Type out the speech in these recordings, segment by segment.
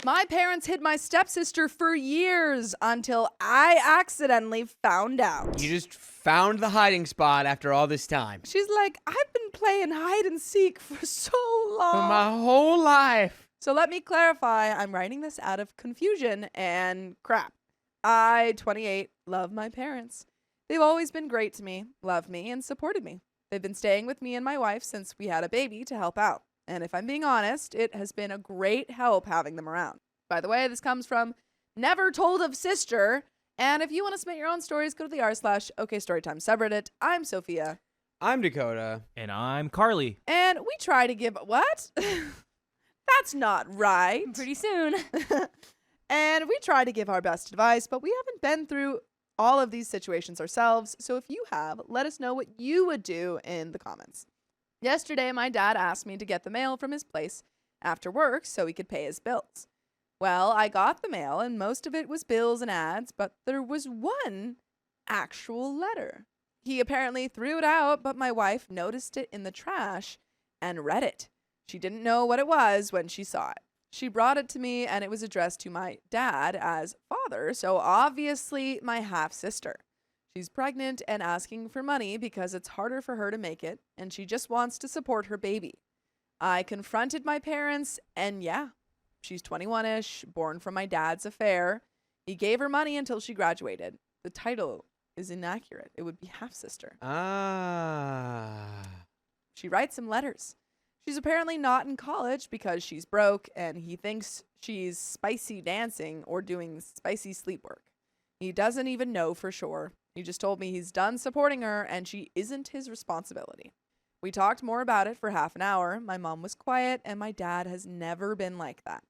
My parents hid my stepsister for years until I accidentally found out. You just found the hiding spot after all this time. She's like, I've been playing hide and seek for so long. For my whole life. So let me clarify. I'm writing this out of confusion and crap. I, 28, love my parents. They've always been great to me, loved me, and supported me. They've been staying with me and my wife since we had a baby to help out. And if I'm being honest, it has been a great help having them around. By the way, this comes from Never Told of Sister. And if you want to submit your own stories, go to the r/OKStorytime subreddit. I'm Sophia. I'm Dakota. And I'm Carly. And we try to give... What? That's not right. Pretty soon. And we try to give our best advice, but we haven't been through all of these situations ourselves. So if you have, let us know what you would do in the comments. Yesterday, my dad asked me to get the mail from his place after work so he could pay his bills. Well, I got the mail, and most of it was bills and ads, but there was one actual letter. He apparently threw it out, but my wife noticed it in the trash and read it. She didn't know what it was when she saw it. She brought it to me, and it was addressed to my dad as father, so obviously my half-sister. She's pregnant and asking for money because it's harder for her to make it, and she just wants to support her baby. I confronted my parents, and yeah, she's 21-ish, born from my dad's affair. He gave her money until she graduated. The title is inaccurate. It would be half-sister. She writes him letters. She's apparently not in college because she's broke, and he thinks she's spicy dancing or doing spicy sleep work. He doesn't even know for sure. He just told me he's done supporting her and she isn't his responsibility. We talked more about it for half an hour. My mom was quiet and my dad has never been like that.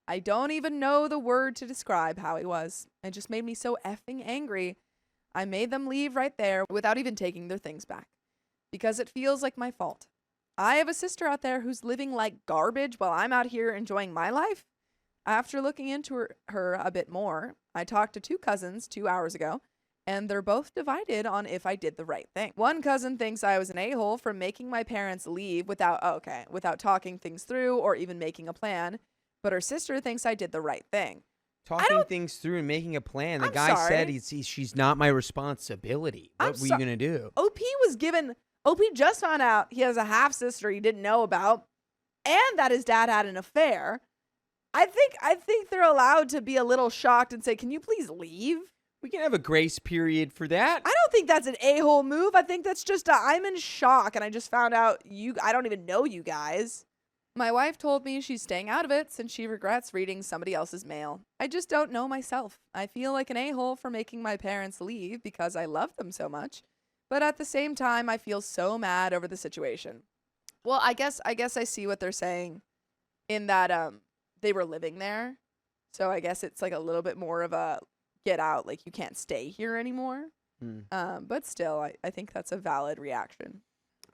I don't even know the word to describe how he was. It just made me so effing angry. I made them leave right there without even taking their things back because it feels like my fault. I have a sister out there who's living like garbage while I'm out here enjoying my life. After looking into her a bit more, I talked to two cousins 2 hours ago, and they're both divided on if I did the right thing. One cousin thinks I was an a-hole for making my parents leave without talking things through or even making a plan, but her sister thinks I did the right thing. Talking things through and making a plan. The guy said she's not my responsibility. What were you going to do? OP just found out he has a half-sister he didn't know about and that his dad had an affair. I think they're allowed to be a little shocked and say, can you please leave? We can have a grace period for that. I don't think that's an a-hole move. I think that's just I'm in shock and I just found out I don't even know you guys. My wife told me she's staying out of it since she regrets reading somebody else's mail. I just don't know myself. I feel like an a-hole for making my parents leave because I love them so much. But at the same time, I feel so mad over the situation. Well, I guess I see what they're saying in that they were living there. So I guess it's like a little bit more of a get out, like you can't stay here anymore. But still, I think that's a valid reaction.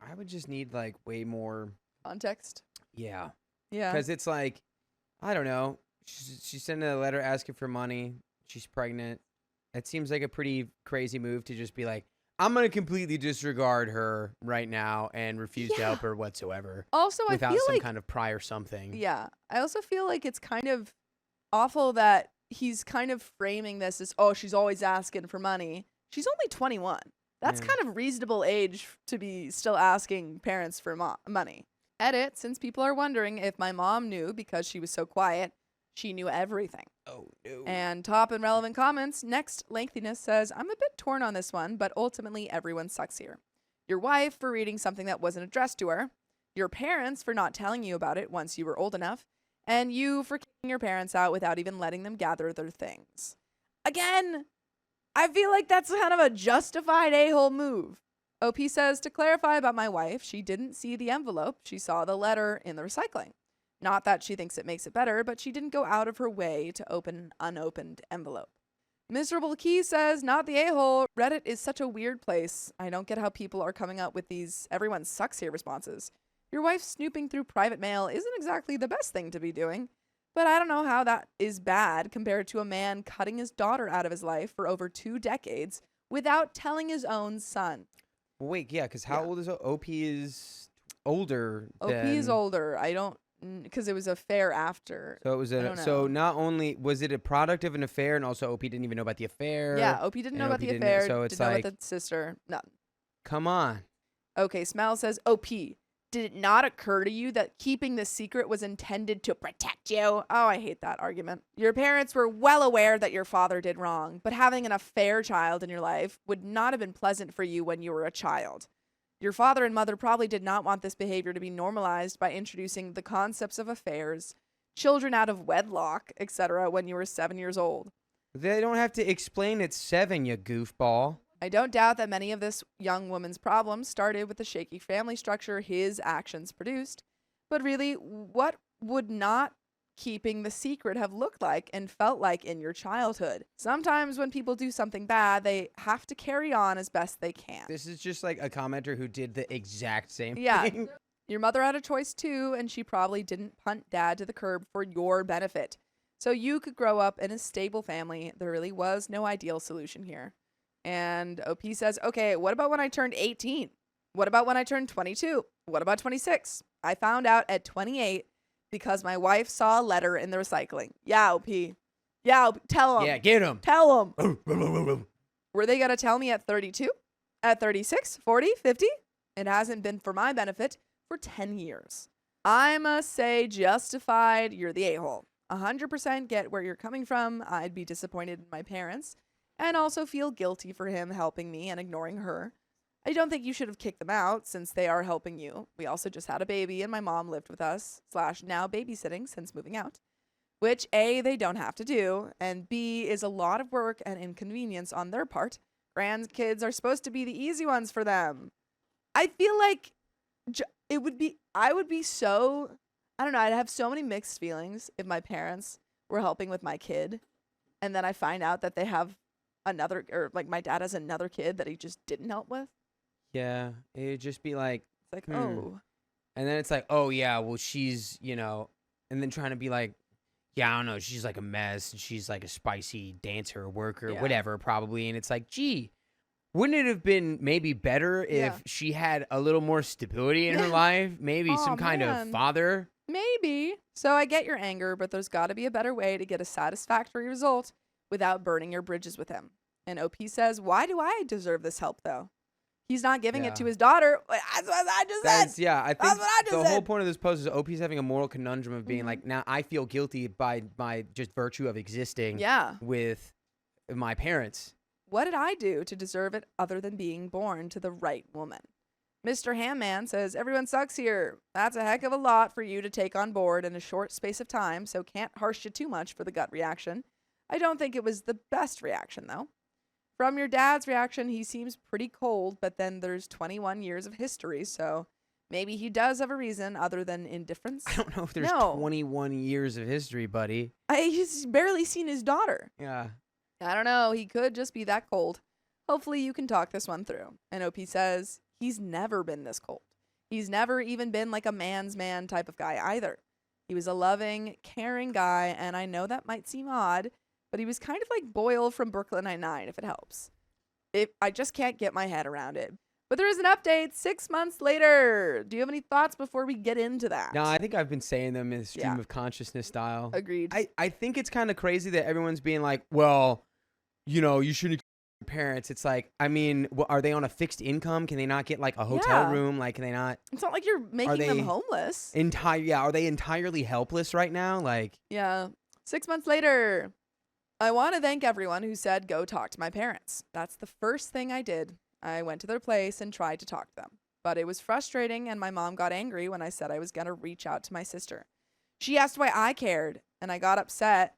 I would just need like way more context. Yeah. Yeah. Because it's like, I don't know. She sent a letter asking for money. She's pregnant. It seems like a pretty crazy move to just be like, I'm going to completely disregard her right now and refuse to help her whatsoever. Also, without I feel some like, kind of prior something. Yeah. I also feel like it's kind of awful that he's kind of framing this as, oh, she's always asking for money. She's only 21. That's kind of reasonable age to be still asking parents for money. Edit, since people are wondering if my mom knew because she was so quiet, she knew everything. Oh, no. And top and relevant comments, next lengthiness says, I'm a bit torn on this one, but ultimately everyone sucks here. Your wife for reading something that wasn't addressed to her, your parents for not telling you about it once you were old enough, and you for kicking your parents out without even letting them gather their things. Again, I feel like that's kind of a justified a-hole move. OP says, to clarify about my wife, she didn't see the envelope. She saw the letter in the recycling. Not that she thinks it makes it better, but she didn't go out of her way to open an unopened envelope. Miserable Key says, not the a-hole. Reddit is such a weird place. I don't get how people are coming up with these everyone sucks here responses. Your wife snooping through private mail isn't exactly the best thing to be doing, but I don't know how that is bad compared to a man cutting his daughter out of his life for over 2 decades without telling his own son. Wait, yeah, because how old is OP? Is older. OP is older. I don't Because it was affair after. So it was I don't so know. not only was it a product of an affair, and also OP didn't even know about the affair. Yeah, OP didn't and know about OP the didn't- affair. so it's didn't know like- about the sister. None. Come on. Okay, Smell says, OP, did it not occur to you that keeping the secret was intended to protect you? Oh, I hate that argument. Your parents were well aware that your father did wrong, but having an affair child in your life would not have been pleasant for you when you were a child. Your father and mother probably did not want this behavior to be normalized by introducing the concepts of affairs, children out of wedlock, etc. when you were 7 years old. They don't have to explain it's 7, you goofball. I don't doubt that many of this young woman's problems started with the shaky family structure his actions produced. But really, what would not keeping the secret have looked like and felt like in your childhood? Sometimes when people do something bad, they have to carry on as best they can. This is just like a commenter who did the exact same Yeah. thing. Your mother had a choice too, and she probably didn't punt dad to the curb for your benefit. So you could grow up in a stable family. There really was no ideal solution here. And OP says, okay, what about when I turned 18? What about when I turned 22? What about 26? I found out at 28 because my wife saw a letter in the recycling. Yeah, OP. Yeah, OP. Tell them. Yeah, get him. Tell them. Were they going to tell me at 32? At 36? 40? 50? It hasn't been for my benefit for 10 years. I must say, justified, you're the a-hole. 100% get where you're coming from. I'd be disappointed in my parents and also feel guilty for him helping me and ignoring her. I don't think you should have kicked them out since they are helping you. We also just had a baby and my mom lived with us / now babysitting since moving out, which A, they don't have to do, and B, is a lot of work and inconvenience on their part. Grandkids are supposed to be the easy ones for them. I feel like I would be so, I don't know, I'd have so many mixed feelings if my parents were helping with my kid and then I find out that they have another, or like my dad has another kid that he just didn't help with. Yeah, it'd just be like, It's like, oh. and then it's like, oh yeah, well she's, and then trying to be like, yeah, I don't know, she's like a mess, and she's like a spicy dancer, worker, Yeah. whatever, probably, and it's like, gee, wouldn't it have been maybe better if she had a little more stability in her life, maybe some kind of father? Maybe. So I get your anger, but there's got to be a better way to get a satisfactory result without burning your bridges with him. And OP says, why do I deserve this help, though? He's not giving it to his daughter. That's what I just said. Yeah, I think That's what I just the whole said. point of this post is OP's having a moral conundrum of being like, now I feel guilty by just virtue of existing with my parents. What did I do to deserve it other than being born to the right woman? Mr. Hamman says, everyone sucks here. That's a heck of a lot for you to take on board in a short space of time, so can't harsh you too much for the gut reaction. I don't think it was the best reaction, though. From your dad's reaction, he seems pretty cold, but then there's 21 years of history, so maybe he does have a reason other than indifference. I don't know if there's 21 years of history, buddy. He's barely seen his daughter. Yeah. I don't know. He could just be that cold. Hopefully you can talk this one through. And OP says he's never been this cold. He's never even been like a man's man type of guy either. He was a loving, caring guy, and I know that might seem odd, but he was kind of like Boyle from Brooklyn Nine-Nine, if it helps. I just can't get my head around it. But there is an update 6 months later. Do you have any thoughts before we get into that? No, I think I've been saying them in stream of consciousness style. Agreed. I think it's kind of crazy that everyone's being like, well, you shouldn't your parents. It's like, I mean, are they on a fixed income? Can they not get like a hotel room? Like, can they not? It's not like you're making them homeless. Are they entirely helpless right now? Like, yeah. 6 months later. I want to thank everyone who said go talk to my parents. That's the first thing I did. I went to their place and tried to talk to them. But it was frustrating, and my mom got angry when I said I was going to reach out to my sister. She asked why I cared, and I got upset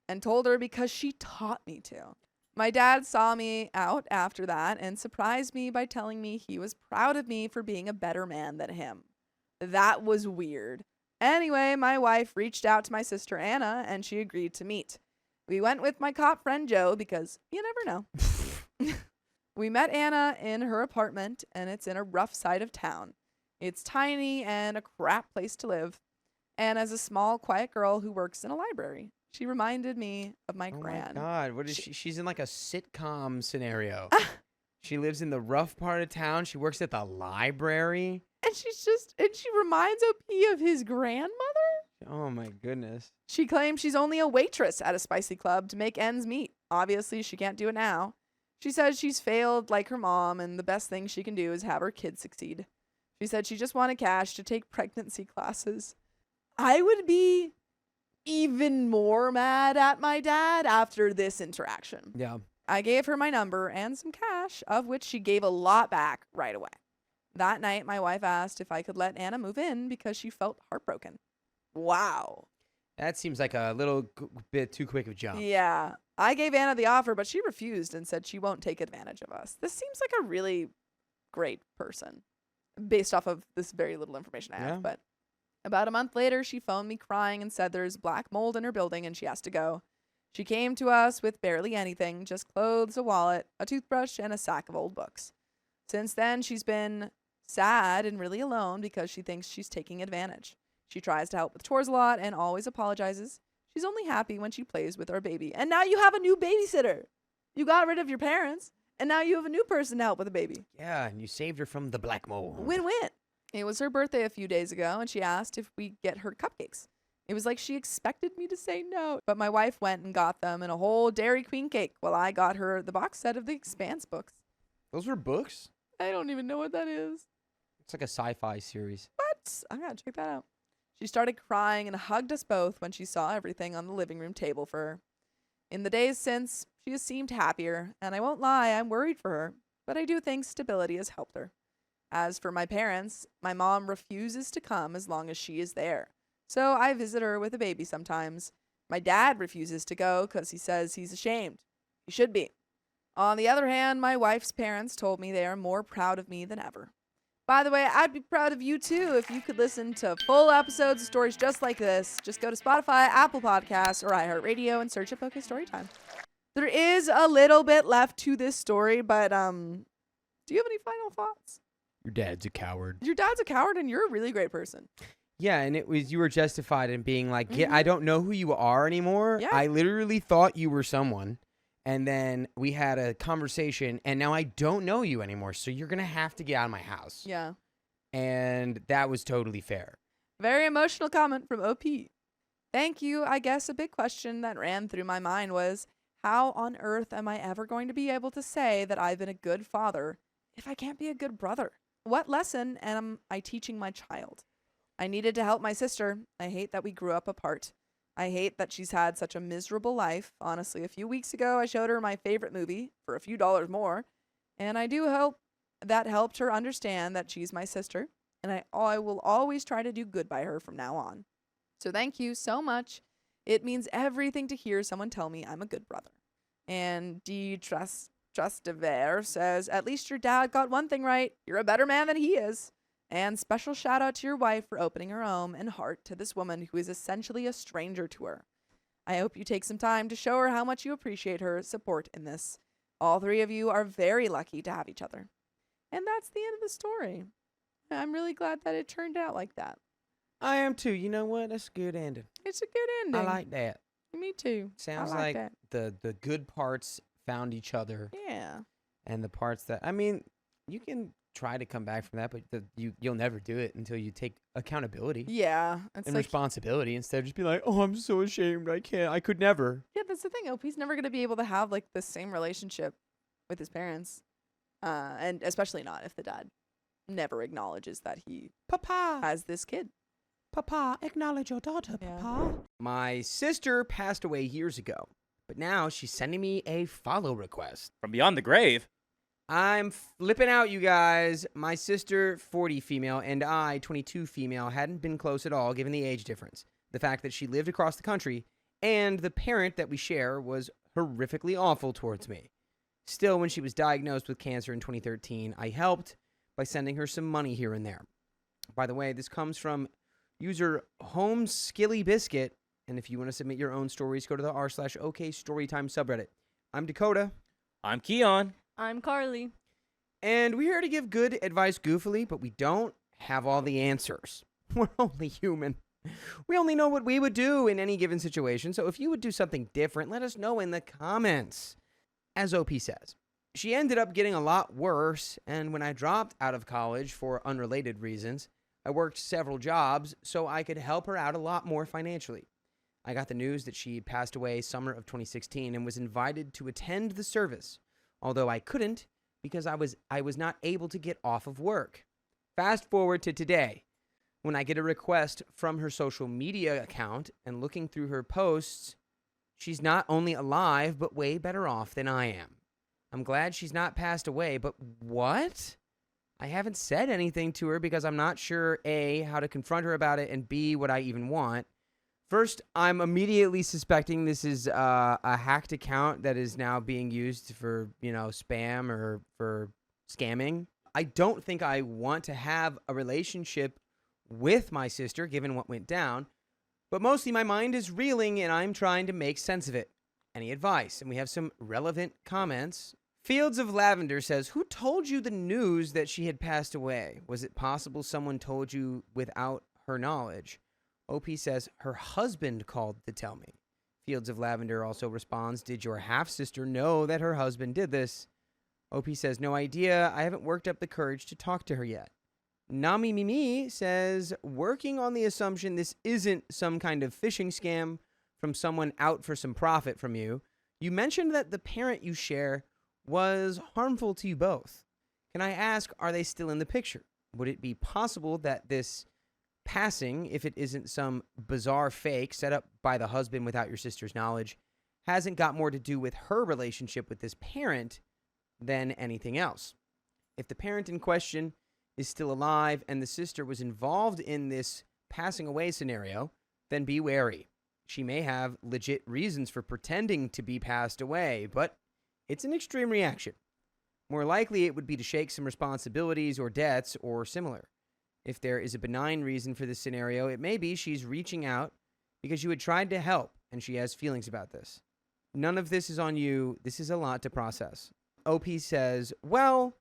and told her because she taught me to. My dad saw me out after that and surprised me by telling me he was proud of me for being a better man than him. That was weird. Anyway, my wife reached out to my sister Anna, and she agreed to meet. We went with my cop friend Joe because you never know. We met Anna in her apartment, and it's in a rough side of town. It's tiny and a crap place to live. Anna's a small, quiet girl who works in a library. She reminded me of my gran. Oh my God, what is she? She's in like a sitcom scenario. She lives in the rough part of town. She works at the library. And she reminds OP of his grandmother? Oh my goodness. She claims she's only a waitress at a spicy club to make ends meet. Obviously, she can't do it now. She says she's failed like her mom, and the best thing she can do is have her kids succeed. She said she just wanted cash to take pregnancy classes. I would be even more mad at my dad after this interaction. Yeah. I gave her my number and some cash, of which she gave a lot back right away. That night, my wife asked if I could let Anna move in because she felt heartbroken. Wow. That seems like a little bit too quick of a jump. Yeah. I gave Anna the offer, but she refused and said she won't take advantage of us. This seems like a really great person based off of this very little information I have. Yeah. But about a month later, she phoned me crying and said there's black mold in her building and she has to go. She came to us with barely anything, just clothes, a wallet, a toothbrush, and a sack of old books. Since then, she's been sad and really alone because she thinks she's taking advantage. She tries to help with chores a lot and always apologizes. She's only happy when she plays with our baby. And now you have a new babysitter. You got rid of your parents, and now you have a new person to help with the baby. Yeah, and you saved her from the black mold. Win-win. It was her birthday a few days ago, and she asked if we get her cupcakes. It was like she expected me to say no, but my wife went and got them and a whole Dairy Queen cake while I got her the box set of the Expanse books. Those were books? I don't even know what that is. It's like a sci-fi series. What? I gotta check that out. She started crying and hugged us both when she saw everything on the living room table for her. In the days since, she has seemed happier, and I won't lie, I'm worried for her, but I do think stability has helped her. As for my parents, my mom refuses to come as long as she is there, so I visit her with a baby sometimes. My dad refuses to go because he says he's ashamed. He should be. On the other hand, my wife's parents told me they are more proud of me than ever. By the way, I'd be proud of you too if you could listen to full episodes of stories just like this. Just go to Spotify, Apple Podcasts, or iHeartRadio and search up OK Storytime. There is a little bit left to this story, but do you have any final thoughts? Your dad's a coward. Your dad's a coward and you're a really great person. Yeah, and you were justified in being like, I don't know who you are anymore. Yeah. I literally thought you were someone. And then we had a conversation, and now I don't know you anymore, so you're going to have to get out of my house. Yeah. And that was totally fair. Very emotional comment from OP. Thank you. I guess a big question that ran through my mind was, how on earth am I ever going to be able to say that I've been a good father if I can't be a good brother? What lesson am I teaching my child? I needed to help my sister. I hate that we grew up apart. I hate that she's had such a miserable life. Honestly, a few weeks ago, I showed her my favorite movie for a few dollars more, and I do hope that helped her understand that she's my sister, and I will always try to do good by her from now on. So thank you so much. It means everything to hear someone tell me I'm a good brother. And D. Trustever says, at least your dad got one thing right. You're a better man than he is. And special shout out to your wife for opening her home and heart to this woman who is essentially a stranger to her. I hope you take some time to show her how much you appreciate her support in this. All three of you are very lucky to have each other. And that's the end of the story. I'm really glad that it turned out like that. I am too. You know what? That's a good ending. It's a good ending. I like that. Me too. Sounds I like like that. the good parts found each other. Yeah. And the parts that, I mean, you can try to come back from that, but you'll never do it until you take accountability Yeah. It's and like, responsibility instead of just be like, oh, I'm so ashamed. I could never. yeah, that's the thing. OP's never going to be able to have like the same relationship with his parents. And especially not if the dad never acknowledges that he Papa, has this kid. Papa, acknowledge your daughter, Yeah. Papa. My sister passed away years ago, but now she's sending me a follow request. From beyond the grave? I'm flipping out, you guys. My sister, 40 female, and I, 22 female, hadn't been close at all given the age difference, the fact that she lived across the country, and the parent that we share was horrifically awful towards me. Still, when she was diagnosed with cancer in 2013, I helped by sending her some money here and there. By the way, this comes from user Home Skilly Biscuit, and if you want to submit your own stories, go to the r/OK Storytime subreddit. I'm Dakota. I'm Keon. I'm Carly. And we're here to give good advice goofily, but we don't have all the answers. We're only human. We only know what we would do in any given situation, so if you would do something different, let us know in the comments. As OP says, she ended up getting a lot worse, and when I dropped out of college for unrelated reasons, I worked several jobs so I could help her out a lot more financially. I got the news that she passed away summer of 2016 and was invited to attend the service, although I couldn't because I was not able to get off of work. Fast forward to today, when I get a request from her social media account and looking through her posts, she's not only alive, but way better off than I am. I'm glad she's not passed away, but what? I haven't said anything to her because I'm not sure, A, how to confront her about it, and B, what I even want. First, I'm immediately suspecting this is a hacked account that is now being used for, spam or for scamming. I don't think I want to have a relationship with my sister, given what went down, but mostly my mind is reeling and I'm trying to make sense of it. Any advice? And we have some relevant comments. Fields of Lavender says, who told you the news that she had passed away? Was it possible someone told you without her knowledge? OP says, her husband called to tell me. Fields of Lavender also responds, did your half-sister know that her husband did this? OP says, no idea. I haven't worked up the courage to talk to her yet. Nami Mimi says, working on the assumption this isn't some kind of phishing scam from someone out for some profit from you, you mentioned that the parent you share was harmful to you both. Can I ask, are they still in the picture? Would it be possible that this passing, if it isn't some bizarre fake set up by the husband without your sister's knowledge, hasn't got more to do with her relationship with this parent than anything else? If the parent in question is still alive and the sister was involved in this passing away scenario, then be wary. She may have legit reasons for pretending to be passed away, but it's an extreme reaction. More likely, it would be to shake some responsibilities or debts or similar. If there is a benign reason for this scenario, it may be she's reaching out because you had tried to help and she has feelings about this. None of this is on you. This is a lot to process. OP says, well,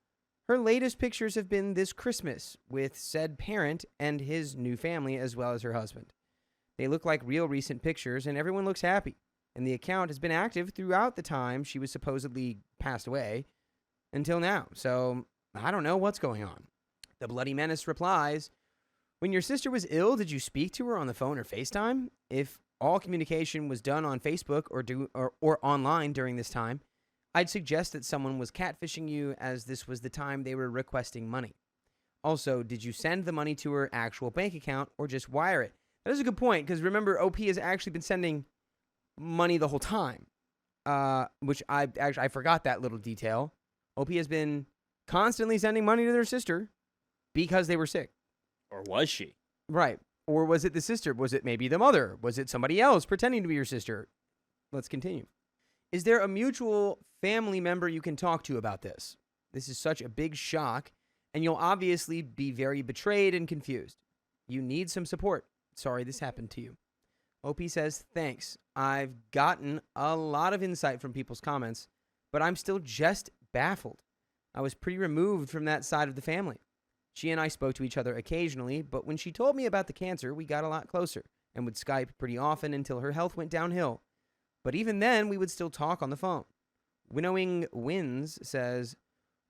her latest pictures have been this Christmas with said parent and his new family as well as her husband. They look like real recent pictures and everyone looks happy. And the account has been active throughout the time she was supposedly passed away until now. So I don't know what's going on. The Bloody Menace replies, when your sister was ill, did you speak to her on the phone or FaceTime? If all communication was done on Facebook or online during this time, I'd suggest that someone was catfishing you as this was the time they were requesting money. Also, did you send the money to her actual bank account or just wire it? That is a good point, because remember, OP has actually been sending money the whole time, which I forgot that little detail. OP has been constantly sending money to their sister because they were sick. Or was she? Right. Or was it the sister? Was it maybe the mother? Was it somebody else pretending to be your sister? Let's continue. Is there a mutual family member you can talk to about this? This is such a big shock, and you'll obviously be very betrayed and confused. You need some support. Sorry this happened to you. OP says, thanks. I've gotten a lot of insight from people's comments, but I'm still just baffled. I was pretty removed from that side of the family. She and I spoke to each other occasionally, but when she told me about the cancer, we got a lot closer and would Skype pretty often until her health went downhill. But even then, we would still talk on the phone. Winnowing Wins says,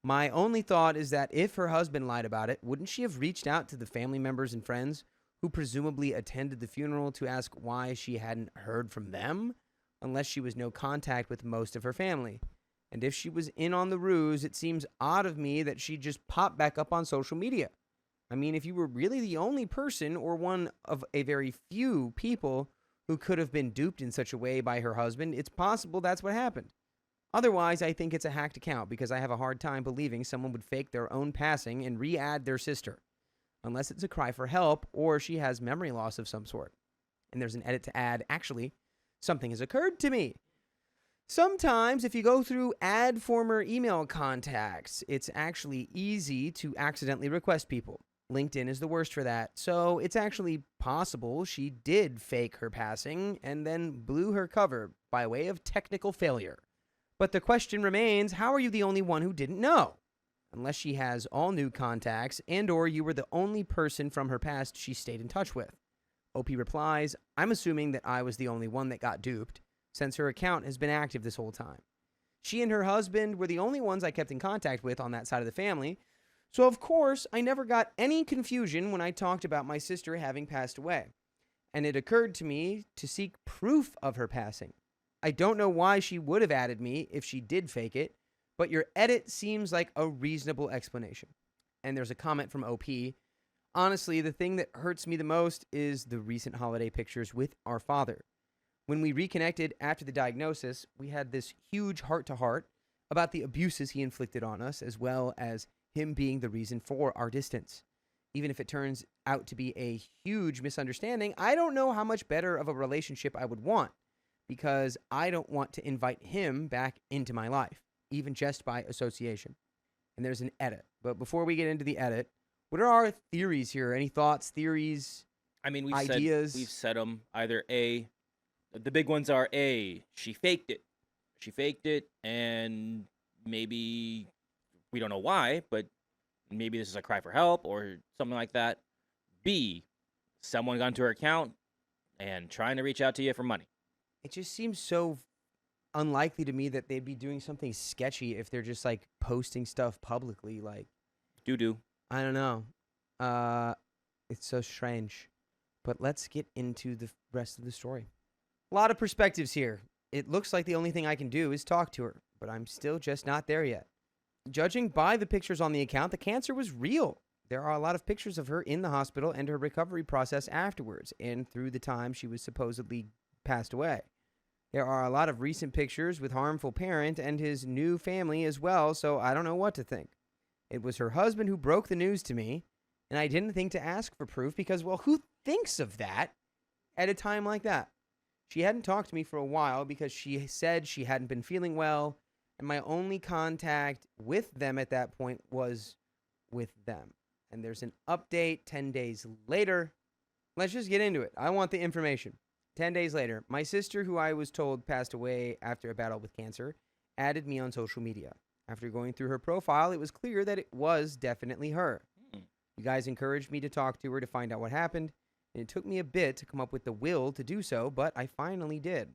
my only thought is that if her husband lied about it, wouldn't she have reached out to the family members and friends who presumably attended the funeral to ask why she hadn't heard from them, unless she was no contact with most of her family? And if she was in on the ruse, it seems odd of me that she just popped back up on social media. I mean, if you were really the only person or one of a very few people who could have been duped in such a way by her husband, it's possible that's what happened. Otherwise, I think it's a hacked account because I have a hard time believing someone would fake their own passing and re-add their sister, unless it's a cry for help or she has memory loss of some sort. And there's an edit to add, actually, something has occurred to me. Sometimes if you go through add former email contacts, it's actually easy to accidentally request people. LinkedIn is the worst for that. So it's actually possible she did fake her passing and then blew her cover by way of technical failure. But the question remains, how are you the only one who didn't know? Unless she has all new contacts and or you were the only person from her past she stayed in touch with. OP replies, I'm assuming that I was the only one that got duped, since her account has been active this whole time. She and her husband were the only ones I kept in contact with on that side of the family, So, of course, I never got any confusion when I talked about my sister having passed away. And it occurred to me to seek proof of her passing. I don't know why she would have added me if she did fake it, but your edit seems like a reasonable explanation. And there's a comment from OP. Honestly, the thing that hurts me the most is the recent holiday pictures with our father. When we reconnected after the diagnosis, we had this huge heart-to-heart about the abuses he inflicted on us, as well as him being the reason for our distance. Even if it turns out to be a huge misunderstanding, I don't know how much better of a relationship I would want, because I don't want to invite him back into my life, even just by association. And there's an edit. But before we get into the edit, what are our theories here? Any thoughts, theories, I mean, ideas? We've said them. Either A, the big ones are A, she faked it. She faked it, and maybe, we don't know why, but maybe this is a cry for help or something like that. B, someone got into her account and trying to reach out to you for money. It just seems so unlikely to me that they'd be doing something sketchy if they're just like posting stuff publicly. Like, Doo-doo. I don't know. It's so strange. But let's get into the rest of the story. A lot of perspectives here. It looks like the only thing I can do is talk to her, but I'm still just not there yet. Judging by the pictures on the account, the cancer was real. There are a lot of pictures of her in the hospital and her recovery process afterwards and through the time she was supposedly passed away. There are a lot of recent pictures with harmful parent and his new family as well, so I don't know what to think. It was her husband who broke the news to me, and I didn't think to ask for proof because, well, who thinks of that at a time like that? She hadn't talked to me for a while because she said she hadn't been feeling well, and my only contact with them at that point was with them. And there's an update 10 days later. Let's just get into it. I want the information. 10 days later, my sister, who I was told passed away after a battle with cancer, added me on social media. After going through her profile, it was clear that it was definitely her. You guys encouraged me to talk to her to find out what happened, and it took me a bit to come up with the will to do so, but I finally did.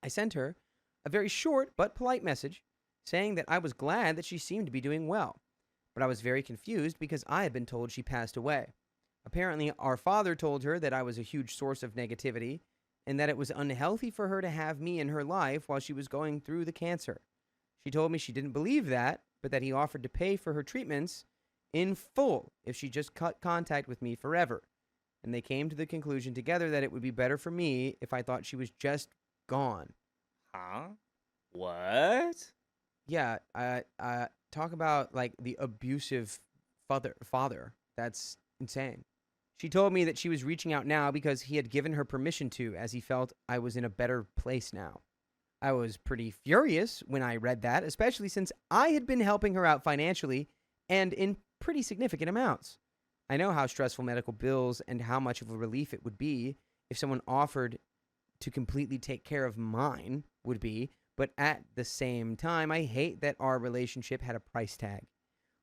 I sent her a very short but polite message saying that I was glad that she seemed to be doing well, but I was very confused because I had been told she passed away. Apparently, our father told her that I was a huge source of negativity and that it was unhealthy for her to have me in her life while she was going through the cancer. She told me she didn't believe that, but that he offered to pay for her treatments in full if she just cut contact with me forever. And they came to the conclusion together that it would be better for me if I thought she was just gone. Huh? What? Yeah, talk about like the abusive father. That's insane. She told me that she was reaching out now because he had given her permission to, as he felt I was in a better place now. I was pretty furious when I read that, especially since I had been helping her out financially and in pretty significant amounts. I know how stressful medical bills and how much of a relief it would be if someone offered to completely take care of mine would be, but at the same time, I hate that our relationship had a price tag.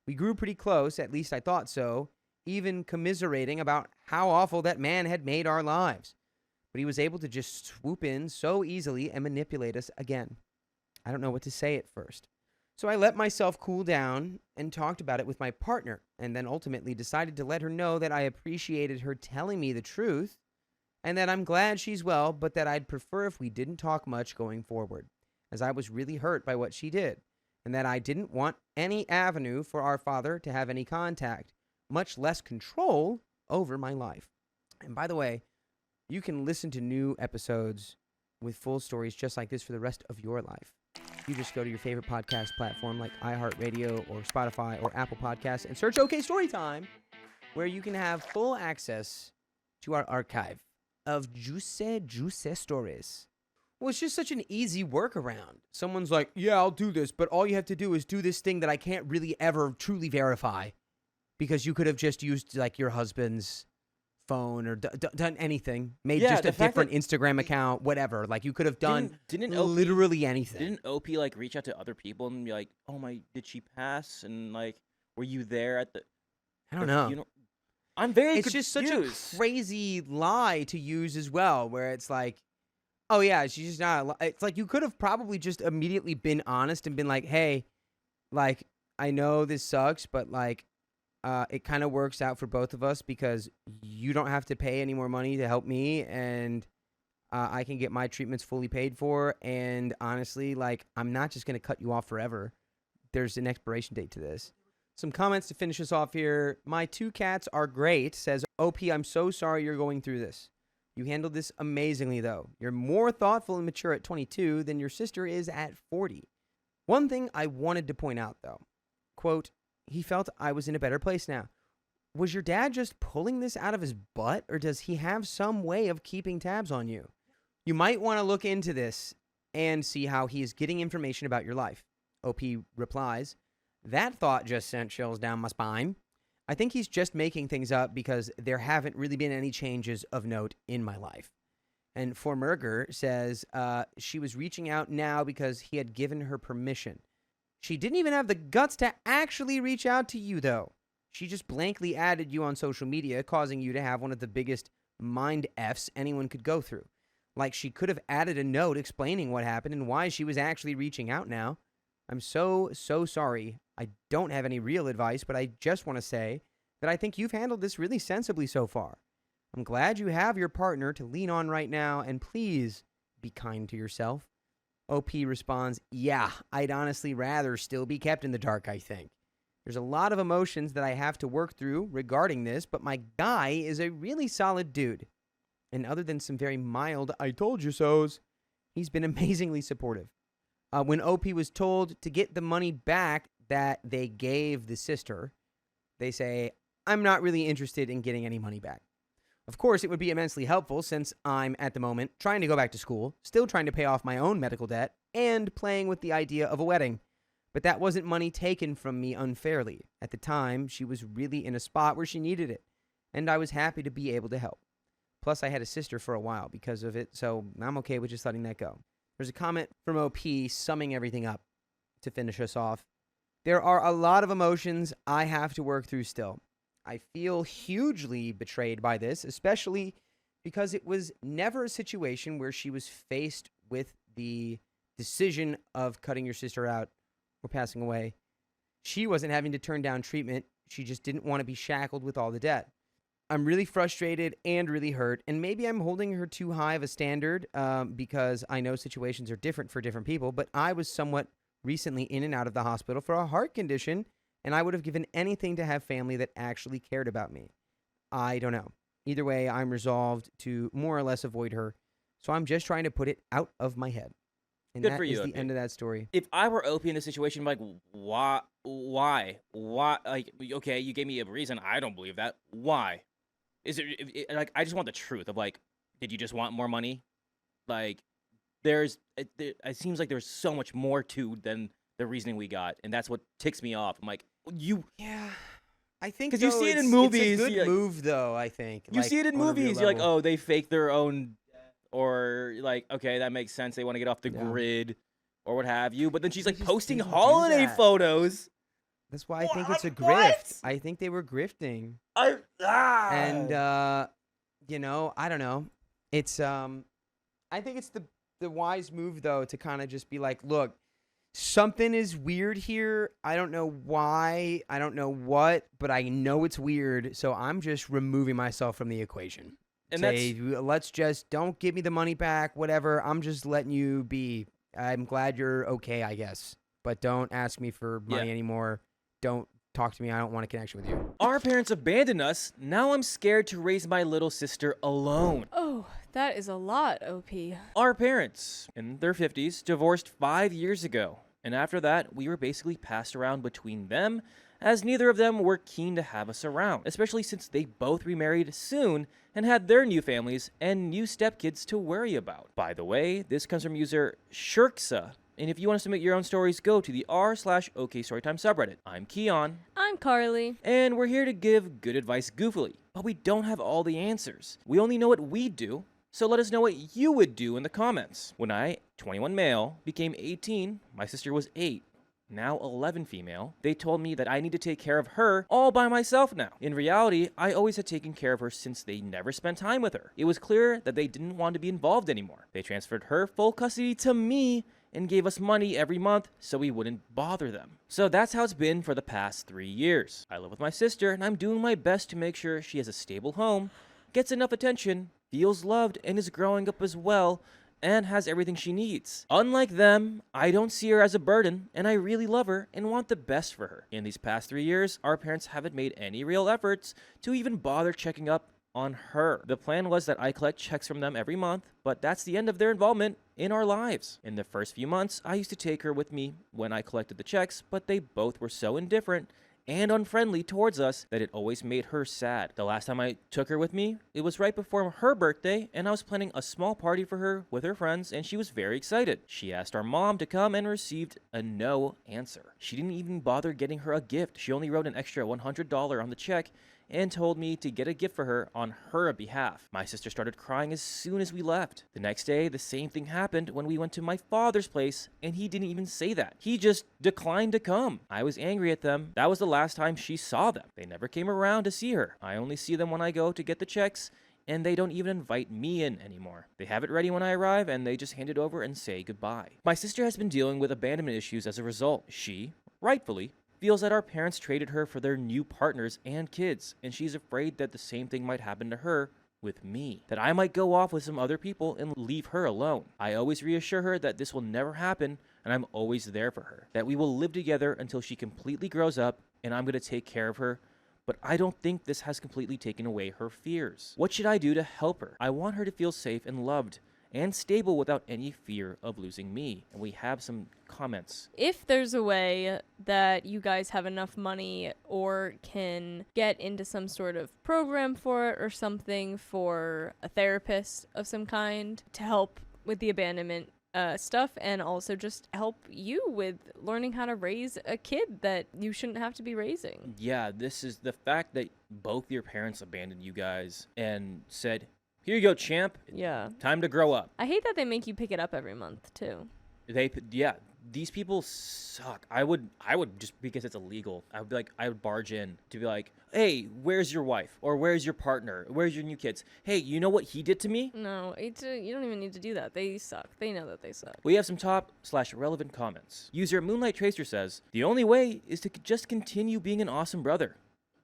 We grew pretty close, at least I thought so, even commiserating about how awful that man had made our lives. But he was able to just swoop in so easily and manipulate us again. I don't know what to say at first. So I let myself cool down and talked about it with my partner, and then ultimately decided to let her know that I appreciated her telling me the truth, and that I'm glad she's well, but that I'd prefer if we didn't talk much going forward, as I was really hurt by what she did, and that I didn't want any avenue for our father to have any contact, much less control over my life. And by the way, you can listen to new episodes with full stories just like this for the rest of your life. You just go to your favorite podcast platform like iHeartRadio or Spotify or Apple Podcasts and search OK Storytime, where you can have full access to our archive of juicy stories. Well, it's just such an easy workaround. Someone's like, yeah, I'll do this, but all you have to do is do this thing that I can't really ever truly verify, because you could have just used like your husband's phone or done anything, made just a different Instagram account, whatever. Like you could have done literally anything. Didn't OP like reach out to other people and be like, "Oh my, did she pass?" And like, were you there at the? I don't know. I'm very It's confused. just such a crazy lie to use as well, where it's like, oh yeah, she's just not. It's like you could have probably just immediately been honest and been like, hey, like I know this sucks, but like it kind of works out for both of us because you don't have to pay any more money to help me, and I can get my treatments fully paid for. And honestly, like, I'm not just going to cut you off forever. There's an expiration date to this. Some comments to finish us off here. My 2 cats are great, says OP. I'm so sorry you're going through this. You handled this amazingly, though. You're more thoughtful and mature at 22 than your sister is at 40. One thing I wanted to point out, though, quote, he felt I was in a better place now. Was your dad just pulling this out of his butt, or does he have some way of keeping tabs on you? You might want to look into this and see how he is getting information about your life. OP replies, that thought just sent chills down my spine. I think he's just making things up because there haven't really been any changes of note in my life. And Formurger says she was reaching out now because he had given her permission. She didn't even have the guts to actually reach out to you, though. She just blankly added you on social media, causing you to have one of the biggest mind Fs anyone could go through. Like, she could have added a note explaining what happened and why she was actually reaching out now. I'm so sorry. I don't have any real advice, but I just want to say that I think you've handled this really sensibly so far. I'm glad you have your partner to lean on right now, and please be kind to yourself. OP responds, yeah, I'd honestly rather still be kept in the dark, I think. There's a lot of emotions that I have to work through regarding this, but my guy is a really solid dude. And other than some very mild I told you so's, he's been amazingly supportive. When OP was told to get the money back that they gave the sister, they say, I'm not really interested in getting any money back. Of course, it would be immensely helpful since I'm, at the moment, trying to go back to school, still trying to pay off my own medical debt, and playing with the idea of a wedding. But that wasn't money taken from me unfairly. At the time, she was really in a spot where she needed it, and I was happy to be able to help. Plus, I had a sister for a while because of it, so I'm okay with just letting that go. There's a comment from OP summing everything up to finish us off. There are a lot of emotions I have to work through still. I feel hugely betrayed by this, especially because it was never a situation where she was faced with the decision of cutting your sister out or passing away. She wasn't having to turn down treatment. She just didn't want to be shackled with all the debt. I'm really frustrated and really hurt, and maybe I'm holding her too high of a standard because I know situations are different for different people, but I was somewhat recently in and out of the hospital for a heart condition, and I would have given anything to have family that actually cared about me. I don't know. Either way, I'm resolved to more or less avoid her, so I'm just trying to put it out of my head. And Good that for you, is the OP. end of that story. If I were OP in this situation, I'm like, why? Like, okay, you gave me a reason. I don't believe that. Why? Is like, I just want the truth of, like, did you just want more money? Like, it seems like there's so much more to than the reasoning we got, and that's what ticks me off. I'm like, Yeah, I think 'Cause you though, see it in it's movies, a good you- move, though. I think you see it in on a real movies. You're like, level. oh, they fake their own, or like, okay, that makes sense. They want to get off the Yeah. grid, or what have you. But then she's They like just posting didn't do holiday that. photos. That's why I think it's a What? grift. I think they were grifting, and you know, I don't know. It's I think it's the wise move though to kind of just be like, look, something is weird here. I don't know why. I don't know what, but I know it's weird. So I'm just removing myself from the equation. And Say, let's just don't give me the money back, whatever. I'm just letting you be. I'm glad you're okay, I guess. But don't ask me for money anymore. Don't talk to me. I don't want a connection with you. Our parents abandoned us. Now I'm scared to raise my little sister alone. Oh, that is a lot, OP. Our parents, in their 50s, divorced 5 years ago. And after that, we were basically passed around between them, as neither of them were keen to have us around, especially since they both remarried soon and had their new families and new stepkids to worry about. By the way, this comes from user Shirksa. And if you want to submit your own stories, go to the r/OKStorytime subreddit. I'm Keon, I'm Carly. and we're here to give good advice goofily, but we don't have all the answers. We only know what we do, so let us know what you would do in the comments. When I, 21 male, became 18, my sister was 8, now 11 female, they told me that I need to take care of her all by myself now. In reality, I always had taken care of her since they never spent time with her. It was clear that they didn't want to be involved anymore. They transferred her full custody to me, and gave us money every month so we wouldn't bother them. So that's how it's been for the past 3 years. I live with my sister and I'm doing my best to make sure she has a stable home, gets enough attention, feels loved, and is growing up as well, and has everything she needs. Unlike them, I don't see her as a burden, and I really love her and want the best for her. In these past 3 years, our parents haven't made any real efforts to even bother checking up on her. The plan was that I collect checks from them every month, but that's the end of their involvement in our lives. In the first few months, I used to take her with me when I collected the checks, but they both were so indifferent and unfriendly towards us that it always made her sad. The last time I took her with me, it was right before her birthday, and I was planning a small party for her with her friends, and she was very excited. She asked our mom to come and received a no answer. She didn't even bother getting her a gift. She only wrote an extra $100 on the check and told me to get a gift for her on her behalf. My sister started crying as soon as we left. The next day, the same thing happened when we went to my father's place, and he didn't even say that. He just declined to come. I was angry at them. That was the last time she saw them. They never came around to see her. I only see them when I go to get the checks, and they don't even invite me in anymore. They have it ready when I arrive, and they just hand it over and say goodbye. My sister has been dealing with abandonment issues as a result. She, rightfully, feels that our parents traded her for their new partners and kids, and she's afraid that the same thing might happen to her with me, that I might go off with some other people and leave her alone. I always reassure her that this will never happen, and I'm always there for her, that we will live together until she completely grows up, and I'm going to take care of her, but I don't think this has completely taken away her fears. What should I do to help her? I want her to feel safe and loved and stable without any fear of losing me. And we have some comments. If there's a way that you guys have enough money or can get into some sort of program for it or something for a therapist of some kind to help with the abandonment stuff, and also just help you with learning how to raise a kid that you shouldn't have to be raising. Yeah, this is the fact that both your parents abandoned you guys and said, "Here you go, champ. Yeah. Time to grow up." I hate that they make you pick it up every month, too. These people suck. I would just, because it's illegal, I would barge in to be like, "Hey, where's your wife? Or where's your partner? Where's your new kids? Hey, you know what he did to me?" No, you don't even need to do that. They suck. They know that they suck. We have some top/relevant comments. User Moonlight Tracer says, "The only way is to just continue being an awesome brother.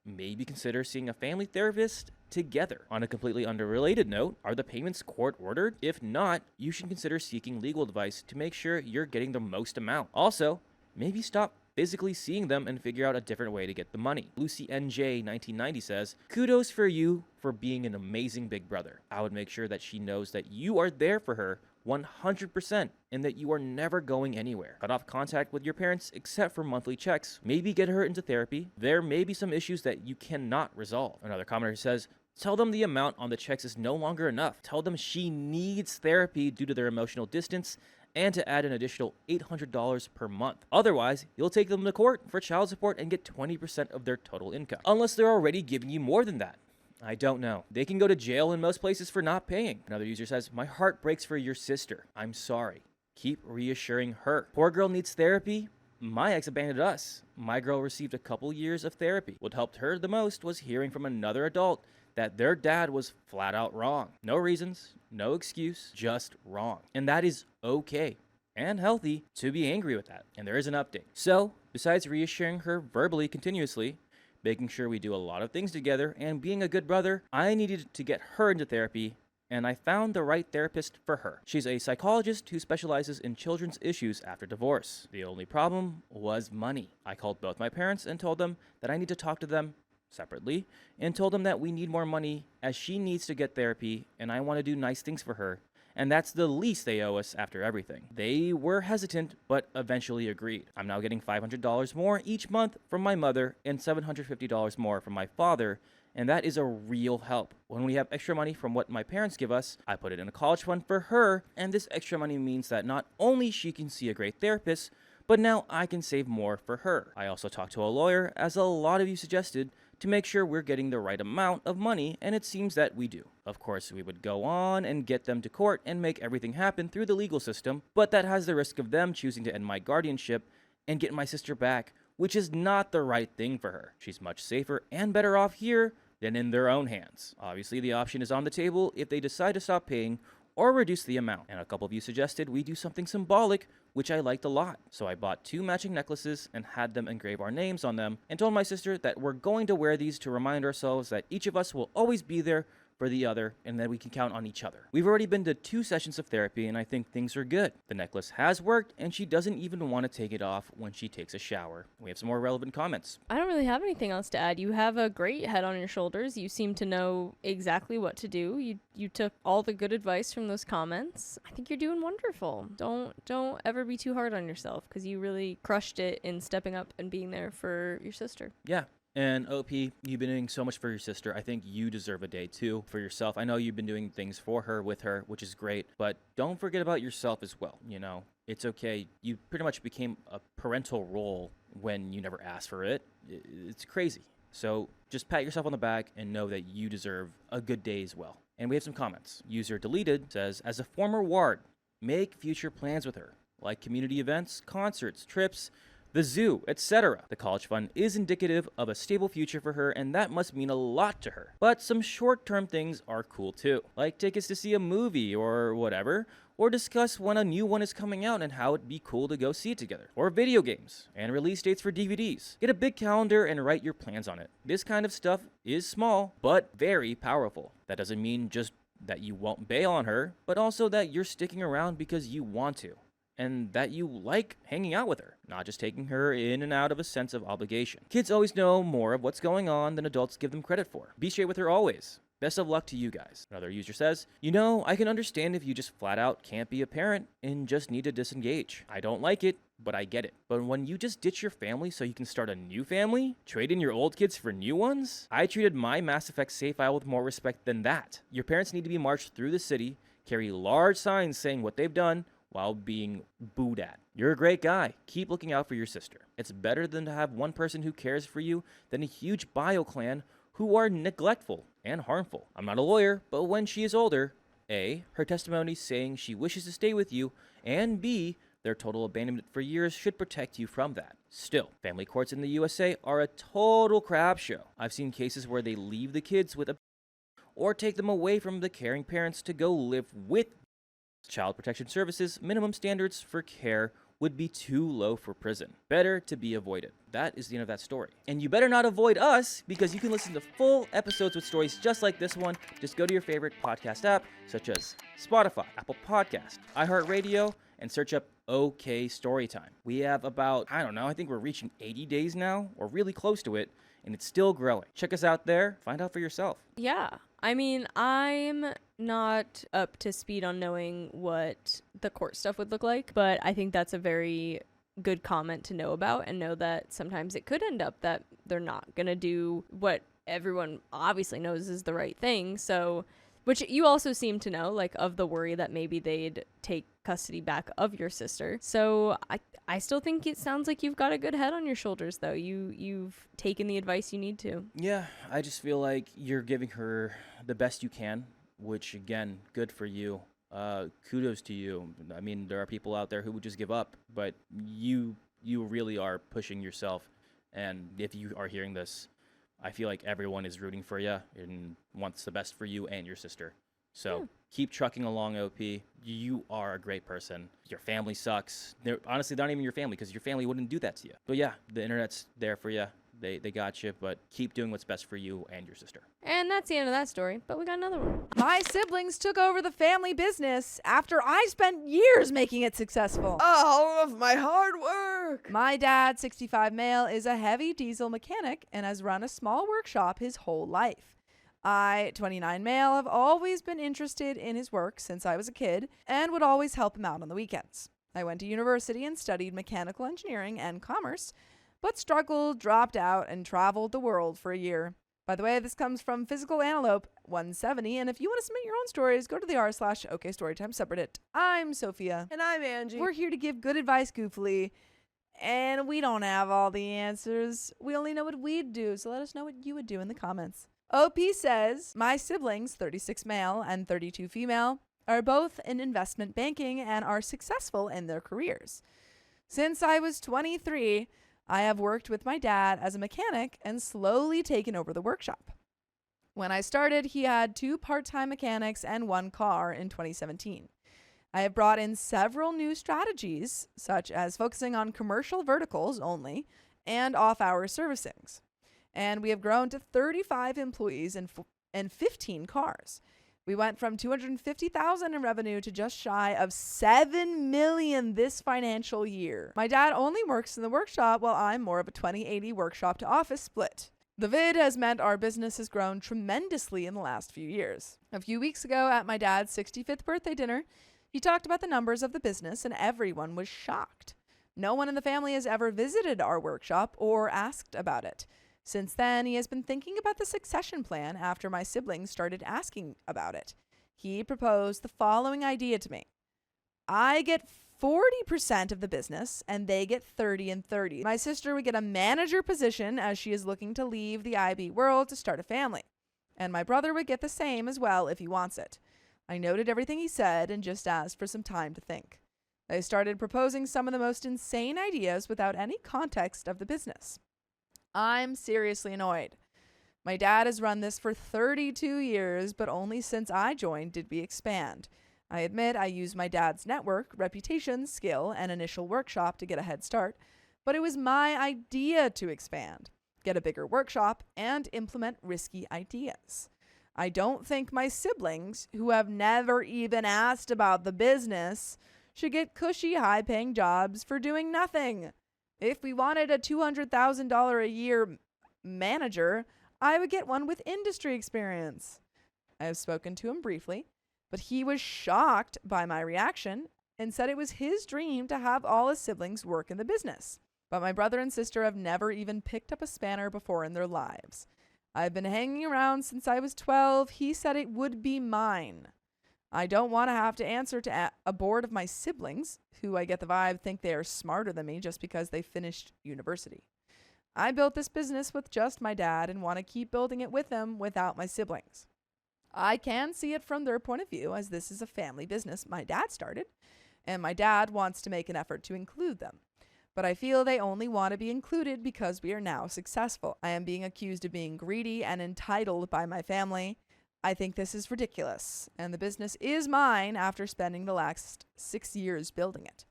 Maybe consider seeing a family therapist together." On a completely unrelated note, are the payments court ordered? If not, you should consider seeking legal advice to make sure you're getting the most amount. Also, maybe stop physically seeing them and figure out a different way to get the money. Lucy NJ 1990 says, "Kudos for you for being an amazing big brother. I would make sure that she knows that you are there for her 100% and that you are never going anywhere. Cut off contact with your parents except for monthly checks. Maybe get her into therapy. There may be some issues that you cannot resolve." Another commenter says, "Tell them the amount on the checks is no longer enough. Tell them she needs therapy due to their emotional distance and to add an additional $800 per month. Otherwise, you'll take them to court for child support and get 20% of their total income. Unless they're already giving you more than that. I don't know. They can go to jail in most places for not paying." Another user says, "My heart breaks for your sister. I'm sorry. Keep reassuring her. Poor girl needs therapy. My ex abandoned us. My girl received a couple years of therapy. What helped her the most was hearing from another adult that their dad was flat out wrong. No reasons, no excuse, just wrong. And that is okay and healthy to be angry with that. And there is an update. So, besides reassuring her verbally continuously, making sure we do a lot of things together, and being a good brother, I needed to get her into therapy, and I found the right therapist for her. She's a psychologist who specializes in children's issues after divorce. The only problem was money. I called both my parents and told them that I need to talk to them separately, and told them that we need more money as she needs to get therapy, and I want to do nice things for her. And that's the least they owe us after everything. They were hesitant, but eventually agreed. I'm now getting $500 more each month from my mother and $750 more from my father, and that is a real help. When we have extra money from what my parents give us, I put it in a college fund for her, and this extra money means that not only she can see a great therapist, but now I can save more for her. I also talked to a lawyer, as a lot of you suggested, to make sure we're getting the right amount of money, and it seems that we do. Of course, we would go on and get them to court and make everything happen through the legal system, but that has the risk of them choosing to end my guardianship and get my sister back, which is not the right thing for her. She's much safer and better off here than in their own hands. Obviously, the option is on the table if they decide to stop paying, or reduce the amount. And a couple of you suggested we do something symbolic, which I liked a lot. So I bought 2 matching necklaces and had them engrave our names on them, and told my sister that we're going to wear these to remind ourselves that each of us will always be there for the other and that we can count on each other. We've already been to 2 sessions of therapy and I think things are good. The necklace has worked and she doesn't even want to take it off when she takes a shower. We have some more relevant comments. I don't really have anything else to add. You have a great head on your shoulders. You seem to know exactly what to do. You took all the good advice from those comments. I think you're doing wonderful. Don't ever be too hard on yourself because you really crushed it in stepping up and being there for your sister. Yeah. And OP, you've been doing so much for your sister. I think you deserve a day too for yourself. I know you've been doing things for her, with her, which is great, but don't forget about yourself as well. You know, it's okay. You pretty much became a parental role when you never asked for it. It's crazy. So just pat yourself on the back and know that you deserve a good day as well. And we have some comments. User deleted says, as a former ward, make future plans with her, like community events, concerts, trips, the zoo, etc. The college fund is indicative of a stable future for her, and that must mean a lot to her. But some short-term things are cool too, like tickets to see a movie or whatever, or discuss when a new one is coming out and how it'd be cool to go see it together. Or video games, and release dates for DVDs. Get a big calendar and write your plans on it. This kind of stuff is small, but very powerful. That doesn't mean just that you won't bail on her, but also that you're sticking around because you want to. And that you like hanging out with her, not just taking her in and out of a sense of obligation. Kids always know more of what's going on than adults give them credit for. Be straight with her always. Best of luck to you guys. Another user says, you know, I can understand if you just flat out can't be a parent and just need to disengage. I don't like it, but I get it. But when you just ditch your family so you can start a new family, trade in your old kids for new ones, I treated my Mass Effect save file with more respect than that. Your parents need to be marched through the city, carry large signs saying what they've done, while being booed at. You're a great guy. Keep looking out for your sister. It's better than to have one person who cares for you than a huge bio clan who are neglectful and harmful. I'm not a lawyer, but when she is older, A, her testimony saying she wishes to stay with you, and B, their total abandonment for years should protect you from that. Still, family courts in the USA are a total crap show. I've seen cases where they leave the kids with a or take them away from the caring parents to go live with Child Protection Services minimum standards for care would be too low for prison. Better to be avoided. That is the end of that story. And you better not avoid us, because you can listen to full episodes with stories just like this one. Just go to your favorite podcast app, such as Spotify, Apple Podcast, iHeartRadio, and search up OK Storytime. We have about, I think we're reaching 80 days now, or really close to it, and it's still growing. Check us out there. Find out for yourself. Yeah. I mean, I'm not up to speed on knowing what the court stuff would look like, but I think that's a very good comment to know about, and know that sometimes it could end up that they're not going to do what everyone obviously knows is the right thing. So, which you also seem to know, like, of the worry that maybe they'd take custody back of your sister. So I still think it sounds like you've got a good head on your shoulders, though. You've taken the advice you need to. Yeah, I just feel like you're giving her the best you can, which, again, good for you. Kudos to you. I mean, there are people out there who would just give up, but you really are pushing yourself. And if you are hearing this, I feel like everyone is rooting for you and wants the best for you and your sister. So keep trucking along, OP. You are a great person. Your family sucks. Honestly, they're not even your family, because your family wouldn't do that to you. But yeah, the internet's there for you. They got you, but keep doing what's best for you and your sister. And that's the end of that story, but we got another one. My siblings took over the family business after I spent years making it successful. All of my hard work. My dad, 65 male, is a heavy diesel mechanic and has run a small workshop his whole life. I, 29 male, have always been interested in his work since I was a kid and would always help him out on the weekends. I went to university and studied mechanical engineering and commerce, but struggled, dropped out, and traveled the world for a year. By the way, this comes from Physical Antelope 170, and if you want to submit your own stories, go to the r/OKStorytime subreddit. I'm Sophia. And I'm Angie. We're here to give good advice goofily, and we don't have all the answers. We only know what we'd do, so let us know what you would do in the comments. OP says, my siblings, 36 male and 32 female, are both in investment banking and are successful in their careers. Since I was 23, I have worked with my dad as a mechanic and slowly taken over the workshop. When I started, he had 2 part-time mechanics and 1 car in 2017. I have brought in several new strategies, such as focusing on commercial verticals only and off-hour servicings. And we have grown to 35 employees and 15 cars. We went from $250,000 in revenue to just shy of $7 million this financial year. My dad only works in the workshop while I'm more of a 20/80 workshop to office split. The vid has meant our business has grown tremendously in the last few years. A few weeks ago at my dad's 65th birthday dinner, he talked about the numbers of the business and everyone was shocked. No one in the family has ever visited our workshop or asked about it. Since then, he has been thinking about the succession plan after my siblings started asking about it. He proposed the following idea to me. I get 40% of the business and they get 30 and 30. My sister would get a manager position as she is looking to leave the IB world to start a family. And my brother would get the same as well if he wants it. I noted everything he said and just asked for some time to think. I started proposing some of the most insane ideas without any context of the business. I'm seriously annoyed. My dad has run this for 32 years, but only since I joined did we expand. I admit I used my dad's network, reputation, skill, and initial workshop to get a head start, but it was my idea to expand, get a bigger workshop, and implement risky ideas. I don't think my siblings, who have never even asked about the business, should get cushy, high-paying jobs for doing nothing. If we wanted a $200,000 a year manager, I would get one with industry experience. I have spoken to him briefly, but he was shocked by my reaction and said it was his dream to have all his siblings work in the business. But my brother and sister have never even picked up a spanner before in their lives. I've been hanging around since I was 12. He said it would be mine. I don't want to have to answer to a board of my siblings, who I get the vibe think they are smarter than me just because they finished university. I built this business with just my dad and want to keep building it with him without my siblings. I can see it from their point of view, as this is a family business my dad started, and my dad wants to make an effort to include them. But I feel they only want to be included because we are now successful. I am being accused of being greedy and entitled by my family. I think this is ridiculous, and the business is mine after spending the last 6 years building it.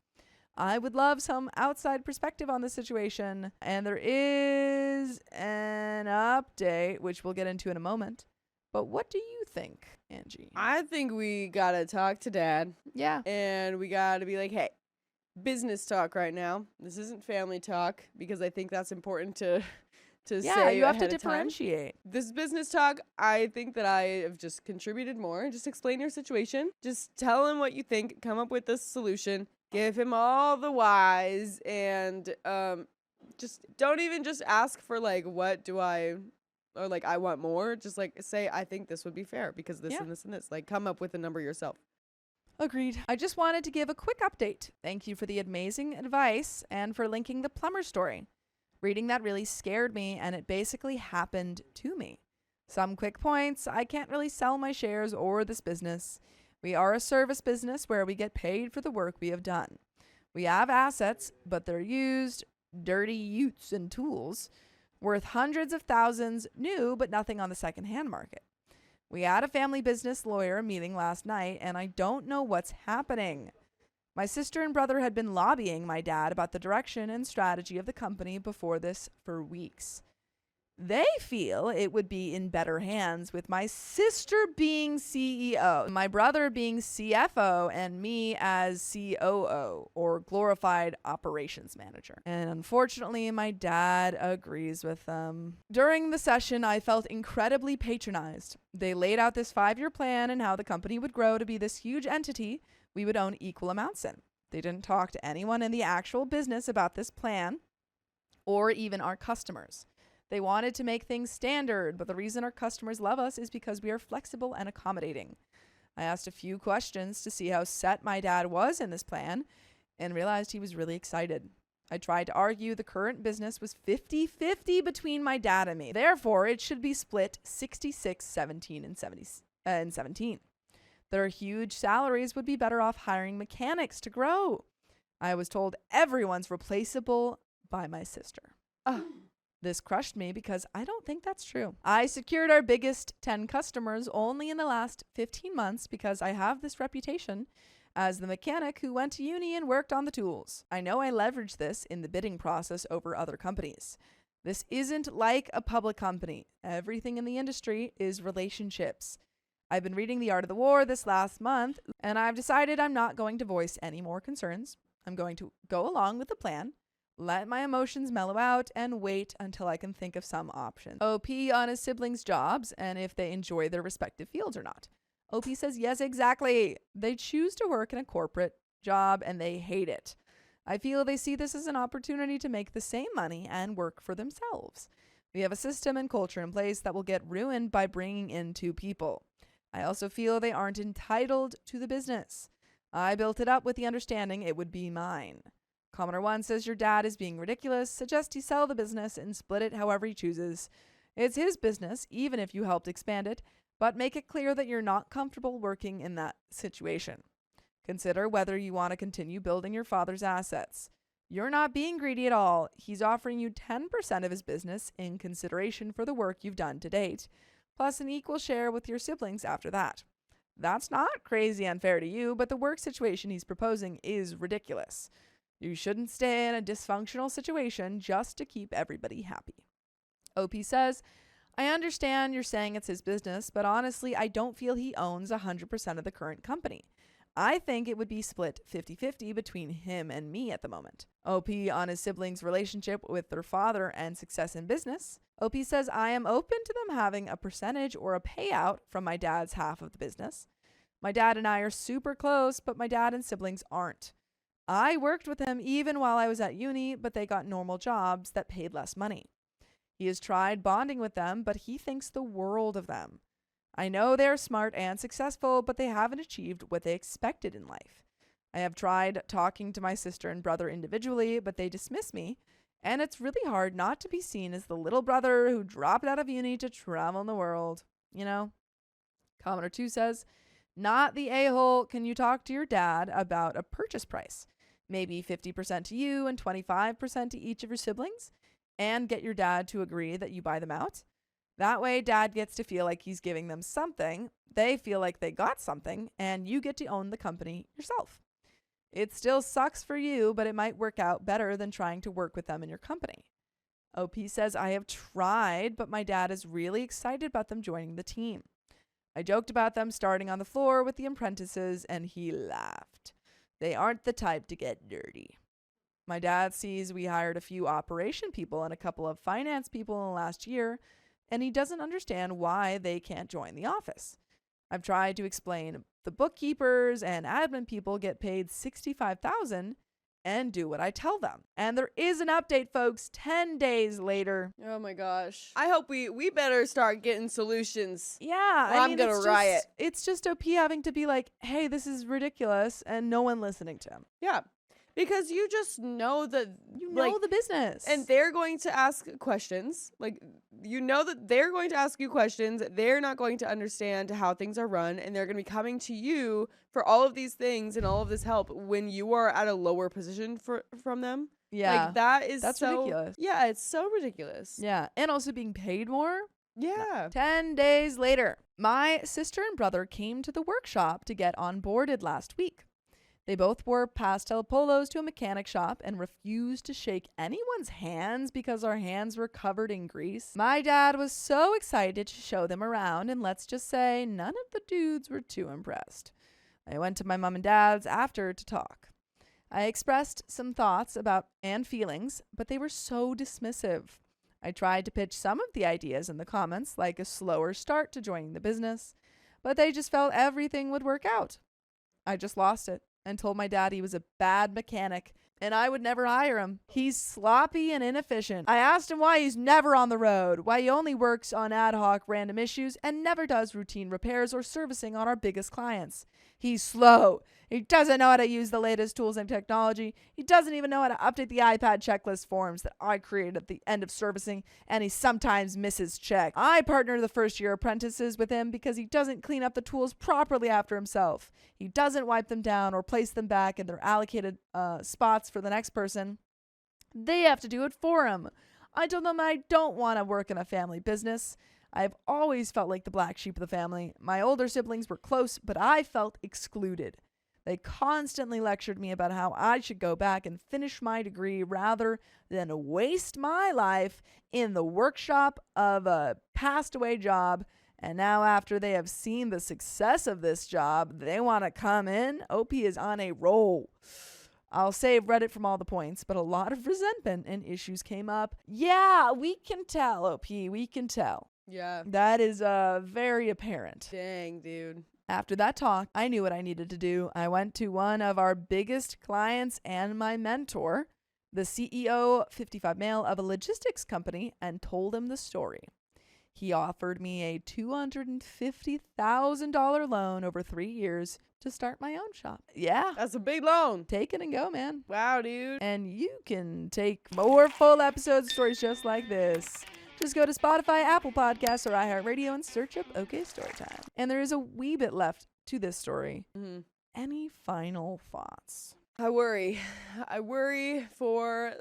I would love some outside perspective on the situation, and there is an update, which we'll get into in a moment. But what do you think, Angie? I think we gotta talk to Dad, Yeah. and we gotta be like, hey, business talk right now. This isn't family talk, because I think that's important to Yeah, say you have to ahead of time. differentiate. This is business talk. I think that I have just contributed more. Just explain your situation. Just tell him what you think. Come up with a solution. Give him all the whys, and just don't even just ask for like, what do I, or like, I want more. Just like say, I think this would be fair because this Yeah. and this and this. Like, come up with a number yourself. Agreed. I just wanted to give a quick update. Thank you for the amazing advice and for linking the plumber story. Reading that really scared me, and it basically happened to me. Some quick points. I can't really sell my shares or this business. We are a service business where we get paid for the work we have done. We have assets, but they're used, dirty utes and tools, worth hundreds of thousands new, but nothing on the secondhand market. We had a family business lawyer meeting last night, and I don't know what's happening. My sister and brother had been lobbying my dad about the direction and strategy of the company before this for weeks. They feel it would be in better hands with my sister being CEO, my brother being CFO, and me as COO, or glorified operations manager. And unfortunately, my dad agrees with them. During the session, I felt incredibly patronized. They laid out this 5-year plan and how the company would grow to be this huge entity we would own equal amounts in. They didn't talk to anyone in the actual business about this plan, or even our customers. They wanted to make things standard, but the reason our customers love us is because we are flexible and accommodating. I asked a few questions to see how set my dad was in this plan and realized he was really excited. I tried to argue the current business was 50-50 between my dad and me. Therefore, it should be split 66-17 and 17. Their huge salaries would be better off hiring mechanics to grow. I was told everyone's replaceable by my sister. This crushed me because I don't think that's true. I secured our biggest 10 customers only in the last 15 months because I have this reputation as the mechanic who went to uni and worked on the tools. I know I leveraged this in the bidding process over other companies. This isn't like a public company. Everything in the industry is relationships. I've been reading The Art of the War this last month, and I've decided I'm not going to voice any more concerns. I'm going to go along with the plan, let my emotions mellow out, and wait until I can think of some options. OP on his siblings' jobs and if they enjoy their respective fields or not. OP says, yes, exactly. They choose to work in a corporate job and they hate it. I feel they see this as an opportunity to make the same money and work for themselves. We have a system and culture in place that will get ruined by bringing in two people. I also feel they aren't entitled to the business. I built it up with the understanding it would be mine. Commenter 1 says your dad is being ridiculous. Suggest he sell the business and split it however he chooses. It's his business, even if you helped expand it, but make it clear that you're not comfortable working in that situation. Consider whether you want to continue building your father's assets. You're not being greedy at all. He's offering you 10% of his business in consideration for the work you've done to date, plus an equal share with your siblings after that. That's not crazy unfair to you, but the work situation he's proposing is ridiculous. You shouldn't stay in a dysfunctional situation just to keep everybody happy. OP says, I understand you're saying it's his business, but honestly, I don't feel he owns 100% of the current company. I think it would be split 50-50 between him and me at the moment. OP on his siblings' relationship with their father and success in business. OP says, I am open to them having a percentage or a payout from my dad's half of the business. My dad and I are super close, but my dad and siblings aren't. I worked with him even while I was at uni, but they got normal jobs that paid less money. He has tried bonding with them, but he thinks the world of them. I know they're smart and successful, but they haven't achieved what they expected in life. I have tried talking to my sister and brother individually, but they dismiss me, and it's really hard not to be seen as the little brother who dropped out of uni to travel in the world. You know? Commenter 2 says, not the a-hole. Can you talk to your dad about a purchase price? Maybe 50% to you and 25% to each of your siblings, and get your dad to agree that you buy them out. That way, dad gets to feel like he's giving them something, they feel like they got something, and you get to own the company yourself. It still sucks for you, but it might work out better than trying to work with them in your company. OP says, I have tried, but my dad is really excited about them joining the team. I joked about them starting on the floor with the apprentices, and he laughed. They aren't the type to get dirty. My dad sees we hired a few operation people and a couple of finance people in the last year, and he doesn't understand why they can't join the office. I've tried to explain the bookkeepers and admin people get paid $65,000 and do what I tell them. And there is an update, folks, 10 days later. Oh my gosh. I hope we better start getting solutions. Yeah, Or I'm gonna riot. It's just OP having to be like, hey, this is ridiculous, and no one listening to him. Yeah. Because you just know that You know the business. and they're going to ask questions. Like, you know that they're going to ask you questions. They're not going to understand how things are run, and they're going to be coming to you for all of these things and all of this help when you are at a lower position from them. yeah. Like, That's so ridiculous. Yeah, it's so ridiculous. Yeah. And also being paid more. Yeah. 10 days later, my sister and brother came to the workshop to get onboarded last week. They both wore pastel polos to a mechanic shop and refused to shake anyone's hands because our hands were covered in grease. My dad was so excited to show them around, and let's just say none of the dudes were too impressed. I went to my mom and dad's after to talk. I expressed some thoughts about and feelings, but they were so dismissive. I tried to pitch some of the ideas in the comments, like a slower start to joining the business, but they just felt everything would work out. I just lost it and told my dad he was a bad mechanic and I would never hire him. He's sloppy and inefficient. I asked him why he's never on the road, why he only works on ad hoc random issues and never does routine repairs or servicing on our biggest clients. He's slow. He doesn't know how to use the latest tools and technology. He doesn't even know how to update the iPad checklist forms that I created at the end of servicing, and he sometimes misses checks. I partner the first-year apprentices with him because he doesn't clean up the tools properly after himself. He doesn't wipe them down or place them back in their allocated spots for the next person. They have to do it for him. I told them I don't want to work in a family business. I've always felt like the black sheep of the family. My older siblings were close, but I felt excluded. They constantly lectured me about how I should go back and finish my degree rather than waste my life in the workshop of a passed away job. And now after they have seen the success of this job, they want to come in. OP is on a roll. I'll save Reddit from all the points, but a lot of resentment and issues came up. Yeah, we can tell, OP. We can tell. Yeah. That is very apparent. Dang, dude. After that talk, I knew what I needed to do. I went to one of our biggest clients and my mentor, the CEO, 55 male, of a logistics company, and told him the story. He offered me a $250,000 loan over 3 years to start my own shop. Yeah. That's a big loan. Take it and go, man. Wow, dude. And you can take more full episode stories just like this. Just go to Spotify, Apple Podcasts, or iHeartRadio and search up OK Storytime. And there is a wee bit left to this story. Mm-hmm. Any final thoughts? I worry. I worry for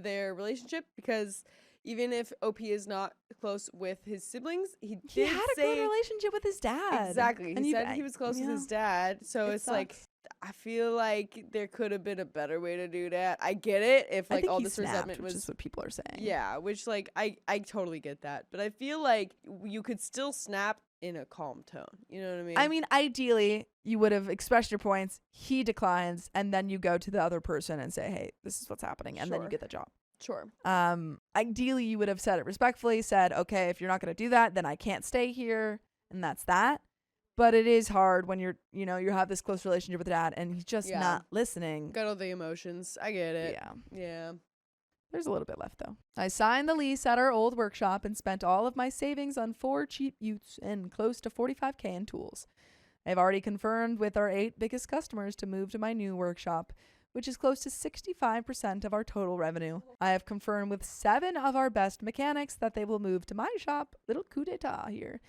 their relationship because even if OP is not close with his siblings, he did had a say good relationship with his dad. Exactly. And He you- said he was close with his dad. So It it's like, sucks. I feel like there could have been a better way to do that. I get it if I like think all he this snapped, resentment which was is what people are saying. yeah, which like I totally get that. But I feel like you could still snap in a calm tone. You know what I mean? I mean, ideally, you would have expressed your points. He declines, and then you go to the other person and say, "Hey, this is what's happening," and then you Sure. get the job. Sure. Ideally, you would have said it respectfully. Said, "Okay, if you're not going to do that, then I can't stay here," and that's that. But it is hard when you have this close relationship with dad, and he's just Yeah. not listening. Got all the emotions. I get it. Yeah. Yeah. There's a little bit left, though. I signed the lease at our old workshop and spent all of my savings on 4 cheap utes and close to $45K in tools. I've already confirmed with our 8 biggest customers to move to my new workshop, which is close to 65% of our total revenue. I have confirmed with 7 of our best mechanics that they will move to my shop. Little coup d'etat here.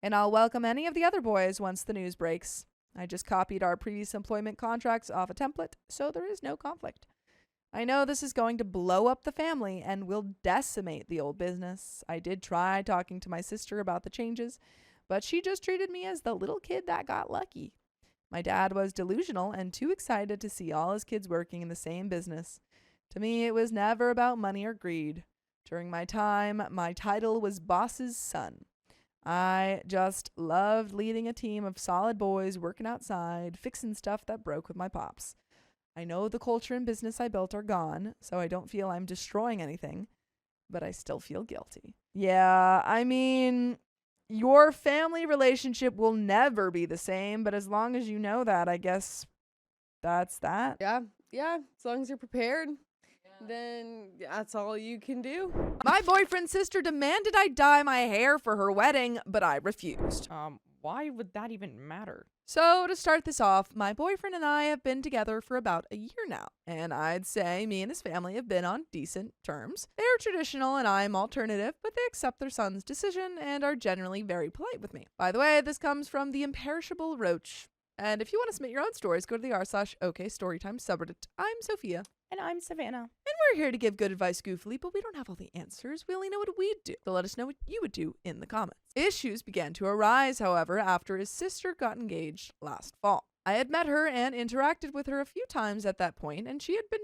And I'll welcome any of the other boys once the news breaks. I just copied our previous employment contracts off a template, so there is no conflict. I know this is going to blow up the family and will decimate the old business. I did try talking to my sister about the changes, but she just treated me as the little kid that got lucky. My dad was delusional and too excited to see all his kids working in the same business. To me, it was never about money or greed. During my time, my title was boss's son. I just loved leading a team of solid boys working outside, fixing stuff that broke with my pops. I know the culture and business I built are gone, so I don't feel I'm destroying anything, but I still feel guilty. Yeah, I mean, your family relationship will never be the same, but as long as you know that, I guess that's that. Yeah. Yeah. As long as you're prepared, then that's all you can do. My boyfriend's sister demanded I dye my hair for her wedding, but I refused. Why would that even matter? So, to start this off, my boyfriend and I have been together for about a year now, and I'd say me and his family have been on decent terms. They're traditional and I'm alternative, but they accept their son's decision and are generally very polite with me. By the way, this comes from the imperishable Roach. And if you want to submit your own stories, go to the r/OK Storytime subreddit. I'm Sophia. And I'm Savannah. And we're here to give good advice goofily, but we don't have all the answers. We only know what we'd do. So let us know what you would do in the comments. Issues began to arise, however, after his sister got engaged last fall. I had met her and interacted with her a few times at that point, and she had been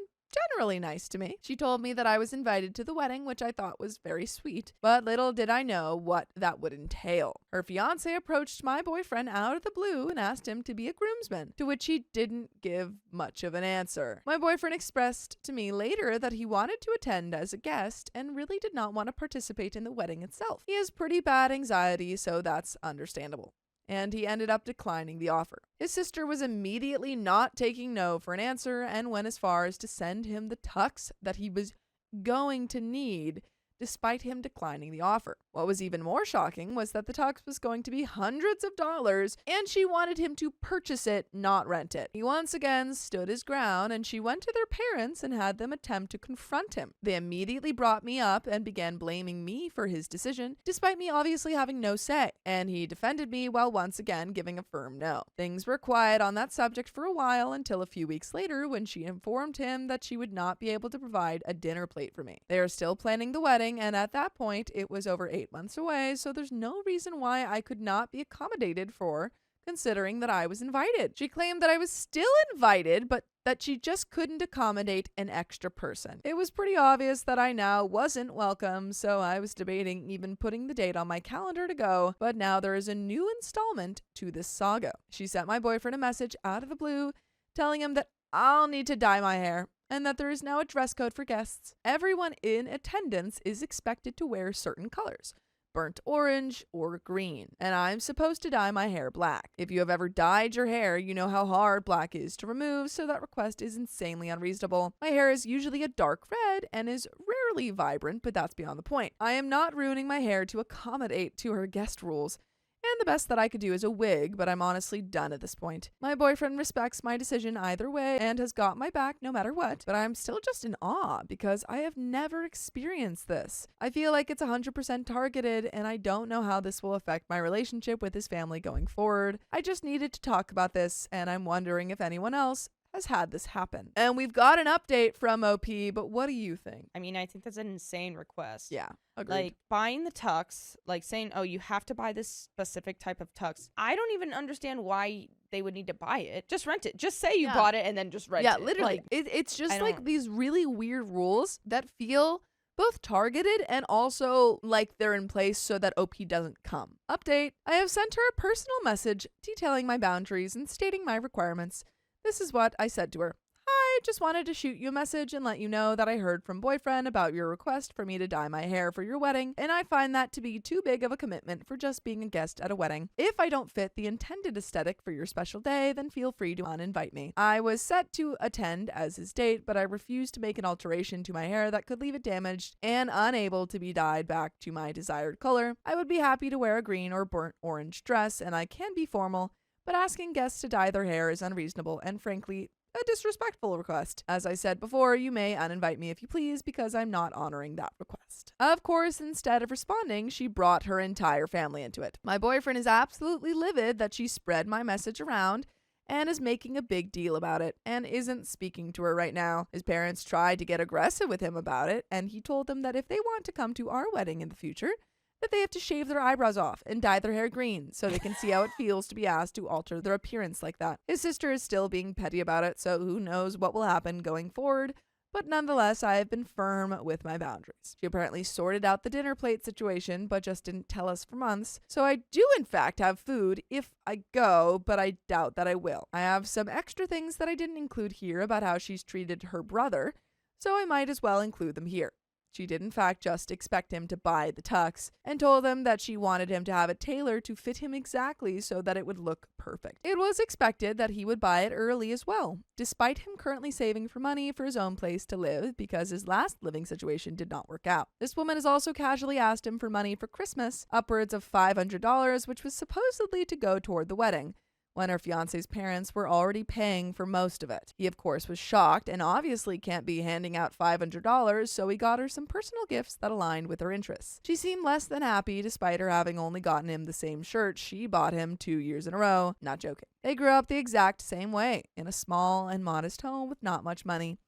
generally nice to me. She told me that I was invited to the wedding, which I thought was very sweet, but little did I know what that would entail. Her fiance approached my boyfriend out of the blue and asked him to be a groomsman, to which he didn't give much of an answer. My boyfriend expressed to me later that he wanted to attend as a guest and really did not want to participate in the wedding itself. He has pretty bad anxiety, so that's understandable. And he ended up declining the offer. His sister was immediately not taking no for an answer and went as far as to send him the tux that he was going to need, despite him declining the offer. What was even more shocking was that the tux was going to be hundreds of dollars, and she wanted him to purchase it, not rent it. He once again stood his ground, and she went to their parents and had them attempt to confront him. They immediately brought me up and began blaming me for his decision, despite me obviously having no say, and he defended me while once again giving a firm no. Things were quiet on that subject for a while until a few weeks later when she informed him that she would not be able to provide a dinner plate for me. They are still planning the wedding, wedding, and at that point, it was over 8 months away, so there's no reason why I could not be accommodated for, considering that I was invited. She claimed that I was still invited, but that she just couldn't accommodate an extra person. It was pretty obvious that I now wasn't welcome, so I was debating even putting the date on my calendar to go, but now there is a new installment to this saga. She sent my boyfriend a message out of the blue, telling him that I'll need to dye my hair, and that there is now a dress code for guests. Everyone in attendance is expected to wear certain colors, burnt orange or green, and I'm supposed to dye my hair black. If you have ever dyed your hair, you know how hard black is to remove, so that request is insanely unreasonable. My hair is usually a dark red and is rarely vibrant, but that's beyond the point. I am not ruining my hair to accommodate to her guest rules. And the best that I could do is a wig, but I'm honestly done at this point. My boyfriend respects my decision either way and has got my back no matter what, but I'm still just in awe because I have never experienced this. I feel like it's 100% targeted, and I don't know how this will affect my relationship with his family going forward. I just needed to talk about this, and I'm wondering if anyone else has had this happen. And we've got an update from OP, but what do you think? I mean, I think that's an insane request. Yeah, agreed. Like buying the tux, like saying, oh, you have to buy this specific type of tux. I don't even understand why they would need to buy it. Just rent it. Just say you bought it and then just rent it. Yeah, literally. Like, It's just I like don't- these really weird rules that feel both targeted and also like they're in place so that OP doesn't come. Update. I have sent her a personal message detailing my boundaries and stating my requirements. This is what I said to her. Hi, just wanted to shoot you a message and let you know that I heard from boyfriend about your request for me to dye my hair for your wedding, and I find that to be too big of a commitment for just being a guest at a wedding. If I don't fit the intended aesthetic for your special day, then feel free to uninvite me. I was set to attend as his date, but I refused to make an alteration to my hair that could leave it damaged and unable to be dyed back to my desired color. I would be happy to wear a green or burnt orange dress, and I can be formal, but asking guests to dye their hair is unreasonable and frankly a disrespectful request. As I said before, you may uninvite me if you please because I'm not honoring that request. Of course, instead of responding, she brought her entire family into it. My boyfriend is absolutely livid that she spread my message around and is making a big deal about it and isn't speaking to her right now. His parents tried to get aggressive with him about it, and he told them that if they want to come to our wedding in the future, that they have to shave their eyebrows off and dye their hair green so they can see how it feels to be asked to alter their appearance like that. His sister is still being petty about it, so who knows what will happen going forward, but nonetheless, I have been firm with my boundaries. She apparently sorted out the dinner plate situation, but just didn't tell us for months, so I do in fact have food if I go, but I doubt that I will. I have some extra things that I didn't include here about how she's treated her brother, so I might as well include them here. She did in fact just expect him to buy the tux and told him that she wanted him to have it tailored to fit him exactly so that it would look perfect. It was expected that he would buy it early as well, despite him currently saving for money for his own place to live because his last living situation did not work out. This woman has also casually asked him for money for Christmas, upwards of $500, which was supposedly to go toward the wedding, when her fiance's parents were already paying for most of it. He, of course, was shocked and obviously can't be handing out $500, so he got her some personal gifts that aligned with her interests. She seemed less than happy despite her having only gotten him the same shirt she bought him 2 years in a row. Not joking. They grew up the exact same way, in a small and modest home with not much money.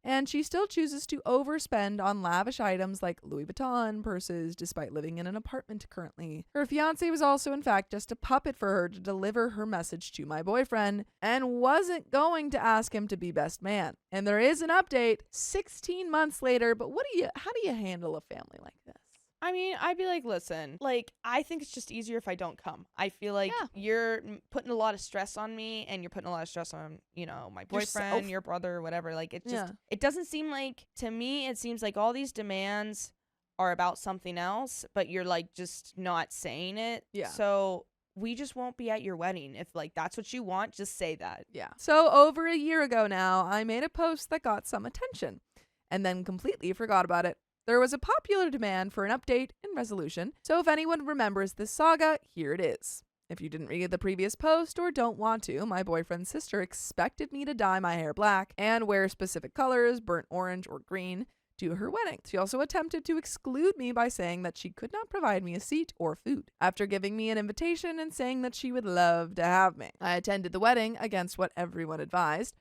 And she still chooses to overspend on lavish items like Louis Vuitton purses despite living in an apartment currently. Her fiancé was also in fact just a puppet for her to deliver her message to my boyfriend and wasn't going to ask him to be best man. And there is an update 16 months later, but how do you handle a family like this? I mean, I'd be like, listen, like, I think it's just easier if I don't come. I feel like you're putting a lot of stress on me and you're putting a lot of stress on, you know, my boyfriend, Yourself. your brother, whatever. Like, it just, it doesn't seem like, to me, it seems like all these demands are about something else, but you're like just not saying it. Yeah. So we just won't be at your wedding. If like that's what you want, just say that. Yeah. So over a year ago now, I made a post that got some attention and then completely forgot about it. There was a popular demand for an update and resolution, so if anyone remembers this saga, here it is. If you didn't read the previous post or don't want to, my boyfriend's sister expected me to dye my hair black and wear specific colors, burnt orange or green, to her wedding. She also attempted to exclude me by saying that she could not provide me a seat or food, after giving me an invitation and saying that she would love to have me. I attended the wedding against what everyone advised,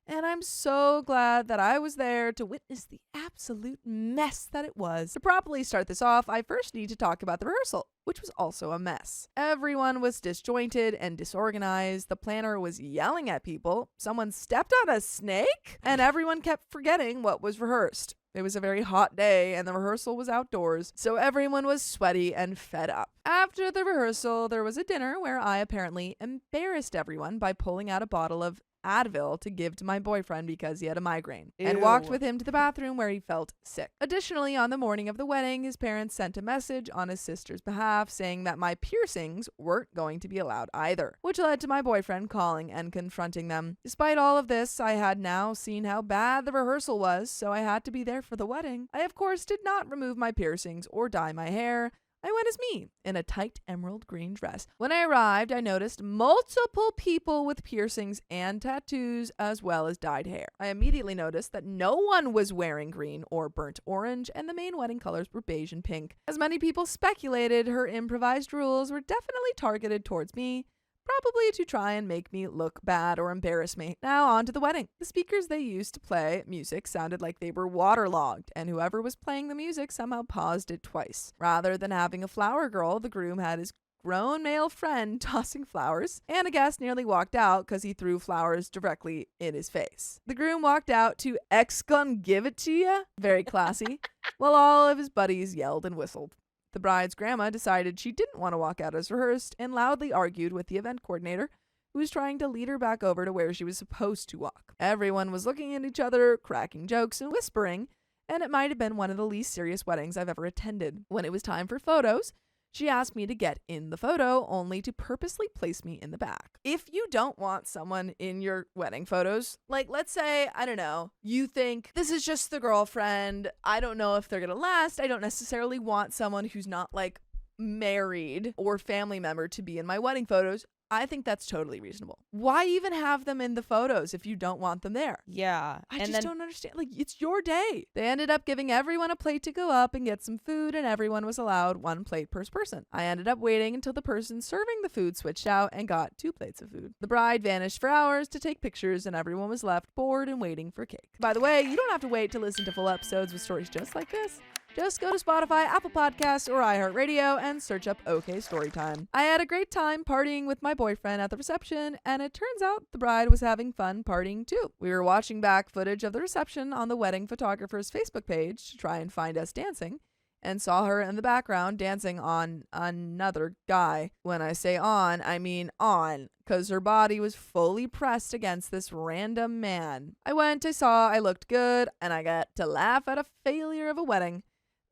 And I'm so glad that I was there to witness the absolute mess that it was. To properly start this off, I first need to talk about the rehearsal, which was also a mess. Everyone was disjointed and disorganized. The planner was yelling at people. Someone stepped on a snake, and everyone kept forgetting what was rehearsed. It was a very hot day, and the rehearsal was outdoors, so everyone was sweaty and fed up. After the rehearsal, there was a dinner where I apparently embarrassed everyone by pulling out a bottle of Advil to give to my boyfriend because he had a migraine, and walked Ew. with him to the bathroom where he felt sick. Additionally, on the morning of the wedding, his parents sent a message on his sister's behalf saying that my piercings weren't going to be allowed either, which led to my boyfriend calling and confronting them. Despite all of this, I had now seen how bad the rehearsal was, so I had to be there for the wedding. I, of course, did not remove my piercings or dye my hair. I went as me, in a tight emerald green dress. When I arrived, I noticed multiple people with piercings and tattoos, as well as dyed hair. I immediately noticed that no one was wearing green or burnt orange, and the main wedding colors were beige and pink. As many people speculated, her improvised rules were definitely targeted towards me, probably to try and make me look bad or embarrass me. Now on to the wedding. The speakers they used to play music sounded like they were waterlogged, and whoever was playing the music somehow paused it twice. Rather than having a flower girl, the groom had his grown male friend tossing flowers, and a guest nearly walked out because he threw flowers directly in his face. The groom walked out to "Ex-gon give it to ya," very classy, while all of his buddies yelled and whistled. The bride's grandma decided she didn't want to walk out as rehearsed and loudly argued with the event coordinator, who was trying to lead her back over to where she was supposed to walk. Everyone was looking at each other, cracking jokes and whispering, and it might have been one of the least serious weddings I've ever attended. When it was time for photos, she asked me to get in the photo, only to purposely place me in the back. If you don't want someone in your wedding photos, like let's say, I don't know, you think this is just the girlfriend, I don't know if they're gonna last, I don't necessarily want someone who's not like married or family member to be in my wedding photos, I think that's totally reasonable. Why even have them in the photos if you don't want them there? Yeah. I just don't understand. Like, it's your day. They ended up giving everyone a plate to go up and get some food, and everyone was allowed one plate per person. I ended up waiting until the person serving the food switched out and got 2 plates of food. The bride vanished for hours to take pictures, and everyone was left bored and waiting for cake. By the way, you don't have to wait to listen to full episodes with stories just like this. Just go to Spotify, Apple Podcasts, or iHeartRadio and search up OK Storytime. I had a great time partying with my boyfriend at the reception, and it turns out the bride was having fun partying too. We were watching back footage of the reception on the wedding photographer's Facebook page to try and find us dancing, and saw her in the background dancing on another guy. When I say on, I mean on, because her body was fully pressed against this random man. I went, I saw, I looked good, and I got to laugh at a failure of a wedding.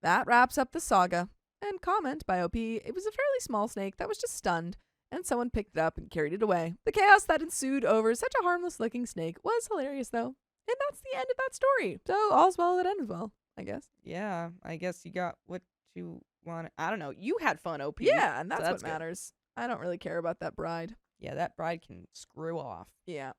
That wraps up the saga. And comment by OP, it was a fairly small snake that was just stunned, and someone picked it up and carried it away. The chaos that ensued over such a harmless looking snake was hilarious though. And that's the end of that story. So all's well that ends well, I guess. Yeah, I guess you got what you wanted. I don't know. You had fun, OP. Yeah, and that's so what good. matters. I don't really care about that bride. Yeah, that bride can screw off. Yeah.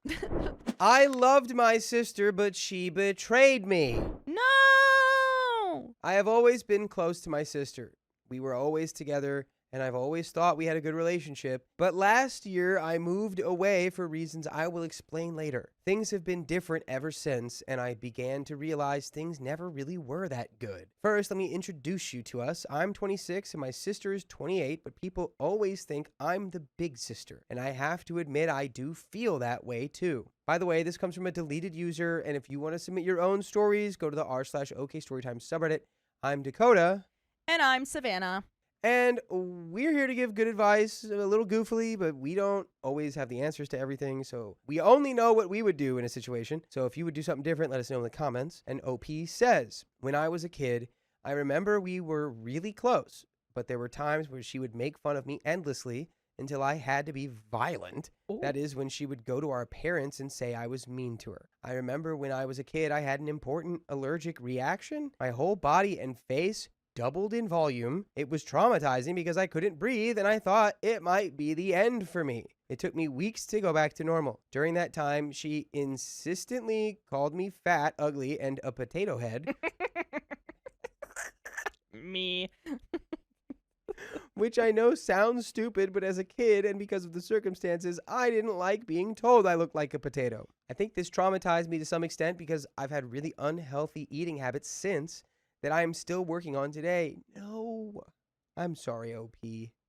I loved my sister, but she betrayed me. No! I have always been close to my sister. We were always together, and I've always thought we had a good relationship. But last year, I moved away for reasons I will explain later. Things have been different ever since, and I began to realize things never really were that good. First, let me introduce you to us. I'm 26 and my sister is 28, but people always think I'm the big sister. And I have to admit, I do feel that way too. By the way, this comes from a deleted user, and if you want to submit your own stories, go to the r/OKStorytime subreddit. I'm Dakota. And I'm Savannah. And we're here to give good advice, a little goofily, but we don't always have the answers to everything, so we only know what we would do in a situation. So if you would do something different, let us know in the comments. And OP says, when I was a kid, I remember we were really close, but there were times where she would make fun of me endlessly until I had to be violent. Ooh. That is when she would go to our parents and say I was mean to her. I remember when I was a kid, I had an important allergic reaction. My whole body and face doubled in volume. It was traumatizing because I couldn't breathe and I thought it might be the end for me. It took me weeks to go back to normal. During that time, she insistently called me fat, ugly, and a potato head. Me. which I know sounds stupid, but as a kid and because of the circumstances, I didn't like being told I looked like a potato. I think this traumatized me to some extent because I've had really unhealthy eating habits since that I am still working on today. No, I'm sorry, OP.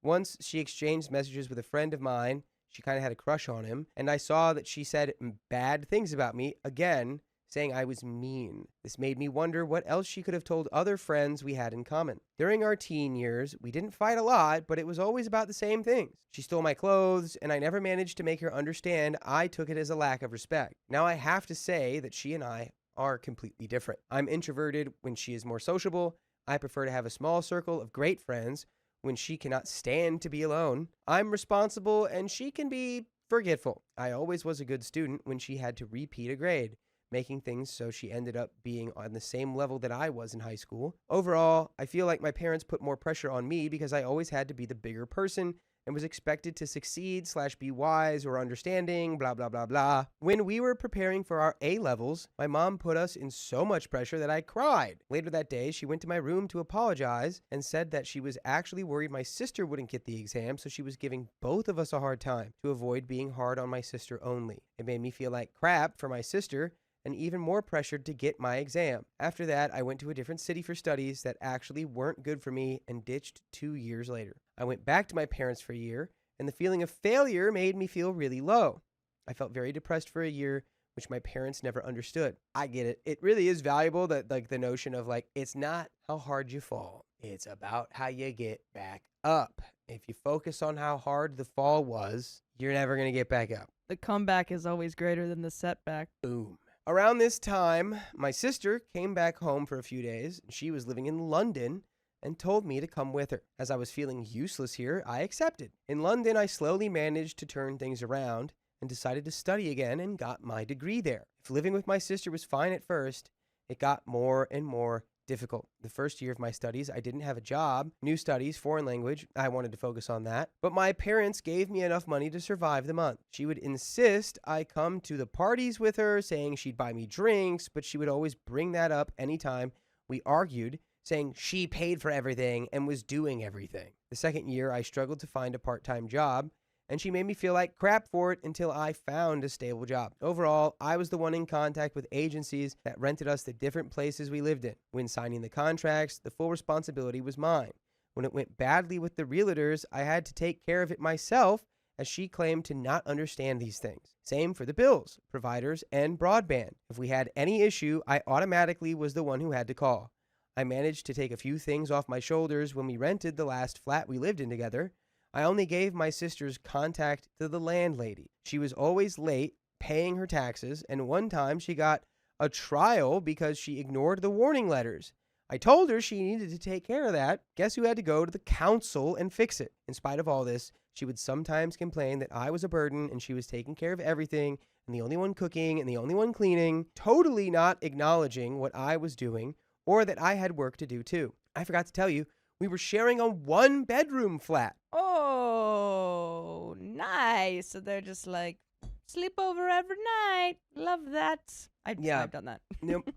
Once she exchanged messages with a friend of mine. She kind of had a crush on him, and I saw that she said bad things about me, again, saying I was mean. This made me wonder what else she could have told other friends we had in common. During our teen years, we didn't fight a lot, but it was always about the same things. She stole my clothes, and I never managed to make her understand I took it as a lack of respect. Now I have to say that she and I are completely different. I'm introverted when she is more sociable. I prefer to have a small circle of great friends when she cannot stand to be alone. I'm responsible and she can be forgetful. I always was a good student when she had to repeat a grade, making things so she ended up being on the same level that I was in high school. Overall, I feel like my parents put more pressure on me because I always had to be the bigger person and was expected to succeed / be wise or understanding, blah, blah, blah, blah. When we were preparing for our A-levels, my mom put us in so much pressure that I cried. Later that day, she went to my room to apologize and said that she was actually worried my sister wouldn't get the exam, so she was giving both of us a hard time to avoid being hard on my sister only. It made me feel like crap for my sister and even more pressured to get my exam. After that, I went to a different city for studies that actually weren't good for me and ditched 2 years later. I went back to my parents for a year, and the feeling of failure made me feel really low. I felt very depressed for a year, which my parents never understood. I get it. It really is valuable that the notion of it's not how hard you fall. It's about how you get back up. If you focus on how hard the fall was, you're never going to get back up. The comeback is always greater than the setback. Boom. Around this time, my sister came back home for a few days. She was living in London and told me to come with her. As I was feeling useless here, I accepted. In London, I slowly managed to turn things around and decided to study again and got my degree there. If living with my sister was fine at first, it got more and more difficult. The first year of my studies, I didn't have a job. New studies, foreign language, I wanted to focus on that. But my parents gave me enough money to survive the month. She would insist I come to the parties with her, saying she'd buy me drinks, but she would always bring that up anytime we argued, saying she paid for everything and was doing everything. The second year, I struggled to find a part-time job, and she made me feel like crap for it until I found a stable job. Overall, I was the one in contact with agencies that rented us the different places we lived in. When signing the contracts, the full responsibility was mine. When it went badly with the realtors, I had to take care of it myself, as she claimed to not understand these things. Same for the bills, providers, and broadband. If we had any issue, I automatically was the one who had to call. I managed to take a few things off my shoulders when we rented the last flat we lived in together. I only gave my sister's contact to the landlady. She was always late paying her taxes, and one time she got a trial because she ignored the warning letters. I told her she needed to take care of that. Guess who had to go to the council and fix it? In spite of all this, she would sometimes complain that I was a burden and she was taking care of everything and the only one cooking and the only one cleaning, totally not acknowledging what I was doing or that I had work to do too. I forgot to tell you, we were sharing a 1-bedroom flat. Oh, nice. So they're just like, sleep over every night. Love that. I've done that.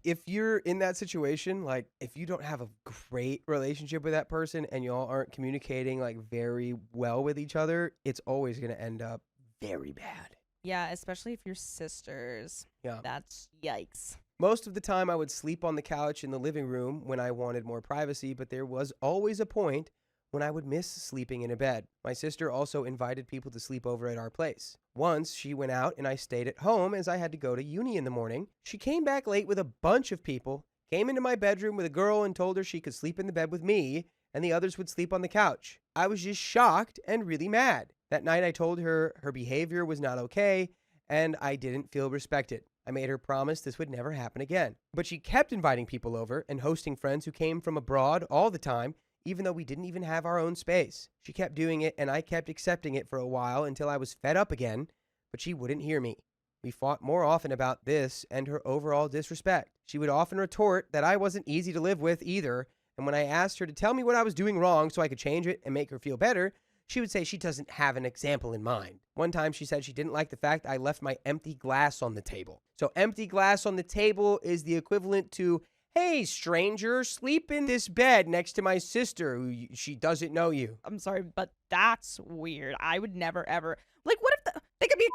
If you're in that situation, if you don't have a great relationship with that person and y'all aren't communicating very well with each other, it's always going to end up very bad. Yeah, especially if you're sisters. Yeah. That's yikes. Most of the time I would sleep on the couch in the living room when I wanted more privacy, but there was always a point when I would miss sleeping in a bed. My sister also invited people to sleep over at our place. Once she went out and I stayed at home as I had to go to uni in the morning. She came back late with a bunch of people, came into my bedroom with a girl and told her she could sleep in the bed with me and the others would sleep on the couch. I was just shocked and really mad. That night I told her her behavior was not okay and I didn't feel respected. I made her promise this would never happen again. But she kept inviting people over and hosting friends who came from abroad all the time, even though we didn't even have our own space. She kept doing it and I kept accepting it for a while until I was fed up again, but she wouldn't hear me. We fought more often about this and her overall disrespect. She would often retort that I wasn't easy to live with either, and when I asked her to tell me what I was doing wrong so I could change it and make her feel better, she would say she doesn't have an example in mind. One time she said she didn't like the fact I left my empty glass on the table. So empty glass on the table is the equivalent to hey, stranger, sleep in this bed next to my sister who she doesn't know you. I'm sorry, but that's weird. I would never ever. Like, what if they could be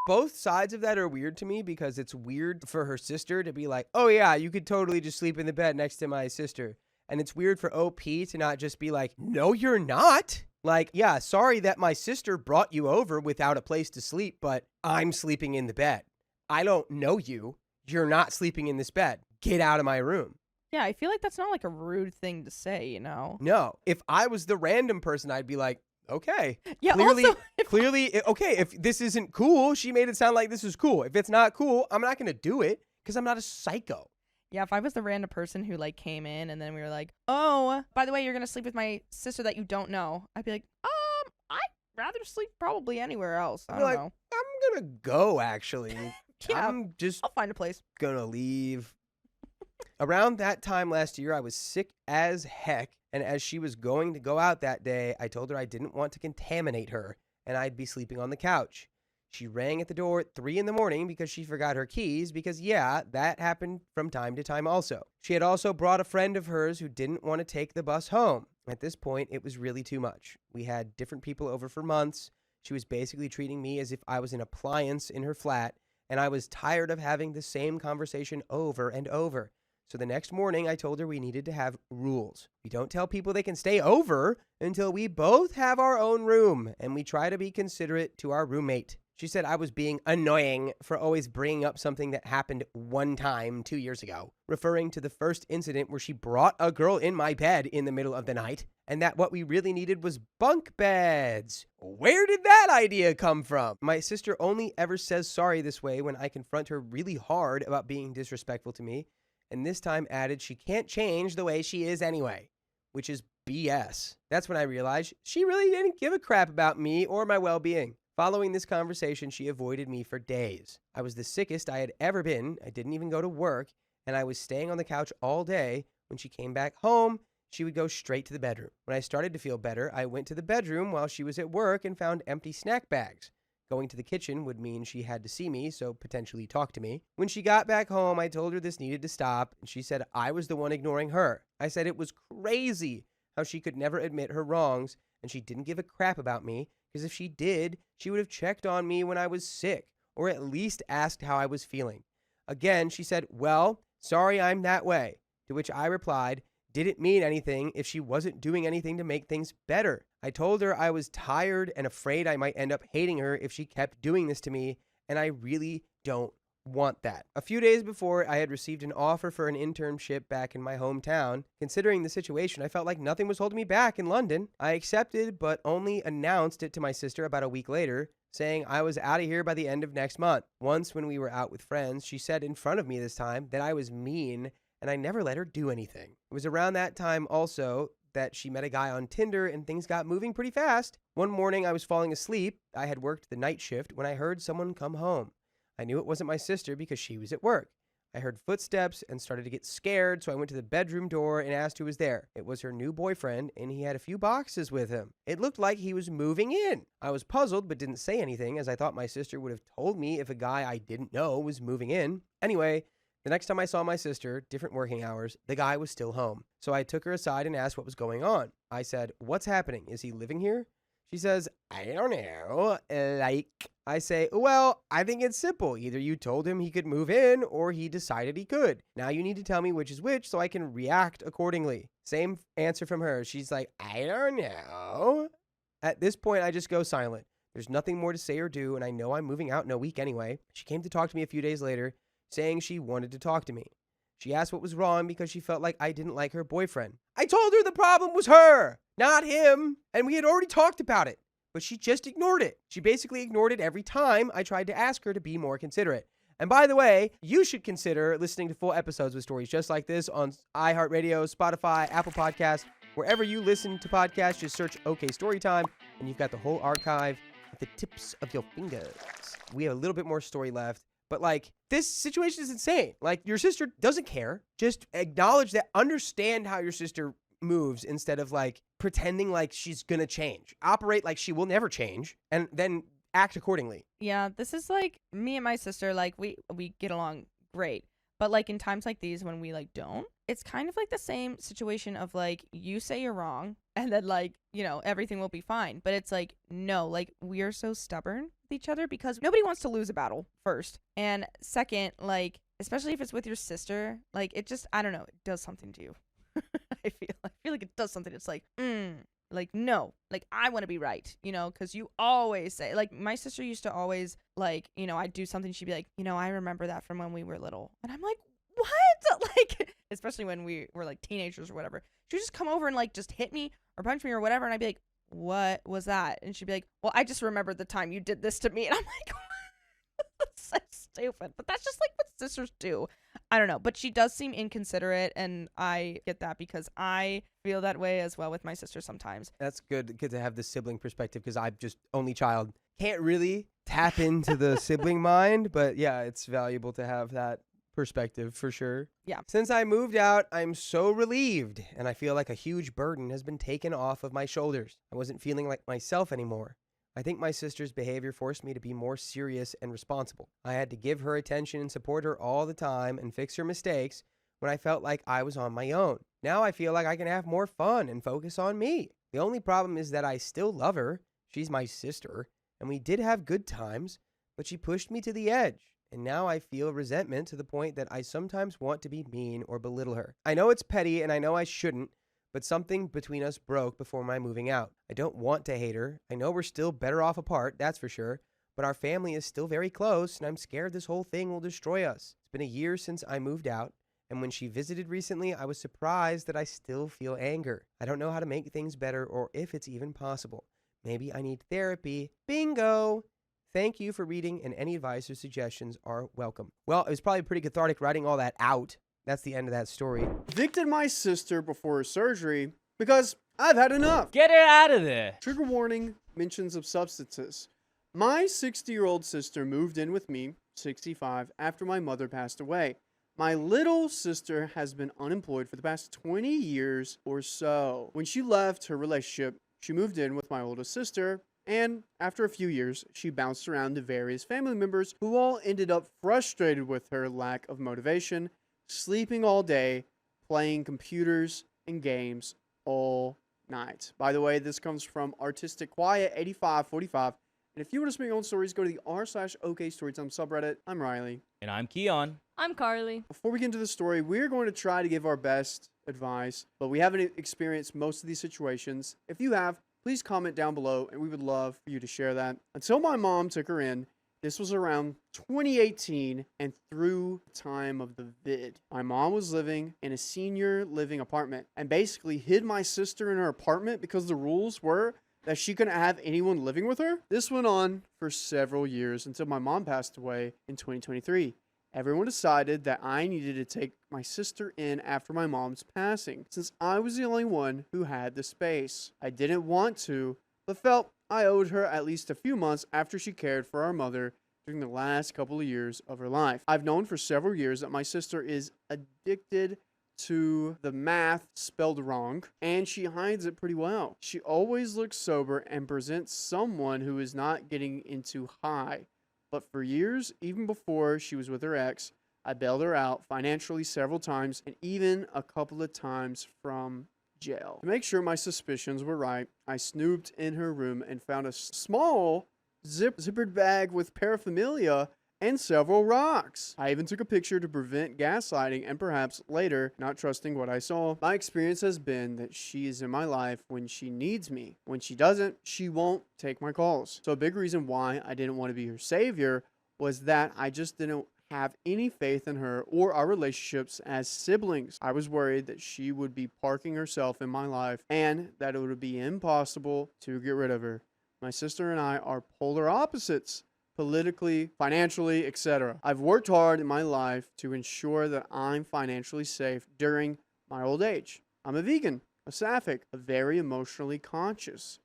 Both sides of that are weird to me because it's weird for her sister to be like, oh yeah, you could totally just sleep in the bed next to my sister. And it's weird for OP to not just be like, no, you're not. Like, yeah, sorry that my sister brought you over without a place to sleep, but I'm sleeping in the bed. I don't know you. You're not sleeping in this bed. Get out of my room. Yeah, I feel like that's not like a rude thing to say, you know? No, if I was the random person, I'd be like, okay. Yeah, Clearly, also, okay, if this isn't cool, she made it sound like this is cool. If it's not cool, I'm not going to do it because I'm not a psycho. yeah, if I was the random person who like came in and then we were like, oh, by the way, you're going to sleep with my sister that you don't know. I'd be like, I'd rather sleep probably anywhere else. I I'd be don't like, know. I'm going to go, actually. Yeah, I'm just I'll find a place. going to leave. Around that time last year, I was sick as heck. And as she was going to go out that day, I told her I didn't want to contaminate her and I'd be sleeping on the couch. She rang at the door at 3 a.m. because she forgot her keys because, yeah, that happened from time to time also. She had also brought a friend of hers who didn't want to take the bus home. At this point, it was really too much. We had different people over for months. She was basically treating me as if I was an appliance in her flat, and I was tired of having the same conversation over and over. So the next morning, I told her we needed to have rules. We don't tell people they can stay over until we both have our own room, and we try to be considerate to our roommate. She said I was being annoying for always bringing up something that happened one time 2 years ago, referring to the first incident where she brought a girl in my bed in the middle of the night, and that what we really needed was bunk beds. Where did that idea come from? My sister only ever says sorry this way when I confront her really hard about being disrespectful to me, and this time added she can't change the way she is anyway, which is BS. That's when I realized she really didn't give a crap about me or my well-being. Following this conversation, she avoided me for days. I was the sickest I had ever been. I didn't even go to work, and I was staying on the couch all day. When she came back home, she would go straight to the bedroom. When I started to feel better, I went to the bedroom while she was at work and found empty snack bags. Going to the kitchen would mean she had to see me, so potentially talk to me. When she got back home, I told her this needed to stop, and she said I was the one ignoring her. I said it was crazy how she could never admit her wrongs, and she didn't give a crap about me, because if she did, she would have checked on me when I was sick, or at least asked how I was feeling. Again, she said, well, sorry I'm that way, to which I replied, didn't mean anything if she wasn't doing anything to make things better. I told her I was tired and afraid I might end up hating her if she kept doing this to me, and I really don't want that. A few days before, I had received an offer for an internship back in my hometown. Considering the situation, I felt like nothing was holding me back in London. I accepted, but only announced it to my sister about a week later, saying I was out of here by the end of next month. Once when we were out with friends, she said in front of me this time that I was mean, and I never let her do anything. It was around that time also that she met a guy on Tinder and things got moving pretty fast. One morning I was falling asleep. I had worked the night shift when I heard someone come home. I knew it wasn't my sister because she was at work. I heard footsteps and started to get scared, so I went to the bedroom door and asked who was there. It was her new boyfriend, and he had a few boxes with him. It looked like he was moving in. I was puzzled but didn't say anything, as I thought my sister would have told me if a guy I didn't know was moving in. Anyway, the next time I saw my sister, different working hours, the guy was still home. So I took her aside and asked what was going on. I said, what's happening? Is he living here? She says, I don't know. I say, well, I think it's simple. Either you told him he could move in or he decided he could. Now you need to tell me which is which so I can react accordingly. Same answer from her. She's like, I don't know. At this point, I just go silent. There's nothing more to say or do, and I know I'm moving out in a week anyway. She came to talk to me a few days later, saying she wanted to talk to me. She asked what was wrong because she felt like I didn't like her boyfriend. I told her the problem was her, not him, and we had already talked about it, but she just ignored it. She basically ignored it every time I tried to ask her to be more considerate. And by the way, you should consider listening to full episodes with stories just like this on iHeartRadio, Spotify, Apple Podcasts, wherever you listen to podcasts. Just search OK Storytime, and you've got the whole archive at the tips of your fingers. We have a little bit more story left. But, like, this situation is insane. Like, your sister doesn't care. Just acknowledge that. Understand how your sister moves instead of, like, pretending like she's gonna change. Operate like she will never change and then act accordingly. Yeah, this is like me and my sister, like we get along great. But like in times like these when we like don't, it's kind of like the same situation of like you say you're wrong and then like, you know, everything will be fine. But it's like, no, like we are so stubborn with each other because nobody wants to lose a battle first. And second, like, especially if it's with your sister, like it just, I don't know, it does something to you. I feel like it does something. It's like, like, no, like I want to be right, you know, because you always say, like my sister used to always like, you know, I'd do something. She'd be like, you know, I remember that from when we were little. And I'm like, what? Like, especially when we were like teenagers or whatever. She would just come over and like just hit me or punch me or whatever. And I'd be like, what was that? And she'd be like, well, I just remembered the time you did this to me. And I'm like, that's so stupid. But that's just like what sisters do. I don't know. But she does seem inconsiderate. And I get that because I feel that way as well with my sister sometimes. That's good to have the sibling perspective because I'm just only child. Can't really tap into the sibling mind. But yeah, it's valuable to have that perspective for sure. Yeah. Since I moved out, I'm so relieved, and I feel like a huge burden has been taken off of my shoulders. I wasn't feeling like myself anymore. I think my sister's behavior forced me to be more serious and responsible. I had to give her attention and support her all the time and fix her mistakes when I felt like I was on my own. Now I feel like I can have more fun and focus on me. The only problem is that I still love her. She's my sister, and we did have good times, but she pushed me to the edge. And now I feel resentment to the point that I sometimes want to be mean or belittle her. I know it's petty and I know I shouldn't, but something between us broke before my moving out. I don't want to hate her. I know we're still better off apart, that's for sure, but our family is still very close and I'm scared this whole thing will destroy us. It's been a year since I moved out, and when she visited recently, I was surprised that I still feel anger. I don't know how to make things better or if it's even possible. Maybe I need therapy. Bingo! Thank you for reading, and any advice or suggestions are welcome. Well, it was probably pretty cathartic writing all that out. That's the end of that story. Evicted my sister before her surgery because I've had enough. Get her out of there. Trigger warning, mentions of substances. My 60-year-old sister moved in with me, 65, after my mother passed away. My little sister has been unemployed for the past 20 years or so. When she left her relationship, she moved in with my oldest sister, and after a few years, she bounced around to various family members who all ended up frustrated with her lack of motivation, sleeping all day, playing computers and games all night. By the way, this comes from Artistic Quiet 8545. And if you want to submit your own stories, go to the r/OK Storytime subreddit. I'm Riley. And I'm Keon. I'm Carly. Before we get into the story, we're going to try to give our best advice, but we haven't experienced most of these situations. If you have, please comment down below, and we would love for you to share that. Until my mom took her in, this was around 2018 and through the time of the vid. My mom was living in a senior living apartment and basically hid my sister in her apartment because the rules were that she couldn't have anyone living with her. This went on for several years until my mom passed away in 2023. Everyone decided that I needed to take my sister in after my mom's passing, since I was the only one who had the space. I didn't want to, but felt I owed her at least a few months after she cared for our mother during the last couple of years of her life. I've known for several years that my sister is addicted to the math spelled wrong, and she hides it pretty well. She always looks sober and presents someone who is not getting into high. But for years, even before she was with her ex, I bailed her out financially several times and even a couple of times from jail. To make sure my suspicions were right, I snooped in her room and found a small zippered bag with paraphernalia and several rocks. I even took a picture to prevent gaslighting and perhaps later not trusting what I saw. My experience has been that she is in my life when she needs me. When she doesn't, she won't take my calls. So a big reason why I didn't want to be her savior was that I just didn't have any faith in her or our relationships as siblings. I was worried that she would be parking herself in my life and that it would be impossible to get rid of her. My sister and I are polar opposites. Politically, financially, etc. I've worked hard in my life to ensure that I'm financially safe during my old age. I'm a vegan, a sapphic, a very emotionally conscious.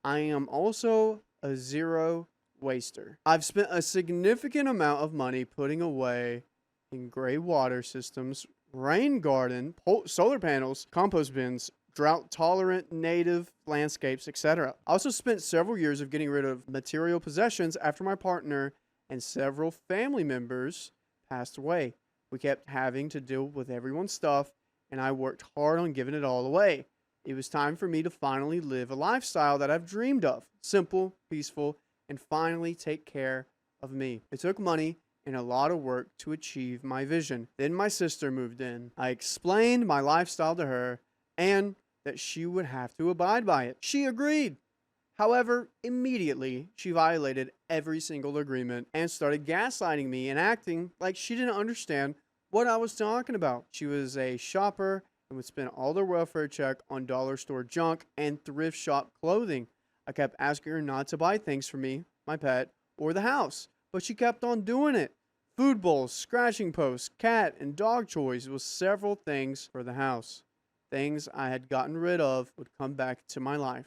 I am also a zero waster. I've spent a significant amount of money putting away in gray water systems, rain garden, solar panels, compost bins, drought-tolerant native landscapes, etc. I also spent several years of getting rid of material possessions after my partner and several family members passed away. We kept having to deal with everyone's stuff, and I worked hard on giving it all away. It was time for me to finally live a lifestyle that I've dreamed of. Simple, peaceful, and finally take care of me. It took money and a lot of work to achieve my vision. Then my sister moved in. I explained my lifestyle to her and that she would have to abide by it. She agreed. However, immediately she violated every single agreement and started gaslighting me and acting like she didn't understand what I was talking about. She was a shopper and would spend all their welfare check on dollar store junk and thrift shop clothing. I kept asking her not to buy things for me, my pet, or the house, but she kept on doing it. Food bowls, scratching posts, cat and dog toys was several things for the house. Things I had gotten rid of would come back to my life.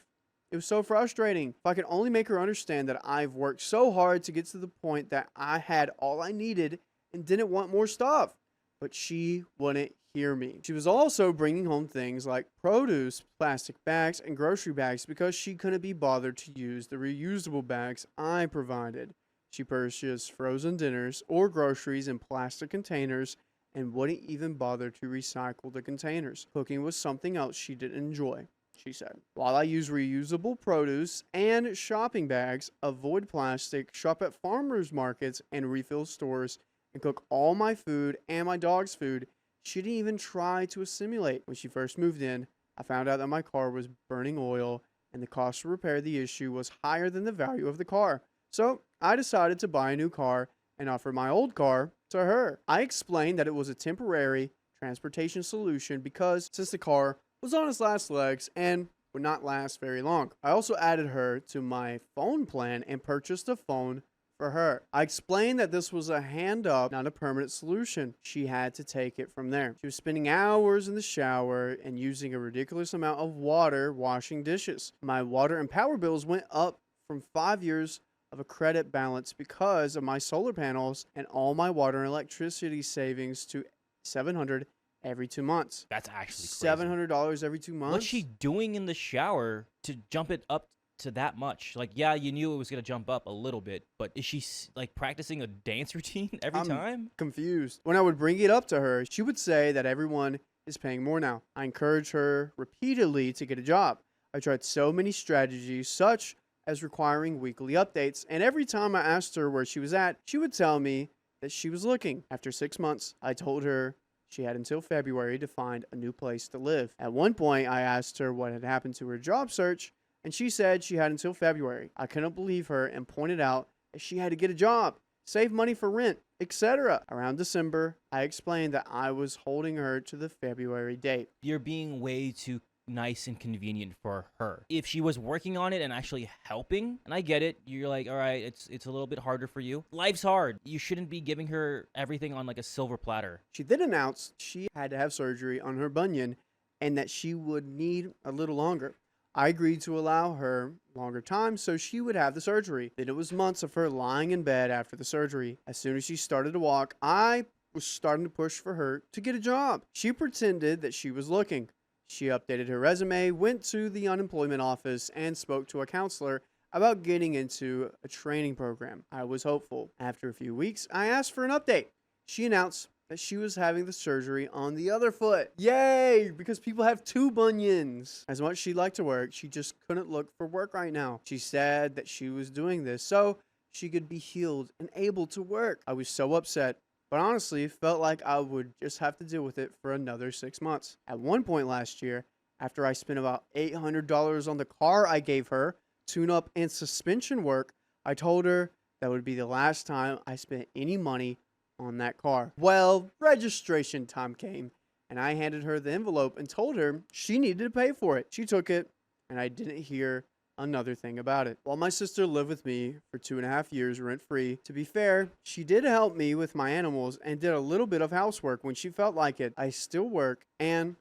It was so frustrating. If I could only make her understand that I've worked so hard to get to the point that I had all I needed and didn't want more stuff. But she wouldn't hear me. She was also bringing home things like produce, plastic bags, and grocery bags because she couldn't be bothered to use the reusable bags I provided. She purchased frozen dinners or groceries in plastic containers and wouldn't even bother to recycle the containers. Cooking was something else she didn't enjoy, she said. While I use reusable produce and shopping bags, avoid plastic, shop at farmers markets and refill stores, and cook all my food and my dog's food, she didn't even try to assimilate. When she first moved in, I found out that my car was burning oil and the cost to repair the issue was higher than the value of the car. So I decided to buy a new car and offer my old car to her. I explained that it was a temporary transportation solution because since the car was on its last legs and would not last very long. I also added her to my phone plan and purchased a phone for her. I explained that this was a hand up, not a permanent solution. She had to take it from there. She was spending hours in the shower and using a ridiculous amount of water washing dishes. My water and power bills went up from 5 years of a credit balance because of my solar panels and all my water and electricity savings to $700 every 2 months. That's actually crazy. $700 every 2 months? What's she doing in the shower to jump it up to that much? Like, yeah, you knew it was going to jump up a little bit, but is she like practicing a dance routine every time? Confused. When I would bring it up to her, she would say that everyone is paying more now. I encouraged her repeatedly to get a job. I tried so many strategies, such as requiring weekly updates, and every time I asked her where she was at, she would tell me that she was looking. After 6 months, I told her she had until February to find a new place to live. At one point, I asked her what had happened to her job search, and she said she had until February. I couldn't believe her and pointed out that she had to get a job, save money for rent, etc. Around December, I explained that I was holding her to the February date. You're being way too nice and convenient for her. If she was working on it and actually helping, and I get it, you're like, all right, it's a little bit harder for you. Life's hard. You shouldn't be giving her everything on like a silver platter. She then announced she had to have surgery on her bunion and that she would need a little longer. I agreed to allow her longer time so she would have the surgery. Then it was months of her lying in bed after the surgery. As soon as she started to walk, I was starting to push for her to get a job. She pretended that she was looking. She updated her resume, went to the unemployment office, and spoke to a counselor about getting into a training program. I was hopeful. After a few weeks, I asked for an update. She announced that she was having the surgery on the other foot. Yay! Because people have two bunions. As much as she'd like to work, she just couldn't look for work right now. She said that she was doing this so she could be healed and able to work. I was so upset, but honestly felt like I would just have to deal with it for another 6 months. At one point last year, after I spent about $800 on the car I gave her, tune-up and suspension work, I told her that would be the last time I spent any money on that car. Well, registration time came, and I handed her the envelope and told her she needed to pay for it. She took it, and I didn't hear another thing about it. While my sister lived with me for 2.5 years rent-free, to be fair, she did help me with my animals and did a little bit of housework when she felt like it. I still work, and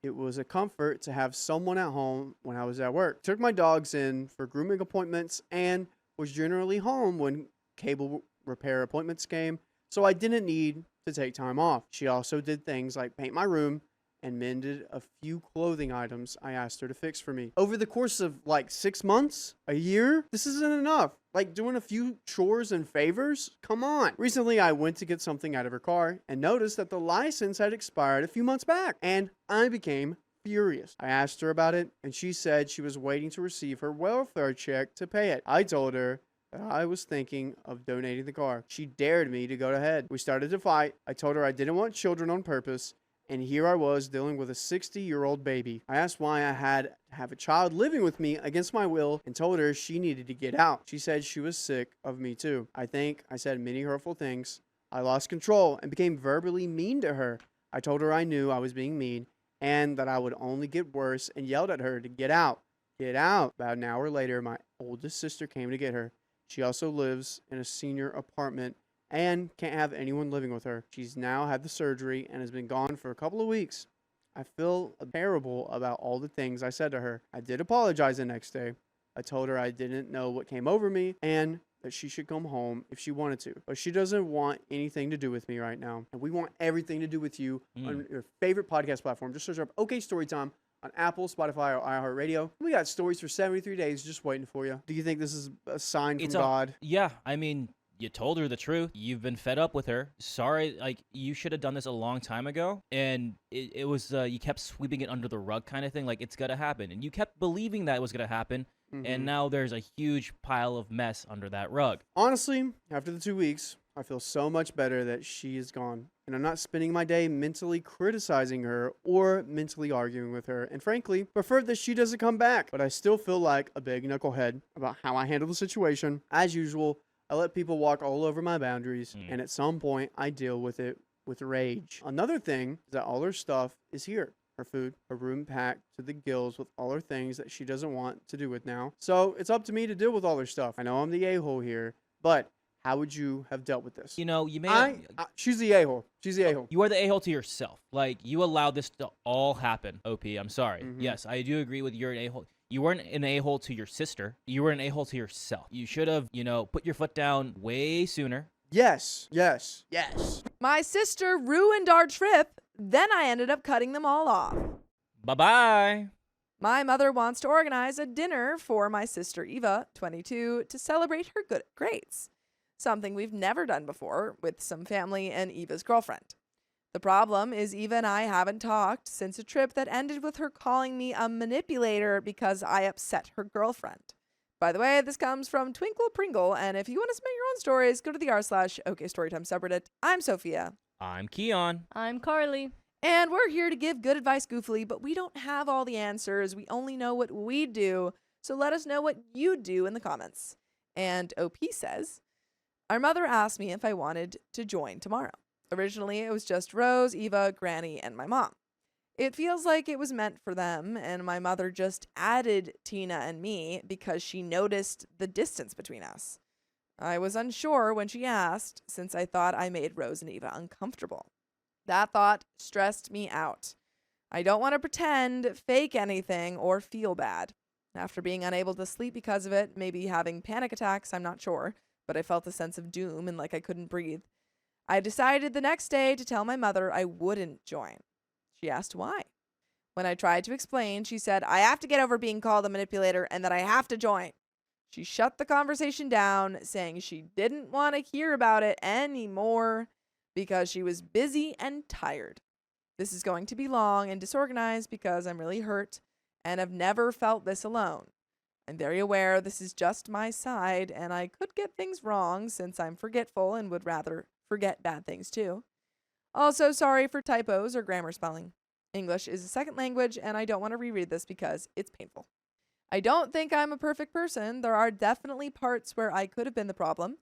it was a comfort to have someone at home when I was at work. Took my dogs in for grooming appointments and was generally home when cable repair appointments came, so I didn't need to take time off. She also did things like paint my room and mended a few clothing items I asked her to fix for me. Over the course of like 6 months, a year, this isn't enough. Like doing a few chores and favors? Come on. Recently, I went to get something out of her car and noticed that the license had expired a few months back, and I became furious. I asked her about it, and she said she was waiting to receive her welfare check to pay it. I told her that I was thinking of donating the car. She dared me to go ahead. We started to fight. I told her I didn't want children on purpose, and here I was dealing with a 60-year-old baby. I asked why I had to have a child living with me against my will and told her she needed to get out. She said she was sick of me too. I think I said many hurtful things. I lost control and became verbally mean to her. I told her I knew I was being mean and that I would only get worse and yelled at her to get out. Get out. About an hour later, my oldest sister came to get her. She also lives in a senior apartment and can't have anyone living with her. She's now had the surgery and has been gone for a couple of weeks. I feel terrible about all the things I said to her. I did apologize the next day. I told her I didn't know what came over me and that she should come home if she wanted to. But she doesn't want anything to do with me right now. And we want everything to do with you on your favorite podcast platform. Just search up OK Storytime on Apple, Spotify, or iHeartRadio. We got stories for 73 days just waiting for you. Do you think this is a sign from God? Yeah, I mean, you told her the truth. You've been fed up with her. Sorry, like, you should have done this a long time ago. And it was, you kept sweeping it under the rug kind of thing. Like, it's going to happen. And you kept believing that it was going to happen. And now there's a huge pile of mess under that rug. Honestly, after the 2 weeks, I feel so much better that she is gone. And I'm not spending my day mentally criticizing her or mentally arguing with her. And frankly, prefer that she doesn't come back. But I still feel like a big knucklehead about how I handle the situation. As usual, I let people walk all over my boundaries. And at some point, I deal with it with rage. Another thing is that all her stuff is here. Her food, her room packed to the gills with all her things that she doesn't want to do with now. So it's up to me to deal with all her stuff. I know I'm the a-hole here, but how would you have dealt with this? You know, you may she's the a-hole. She's the a-hole. You are the a-hole to yourself. Like, you allowed this to all happen, OP. I'm sorry. Yes, I do agree with you're an a-hole. You weren't an a-hole to your sister. You were an a-hole to yourself. You should have, put your foot down way sooner. Yes. My sister ruined our trip, then I ended up cutting them all off. Bye-bye. My mother wants to organize a dinner for my sister Eva, 22, to celebrate her good grades. Something we've never done before with some family and Eva's girlfriend. The problem is Eva and I haven't talked since a trip that ended with her calling me a manipulator because I upset her girlfriend. By the way, this comes from Twinkle Pringle, and if you want to submit your own stories, go to the r/OKStorytime subreddit. I'm Sophia. I'm Keon. I'm Carly. And we're here to give good advice goofily, but we don't have all the answers. We only know what we do. So let us know what you do in the comments. And OP says, our mother asked me if I wanted to join tomorrow. Originally, it was just Rose, Eva, Granny, and my mom. It feels like it was meant for them, and my mother just added Tina and me because she noticed the distance between us. I was unsure when she asked, since I thought I made Rose and Eva uncomfortable. That thought stressed me out. I don't want to pretend, fake anything, or feel bad. After being unable to sleep because of it, maybe having panic attacks, I'm not sure, but I felt a sense of doom and like I couldn't breathe. I decided the next day to tell my mother I wouldn't join. She asked why. When I tried to explain, she said, I have to get over being called a manipulator and that I have to join. She shut the conversation down, saying she didn't want to hear about it anymore because she was busy and tired. This is going to be long and disorganized because I'm really hurt and have never felt this alone. I'm very aware this is just my side and I could get things wrong since I'm forgetful and would rather forget bad things too. Also, sorry for typos or grammar spelling. English is a second language, and I don't want to reread this because it's painful. I don't think I'm a perfect person. There are definitely parts where I could have been the problem,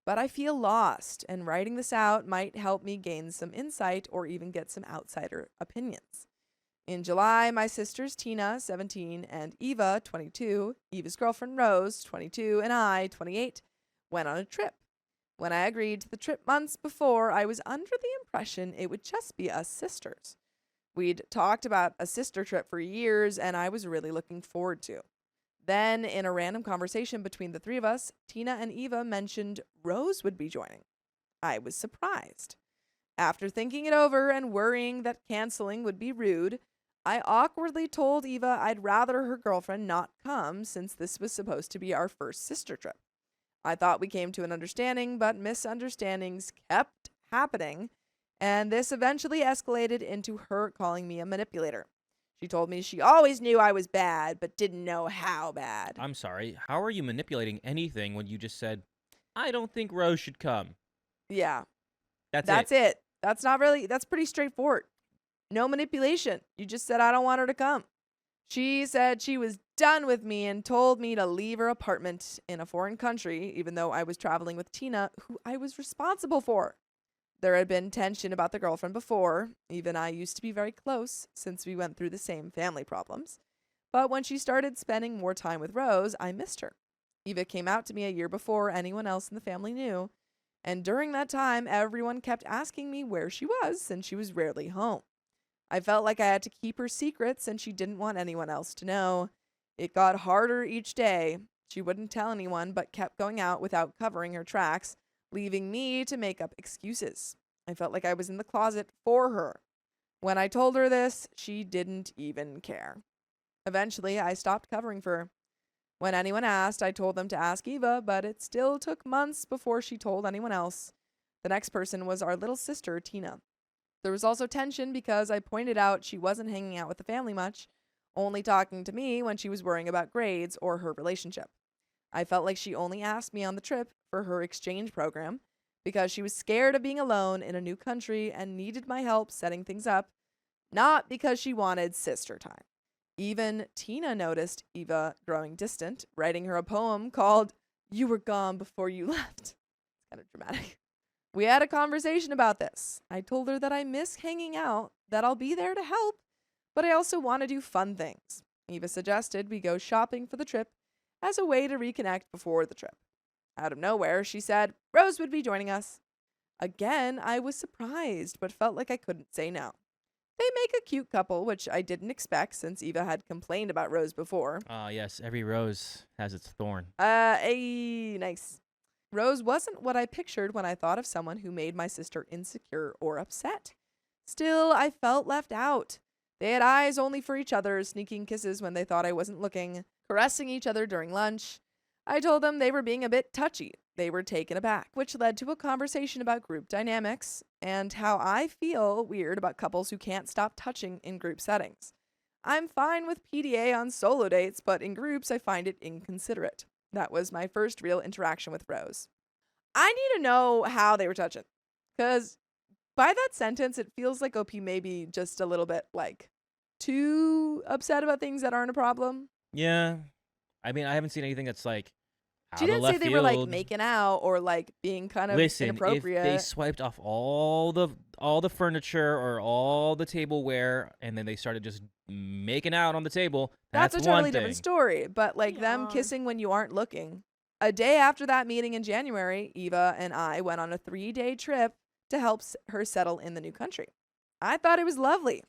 but I feel lost, and writing this out might help me gain some insight or even get some outsider opinions. In July, my sisters Tina, 17, and Eva, 22, Eva's girlfriend Rose, 22, and I, 28, went on a trip. When I agreed to the trip months before, I was under the impression it would just be us sisters. We'd talked about a sister trip for years, and I was really looking forward to. Then, in a random conversation between the three of us, Tina and Eva mentioned Rose would be joining. I was surprised. After thinking it over and worrying that canceling would be rude, I awkwardly told Eva I'd rather her girlfriend not come since this was supposed to be our first sister trip. I thought we came to an understanding, but misunderstandings kept happening, and this eventually escalated into her calling me a manipulator. She told me she always knew I was bad, but didn't know how bad. I'm sorry. How are you manipulating anything when you just said, I don't think Rose should come? Yeah, That's it. That's pretty straightforward. No manipulation. You just said I don't want her to come. She said she was done with me and told me to leave her apartment in a foreign country, even though I was traveling with Tina, who I was responsible for. There had been tension about the girlfriend before. Eva and I used to be very close since we went through the same family problems. But when she started spending more time with Rose, I missed her. Eva came out to me a year before anyone else in the family knew, and during that time, everyone kept asking me where she was since she was rarely home. I felt like I had to keep her secrets and she didn't want anyone else to know. It got harder each day. She wouldn't tell anyone but kept going out without covering her tracks, leaving me to make up excuses. I felt like I was in the closet for her. When I told her this, she didn't even care. Eventually, I stopped covering for her. When anyone asked, I told them to ask Eva, but it still took months before she told anyone else. The next person was our little sister, Tina. There was also tension because I pointed out she wasn't hanging out with the family much, only talking to me when she was worrying about grades or her relationship. I felt like she only asked me on the trip for her exchange program because she was scared of being alone in a new country and needed my help setting things up, not because she wanted sister time. Even Tina noticed Eva growing distant, writing her a poem called You Were Gone Before You Left. It's kind of dramatic. We had a conversation about this. I told her that I miss hanging out, that I'll be there to help, but I also want to do fun things. Eva suggested we go shopping for the trip as a way to reconnect before the trip. Out of nowhere, she said Rose would be joining us. Again, I was surprised, but felt like I couldn't say no. They make a cute couple, which I didn't expect since Eva had complained about Rose before. yes, every rose has its thorn. Nice. Rose wasn't what I pictured when I thought of someone who made my sister insecure or upset. Still, I felt left out. They had eyes only for each other, sneaking kisses when they thought I wasn't looking, caressing each other during lunch. I told them they were being a bit touchy. They were taken aback, which led to a conversation about group dynamics and how I feel weird about couples who can't stop touching in group settings. I'm fine with PDA on solo dates, but in groups I find it inconsiderate. That was my first real interaction with Rose. I need to know how they were touching, because by that sentence, it feels like OP may be just a little bit, too upset about things that aren't a problem. Yeah. I mean, I haven't seen anything that's out She of didn't say left they were, field. making out or, being kind of Listen, inappropriate. if they swiped off all the furniture or all the tableware and then they started just making out on the table, That's a one totally thing. different story. But, them Yeah. kissing when you aren't looking. A day after that meeting in January, Eva and I went on a 3-day trip to help her settle in the new country. I thought it was lovely.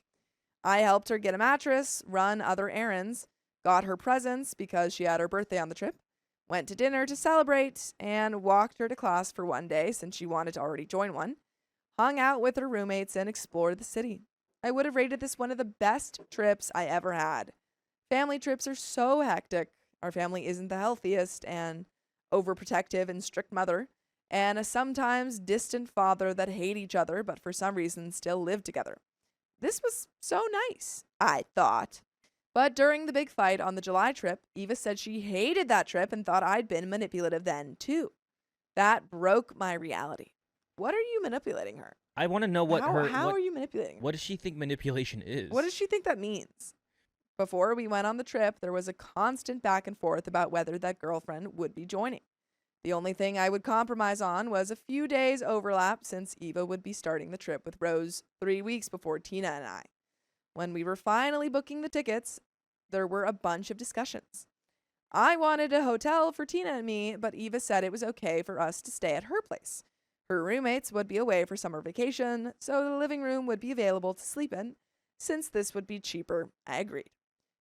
I helped her get a mattress, run other errands, got her presents because she had her birthday on the trip, went to dinner to celebrate, and walked her to class for one day since she wanted to already join one, hung out with her roommates, and explored the city. I would have rated this one of the best trips I ever had. Family trips are so hectic. Our family isn't the healthiest and overprotective and strict mother, and a sometimes distant father that hate each other but for some reason still live together. This was so nice, I thought. But during the big fight on the July trip, Eva said she hated that trip and thought I'd been manipulative then, too. That broke my reality. What are you manipulating her? I want to know what how her how what, are you manipulating her? what does she think manipulation is? What does she think that means? Before we went on the trip, there was a constant back and forth about whether that girlfriend would be joining. The only thing I would compromise on was a few days overlap since Eva would be starting the trip with Rose 3 weeks before Tina and I. When we were finally booking the tickets, there were a bunch of discussions. I wanted a hotel for Tina and me, but Eva said it was okay for us to stay at her place. Her roommates would be away for summer vacation, so the living room would be available to sleep in. Since this would be cheaper, I agreed.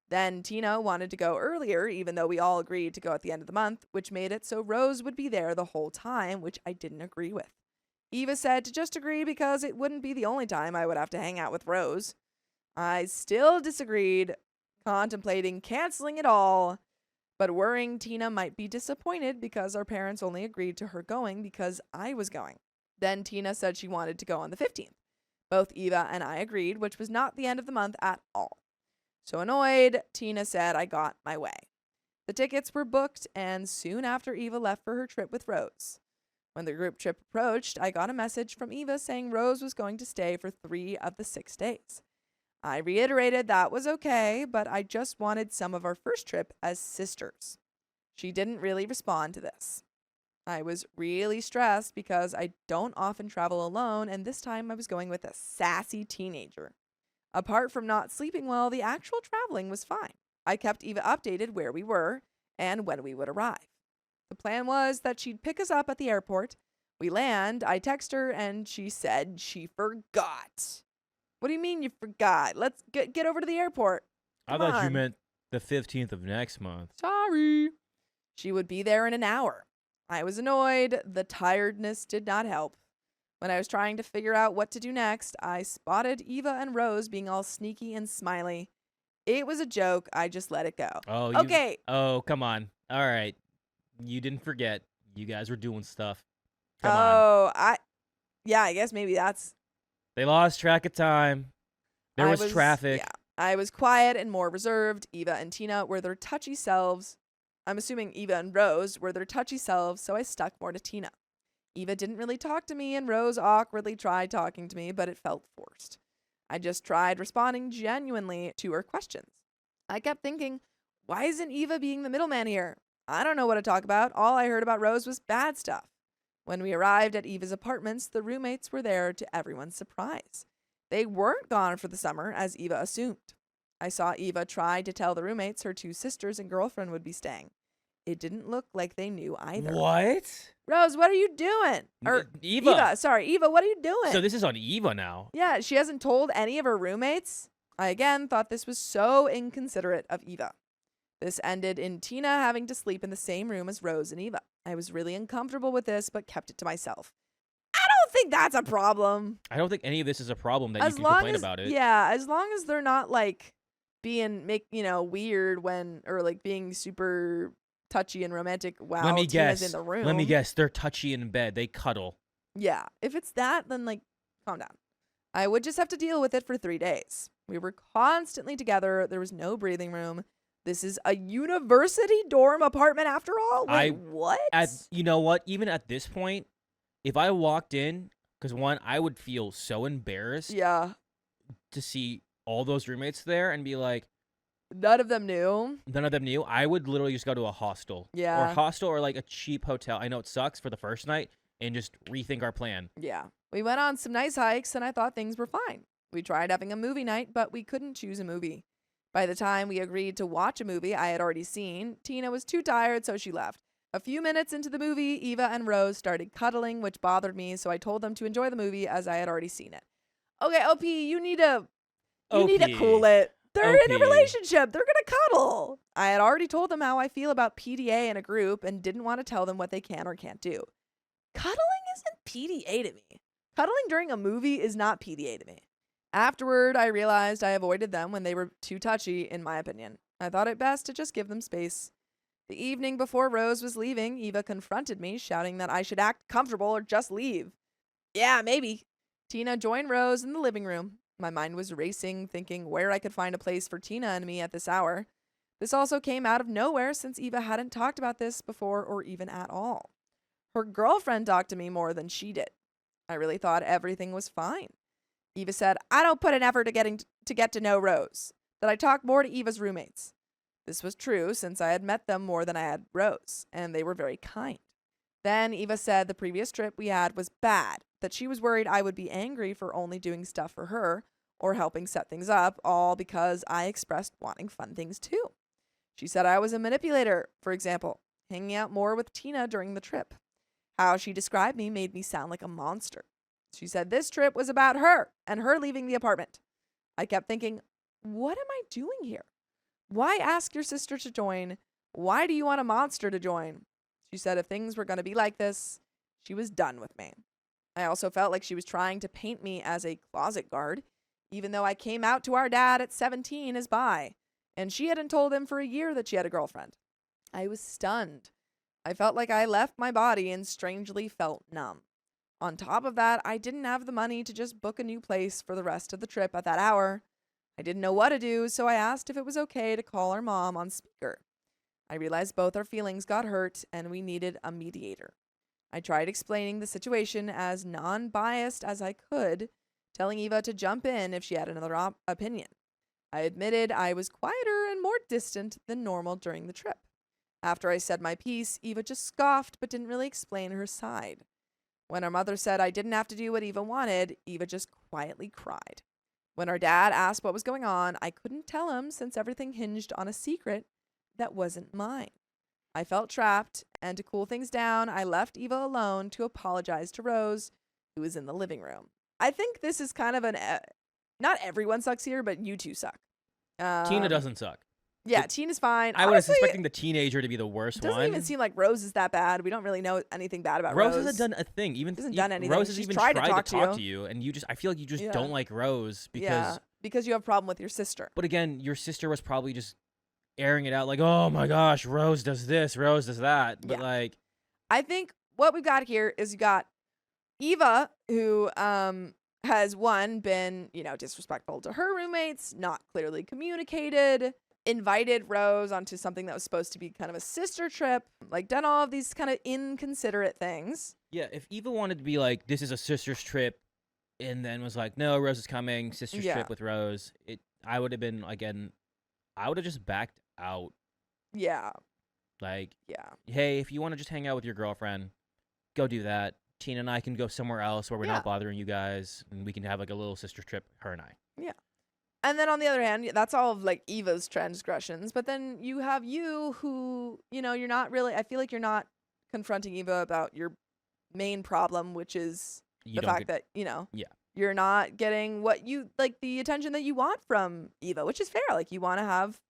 Then Tina wanted to go earlier, even though we all agreed to go at the end of the month, which made it so Rose would be there the whole time, which I didn't agree with. Eva said to just agree because it wouldn't be the only time I would have to hang out with Rose. I still disagreed, contemplating canceling it all, but worrying Tina might be disappointed because our parents only agreed to her going because I was going. Then Tina said she wanted to go on the 15th. Both Eva and I agreed, which was not the end of the month at all. So annoyed, Tina said I got my way. The tickets were booked, and soon after Eva left for her trip with Rose. When the group trip approached, I got a message from Eva saying Rose was going to stay for 3 of the 6 days. I reiterated that was okay, but I just wanted some of our first trip as sisters. She didn't really respond to this. I was really stressed because I don't often travel alone, and this time I was going with a sassy teenager. Apart from not sleeping well, the actual traveling was fine. I kept Eva updated where we were and when we would arrive. The plan was that she'd pick us up at the airport. We land, I text her, and she said she forgot. What do you mean you forgot? Let's get over to the airport. I Come thought you on. meant the 15th of next month. Sorry. She would be there in an hour. I was annoyed. The tiredness did not help. When I was trying to figure out what to do next, I spotted Eva and Rose being all sneaky and smiley. It was a joke. I just let it go. Oh, Okay. Oh, come on. All right. You didn't forget. You guys were doing stuff. Come on. Oh, yeah, I guess maybe that's. They lost track of time. There I was traffic. Yeah, I was quiet and more reserved. Eva and Tina were their touchy selves. I'm assuming Eva and Rose were their touchy selves, so I stuck more to Tina. Eva didn't really talk to me, and Rose awkwardly tried talking to me, but it felt forced. I just tried responding genuinely to her questions. I kept thinking, why isn't Eva being the middleman here? I don't know what to talk about. All I heard about Rose was bad stuff. When we arrived at Eva's apartments, the roommates were there to everyone's surprise. They weren't gone for the summer, as Eva assumed. I saw Eva try to tell the roommates her 2 sisters and girlfriend would be staying. It didn't look like they knew either. What? Rose, what are you doing? Or Eva. Eva, what are you doing? So this is on Eva now. Yeah, she hasn't told any of her roommates. I again thought this was so inconsiderate of Eva. This ended in Tina having to sleep in the same room as Rose and Eva. I was really uncomfortable with this, but kept it to myself. I don't think that's a problem. I don't think any of this is a problem that As you can long complain as, about it. yeah, as long as they're not like being weird when, or like being super touchy and romantic while Let me Tina's guess. in the room. Let me guess. They're touchy in bed. They cuddle. Yeah, if it's that, then like calm down. I would just have to deal with it for 3 days. We were constantly together. There was no breathing room. This is a university dorm apartment after all? Wait, what? You know what? Even at this point, if I walked in, because one, I would feel so embarrassed Yeah. to see all those roommates there and be like, None of them knew. none of them knew. I would literally just go to a hostel. Yeah. Or hostel or like a cheap hotel. I know it sucks for the first night and just rethink our plan. Yeah. We went on some nice hikes and I thought things were fine. We tried having a movie night, but we couldn't choose a movie. By the time we agreed to watch a movie I had already seen, Tina was too tired, so she left. A few minutes into the movie, Eva and Rose started cuddling, which bothered me, so I told them to enjoy the movie as I had already seen it. Okay, OP, you need to cool it. They're in a OP. relationship. They're going to cuddle. I had already told them how I feel about PDA in a group and didn't want to tell them what they can or can't do. Cuddling isn't PDA to me. Cuddling during a movie is not PDA to me. Afterward, I realized I avoided them when they were too touchy, in my opinion. I thought it best to just give them space. The evening before Rose was leaving, Eva confronted me, shouting that I should act comfortable or just leave. Yeah, maybe. Tina joined Rose in the living room. My mind was racing, thinking where I could find a place for Tina and me at this hour. This also came out of nowhere since Eva hadn't talked about this before or even at all. Her girlfriend talked to me more than she did. I really thought everything was fine. Eva said, I don't put an effort to get to know Rose, that I talk more to Eva's roommates. This was true since I had met them more than I had Rose, and they were very kind. Then Eva said the previous trip we had was bad, that she was worried I would be angry for only doing stuff for her or helping set things up, all because I expressed wanting fun things too. She said I was a manipulator, for example, hanging out more with Tina during the trip. How she described me made me sound like a monster. She said this trip was about her and her leaving the apartment. I kept thinking, what am I doing here? Why ask your sister to join? Why do you want a monster to join? She said if things were going to be like this, she was done with me. I also felt like she was trying to paint me as a closet guard, even though I came out to our dad at 17 as bi, and she hadn't told him for a year that she had a girlfriend. I was stunned. I felt like I left my body and strangely felt numb. On top of that, I didn't have the money to just book a new place for the rest of the trip at that hour. I didn't know what to do, so I asked if it was okay to call our mom on speaker. I realized both our feelings got hurt and we needed a mediator. I tried explaining the situation as non-biased as I could, telling Eva to jump in if she had another opinion. I admitted I was quieter and more distant than normal during the trip. After I said my piece, Eva just scoffed but didn't really explain her side. When our mother said I didn't have to do what Eva wanted, Eva just quietly cried. When our dad asked what was going on, I couldn't tell him since everything hinged on a secret that wasn't mine. I felt trapped, and to cool things down, I left Eva alone to apologize to Rose, who was in the living room. I think this is kind of not everyone sucks here, but you two suck. Tina doesn't suck. Yeah, Tina's fine. I was Honestly, expecting the teenager to be the worst it doesn't one. even seem like Rose is that bad. We don't really know anything bad about Rose. Rose hasn't done a thing. Hasn't done anything. Rose has She's even tried tried to to talk talk to you, and you just I feel like you just Yeah. don't like Rose because. Yeah, because you have a problem with your sister. But again, your sister was probably just airing it out like, oh my gosh, Rose does this, Rose does that. But Yeah. like, I think what we've got here is you got Eva, who has been, disrespectful to her roommates, not clearly communicated, invited Rose onto something that was supposed to be kind of a sister trip, like done all of these kind of inconsiderate things. yeah, if Eva wanted to be like, this is a sister's trip, and then was like, no, Rose is coming, sister's Yeah. trip with Rose, I would have been, again, I would have just backed out. Yeah, Like, yeah. hey, if you want to just hang out with your girlfriend, go do that. Tina and I can go somewhere else where we're Yeah. not bothering you guys, and we can have like a little sister trip, her and I. And then on the other hand, that's all of like Eva's transgressions. But then you have you who, you're not really, I feel like you're not confronting Eva about your main problem, which is You the don't fact get- that, Yeah. you're not getting what you, like the attention that you want from Eva, which is fair. Like you want to have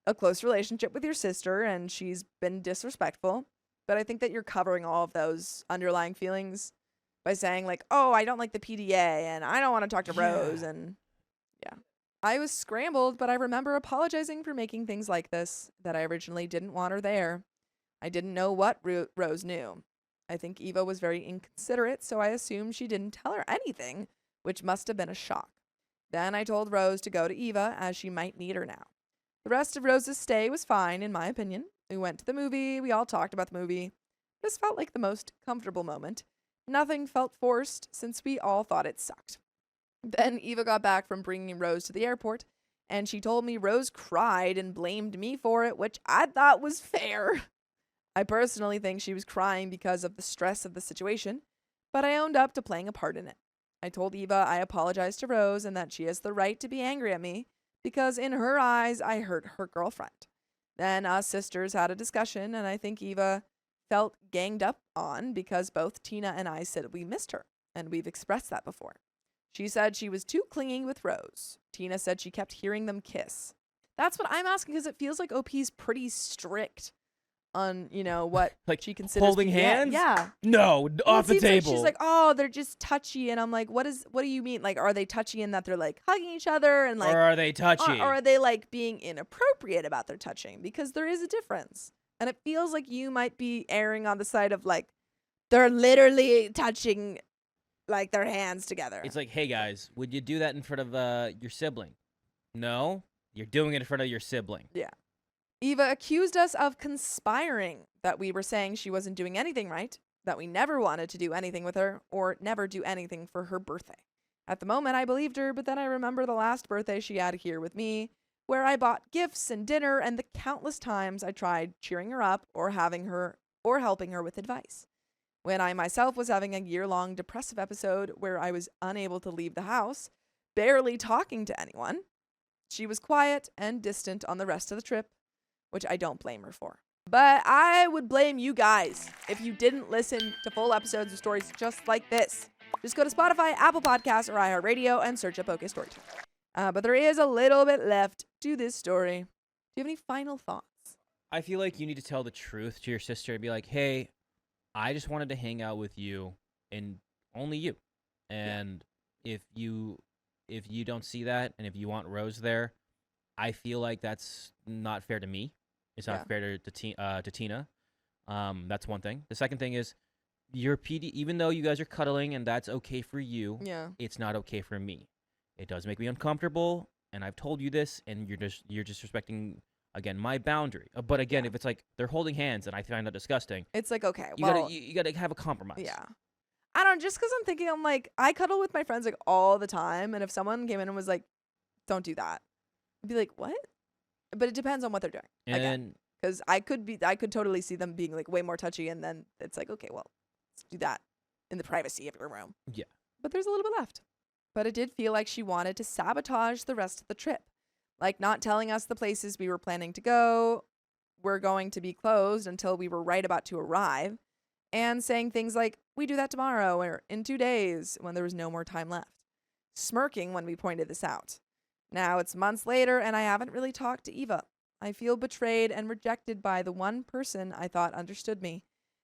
a close relationship with your sister and she's been disrespectful. But I think that you're covering all of those underlying feelings by saying like, oh, I don't like the PDA and I don't want to talk to Rose. Yeah. And yeah. I was scrambled, but I remember apologizing for making things like this, that I originally didn't want her there. I didn't know what Rose knew. I think Eva was very inconsiderate, so I assumed she didn't tell her anything, which must have been a shock. Then I told Rose to go to Eva, as she might need her now. The rest of Rose's stay was fine, in my opinion. We went to the movie, we all talked about the movie. This felt like the most comfortable moment. Nothing felt forced, since we all thought it sucked. Then Eva got back from bringing Rose to the airport, and she told me Rose cried and blamed me for it, which I thought was fair. I personally think she was crying because of the stress of the situation, but I owned up to playing a part in it. I told Eva I apologized to Rose and that she has the right to be angry at me because in her eyes I hurt her girlfriend. Then us sisters had a discussion, and I think Eva felt ganged up on because both Tina and I said we missed her, and we've expressed that before. She said she was too clingy with Rose. Tina said she kept hearing them kiss. That's what I'm asking, because it feels like OP's pretty strict on, what Like she considers holding PDA. hands? Yeah. No, Well, off it the seems like table. she's like, oh, they're just touchy, and I'm like, what do you mean? Like, are they touchy in that they're like hugging each other and like, or are they touchy? or are they like being inappropriate about their touching? Because there is a difference, and it feels like you might be erring on the side of like they're literally touching like their hands together. It's like, hey guys, would you do that in front of your sibling? No, you're doing it in front of your sibling. Eva accused us of conspiring, that we were saying she wasn't doing anything right, that we never wanted to do anything with her, or never do anything for her birthday. At the moment, I believed her, but then I remember the last birthday she had here with me, where I bought gifts and dinner, and the countless times I tried cheering her up or helping her with advice. When I myself was having a year-long depressive episode where I was unable to leave the house, barely talking to anyone, she was quiet and distant on the rest of the trip, which I don't blame her for. But I would blame you guys if you didn't listen to full episodes of stories just like this. Just go to Spotify, Apple Podcasts, or iHeartRadio and search up OK Storytime. But there is a little bit left to this story. Do you have any final thoughts? I feel like you need to tell the truth to your sister and be like, hey, I just wanted to hang out with you and only you. And if you don't see that, and if you want Rose there, I feel like that's not fair to me. It's not fair to Tina. That's one thing. The second thing is your PD. Even though you guys are cuddling and that's okay for you, it's not okay for me. It does make me uncomfortable, and I've told you this, and you're just respecting again my boundary. But again, if it's like they're holding hands and I find that disgusting, It's like, okay, you gotta have a compromise. yeah. I don't, just because I'm thinking, I'm like, I cuddle with my friends like all the time, and if someone came in and was like, don't do that, I'd be like, what? But it depends on what they're doing. And Because I could totally see them being like way more touchy, and then it's like, okay, well, let's do that in the privacy of your room. Yeah. But there's a little bit left. But it did feel like she wanted to sabotage the rest of the trip. Like not telling us the places we were planning to go, were going to be closed until we were right about to arrive, and saying things like, we do that tomorrow or in 2 days when there was no more time left. Smirking when we pointed this out. Now it's months later and I haven't really talked to Eva. I feel betrayed and rejected by the one person I thought understood me.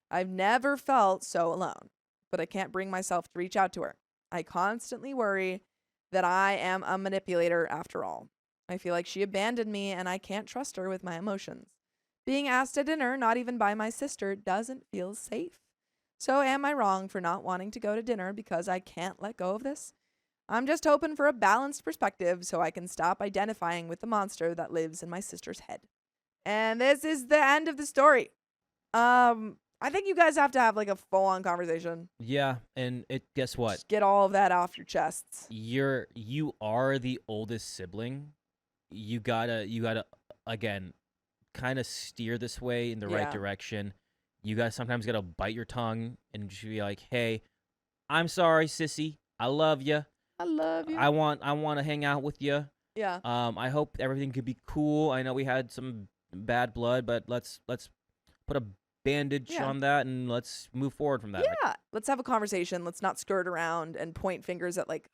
I've never felt so alone, but I can't bring myself to reach out to her. I constantly worry that I am a manipulator after all. I feel like she abandoned me and I can't trust her with my emotions. Being asked to dinner, not even by my sister, doesn't feel safe. So am I wrong for not wanting to go to dinner because I can't let go of this? I'm just hoping for a balanced perspective so I can stop identifying with the monster that lives in my sister's head. And this is the end of the story. I think you guys have to have like a full-on conversation. yeah, and guess what? Just get all of that off your chests. You are the oldest sibling. You gotta again kind of steer this way in the right direction. You guys sometimes gotta bite your tongue and just be like, hey, I'm sorry, sissy. I love you. I love you. I want to hang out with you. Yeah. I hope everything could be cool. I know we had some bad blood, but let's put a bandage on that and let's move forward from that. Yeah. Let's have a conversation. Let's not skirt around and point fingers at like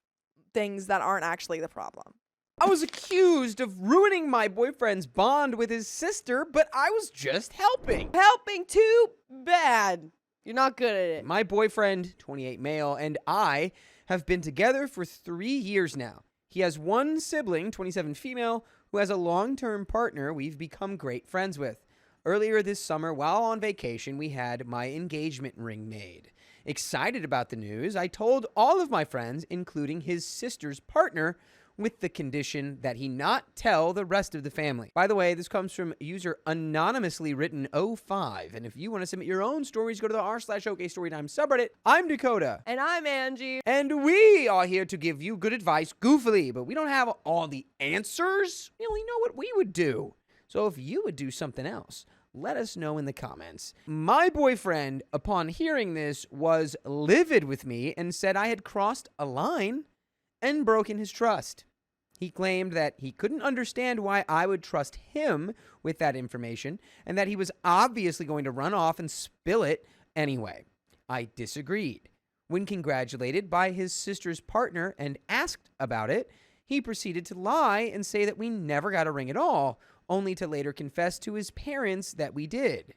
things that aren't actually the problem. I was accused of ruining my boyfriend's bond with his sister, but I was just helping. Helping too bad. You're not good at it. My boyfriend, 28 male, and I have been together for 3 years now. He has one sibling, 27 female, who has a long-term partner we've become great friends with. Earlier this summer, while on vacation, we had my engagement ring made. Excited about the news, I told all of my friends, including his sister's partner, with the condition that he not tell the rest of the family. By the way, this comes from user anonymously written 05, and if you want to submit your own stories, go to the r/OKStorytime subreddit. I'm Dakota. And I'm Angie. And we are here to give you good advice goofily, but we don't have all the answers. We only know what we would do. So if you would do something else, let us know in the comments. My boyfriend, upon hearing this, was livid with me and said I had crossed a line and broken his trust. He claimed that he couldn't understand why I would trust him with that information and that he was obviously going to run off and spill it anyway. I disagreed. When congratulated by his sister's partner and asked about it, he proceeded to lie and say that we never got a ring at all, only to later confess to his parents that we did.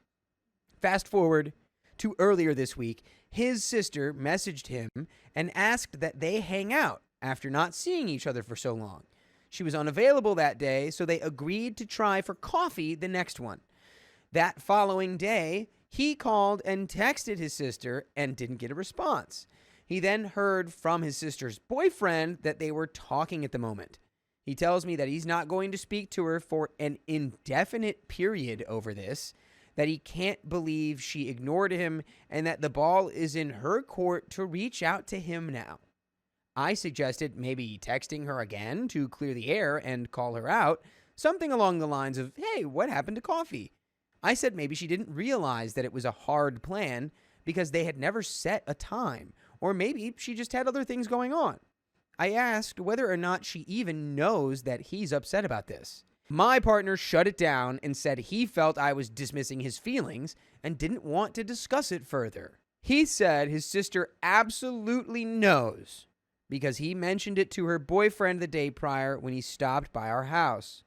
Fast forward to earlier this week, his sister messaged him and asked that they hang out after not seeing each other for so long. She was unavailable that day, so they agreed to try for coffee the next one. That following day, he called and texted his sister and didn't get a response. He then heard from his sister's boyfriend that they were talking at the moment. He tells me that he's not going to speak to her for an indefinite period over this, that he can't believe she ignored him, and that the ball is in her court to reach out to him now. I suggested maybe texting her again to clear the air and call her out, something along the lines of, hey, what happened to coffee? I said maybe she didn't realize that it was a hard plan because they had never set a time, or maybe she just had other things going on. I asked whether or not she even knows that he's upset about this. My partner shut it down and said he felt I was dismissing his feelings and didn't want to discuss it further. He said his sister absolutely knows because he mentioned it to her boyfriend the day prior when he stopped by our house.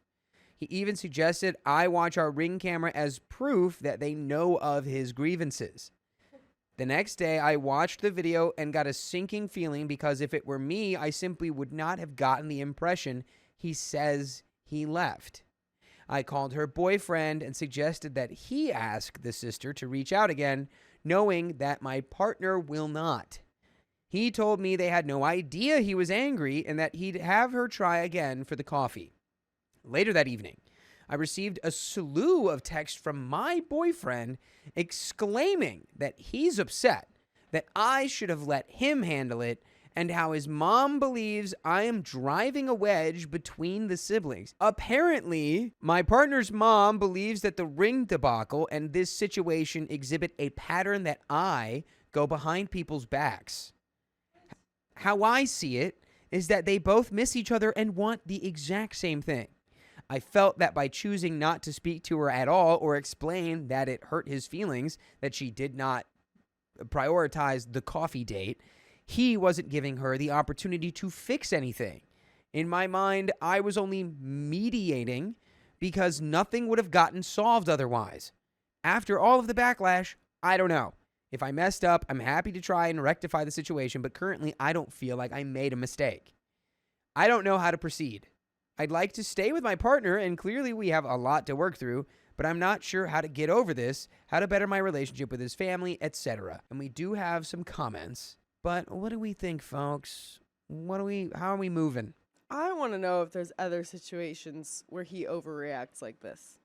He even suggested I watch our Ring camera as proof that they know of his grievances. The next day, I watched the video and got a sinking feeling because if it were me, I simply would not have gotten the impression he says he left. I called her boyfriend and suggested that he ask the sister to reach out again, knowing that my partner will not. He told me they had no idea he was angry and that he'd have her try again for the coffee. Later that evening, I received a slew of texts from my boyfriend exclaiming that he's upset, that I should have let him handle it, and how his mom believes I am driving a wedge between the siblings. Apparently, my partner's mom believes that the ring debacle and this situation exhibit a pattern that I go behind people's backs. How I see it is that they both miss each other and want the exact same thing. I felt that by choosing not to speak to her at all or explain that it hurt his feelings that she did not prioritize the coffee date, he wasn't giving her the opportunity to fix anything. In my mind, I was only mediating because nothing would have gotten solved otherwise. After all of the backlash, I don't know. If I messed up, I'm happy to try and rectify the situation, but currently I don't feel like I made a mistake. I don't know how to proceed. I'd like to stay with my partner, and clearly we have a lot to work through, but I'm not sure how to get over this, how to better my relationship with his family, etc. And we do have some comments, but what do we think, folks? How are we moving? I want to know if there's other situations where he overreacts like this.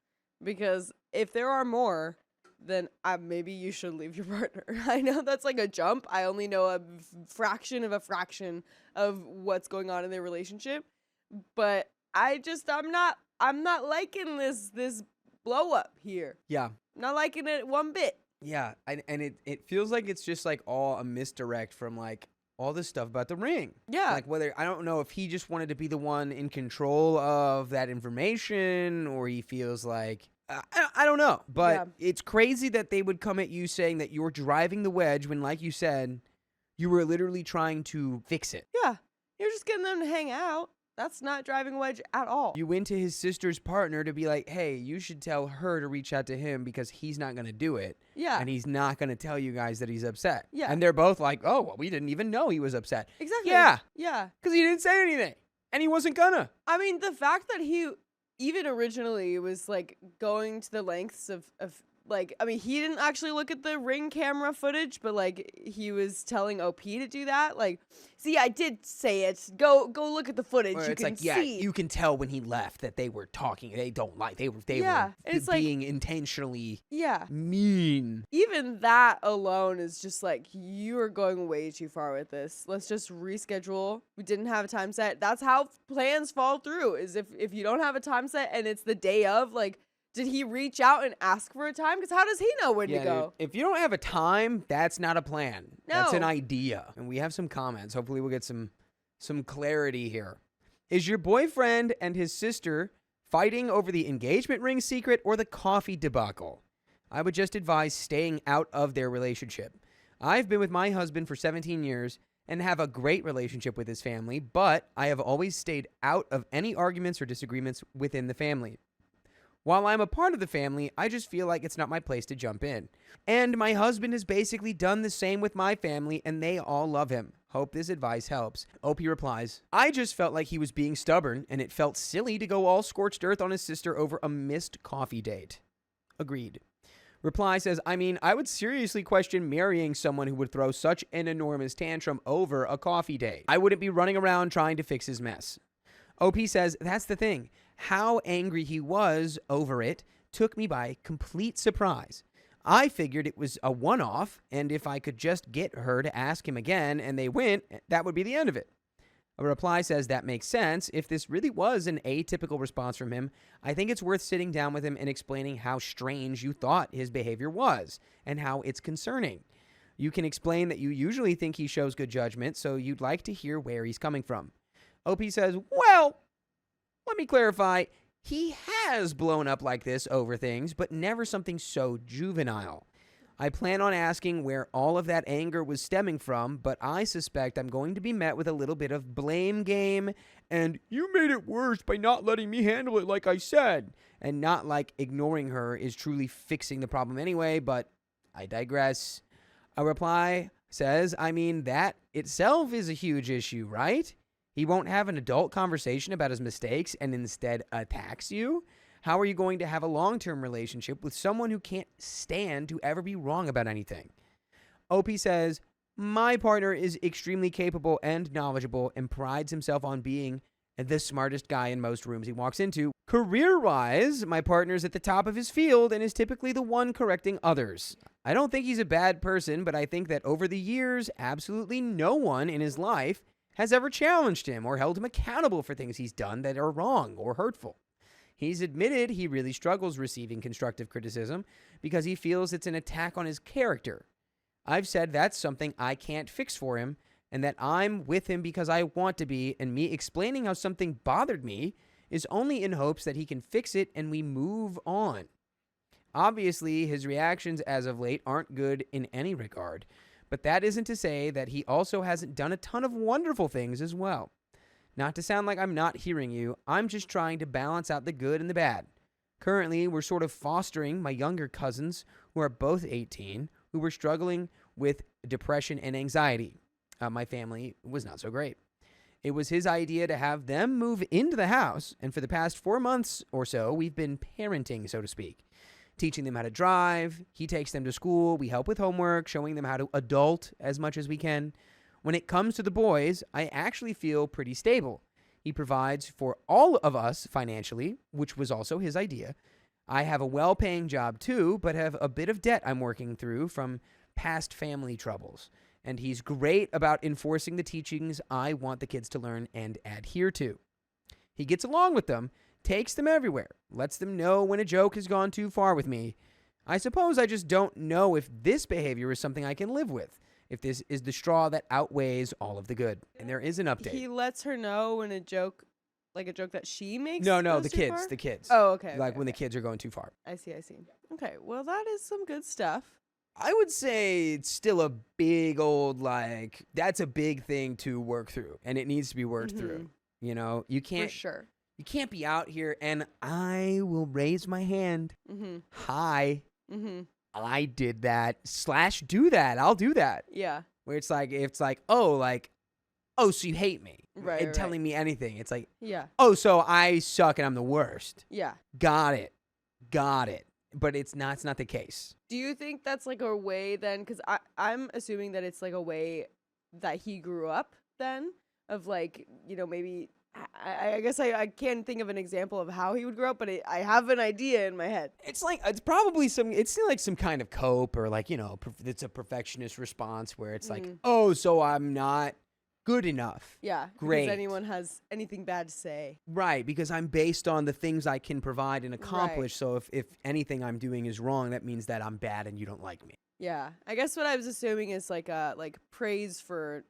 Because if there are more, then maybe you should leave your partner. I know that's like a jump. I only know a fraction of what's going on in their relationship. But I'm not liking this blow up here. Yeah. Not liking it one bit. Yeah, and it feels like it's just like all a misdirect from like all this stuff about the ring. Yeah. Like whether, I don't know if he just wanted to be the one in control of that information or he feels like, I don't know. But It's crazy that they would come at you saying that you're driving the wedge when, like you said, you were literally trying to fix it. Yeah. You're just getting them to hang out. That's not driving a wedge at all. You went to his sister's partner to be like, hey, you should tell her to reach out to him because he's not going to do it. Yeah. And he's not going to tell you guys that he's upset. Yeah. And they're both like, oh, well, we didn't even know he was upset. Exactly. Yeah. Yeah. Because he didn't say anything. And he wasn't gonna. I mean, the fact that he even originally was like going to the lengths of like, I mean, he didn't actually look at the ring camera footage, but like he was telling OP to do that. Like, see, I did say it. Go look at the footage. Or you it's can like, yeah, see. you can tell when he left that they were talking. They don't like. They were and it's like, being intentionally yeah. mean. Even that alone is just like, you are going way too far with this. Let's just reschedule. We didn't have a time set. That's how plans fall through, is if you don't have a time set and it's the day of, like, did he reach out and ask for a time? Because how does he know when to go? If you don't have a time, that's not a plan. That's an No. idea. And we have some comments. Hopefully we'll get some clarity here. Is your boyfriend and his sister fighting over the engagement ring secret or the coffee debacle? I would just advise staying out of their relationship. I've been with my husband for 17 years and have a great relationship with his family, but I have always stayed out of any arguments or disagreements within the family. While I'm a part of the family, I just feel like it's not my place to jump in. And my husband has basically done the same with my family, and they all love him. Hope this advice helps. OP replies, I just felt like he was being stubborn, and it felt silly to go all scorched earth on his sister over a missed coffee date. Agreed. Reply says, I mean, I would seriously question marrying someone who would throw such an enormous tantrum over a coffee date. I wouldn't be running around trying to fix his mess. OP says, that's the thing. How angry he was over it took me by complete surprise. I figured it was a one-off, and if I could just get her to ask him again and they went, that would be the end of it. A reply says that makes sense. If this really was an atypical response from him, I think it's worth sitting down with him and explaining how strange you thought his behavior was and how it's concerning. You can explain that you usually think he shows good judgment, so you'd like to hear where he's coming from. OP says, well, let me clarify. He has blown up like this over things, but never something so juvenile. I plan on asking where all of that anger was stemming from, but I suspect I'm going to be met with a little bit of blame game and you made it worse by not letting me handle it like I said, and not like ignoring her is truly fixing the problem anyway, but I digress. A reply says, I mean, that itself is a huge issue, right? He won't have an adult conversation about his mistakes and instead attacks you. How are you going to have a long-term relationship with someone who can't stand to ever be wrong about anything? OP says, my partner is extremely capable and knowledgeable and prides himself on being the smartest guy in most rooms he walks into. Career-wise, my partner's at the top of his field and is typically the one correcting others. I don't think he's a bad person, but I think that over the years, absolutely no one in his life has ever challenged him or held him accountable for things he's done that are wrong or hurtful. He's admitted he really struggles receiving constructive criticism because he feels it's an attack on his character. I've said that's something I can't fix for him and that I'm with him because I want to be, and me explaining how something bothered me is only in hopes that he can fix it and we move on. Obviously, his reactions as of late aren't good in any regard, but that isn't to say that he also hasn't done a ton of wonderful things as well. Not to sound like I'm not hearing you, I'm just trying to balance out the good and the bad. Currently, we're sort of fostering my younger cousins, who are both 18, who were struggling with depression and anxiety. My family was not so great. It was his idea to have them move into the house, and for the past 4 months or so, we've been parenting, so to speak. Teaching them how to drive, he takes them to school, we help with homework, showing them how to adult as much as we can. When it comes to the boys, I actually feel pretty stable. He provides for all of us financially, which was also his idea. I have a well-paying job too, but have a bit of debt I'm working through from past family troubles. And he's great about enforcing the teachings I want the kids to learn and adhere to. He gets along with them, takes them everywhere, lets them know when a joke has gone too far with me. I suppose I just don't know if this behavior is something I can live with, if this is the straw that outweighs all of the good. And there is an update. He lets her know when a joke that she makes. No, goes the too kids, far? the kids. Oh, okay. Like okay, when the okay. kids are going too far. I see. Okay, well that is some good stuff. I would say it's still a big old, that's a big thing to work through, and it needs to be worked through. You know, you For can't sure. you can't be out here, and I will raise my hand. Hi, I did that / do that. I'll do that. Yeah. Where it's like, oh, so you hate me, Right, and right. telling me anything. It's like, Yeah. oh, so I suck and I'm the worst. Yeah. Got it. But it's not the case. Do you think that's like a way then? Because I'm assuming that it's like a way that he grew up then of maybe. I guess I can't think of an example of how he would grow up, but I have an idea in my head. It's probably it's like some kind of cope or it's a perfectionist response where it's like, oh, so I'm not good enough. Yeah. Great. Because anyone has anything bad to say. Right, because I'm based on the things I can provide and accomplish. Right. So if anything I'm doing is wrong, that means that I'm bad and you don't like me. Yeah. I guess what I was assuming is like praise for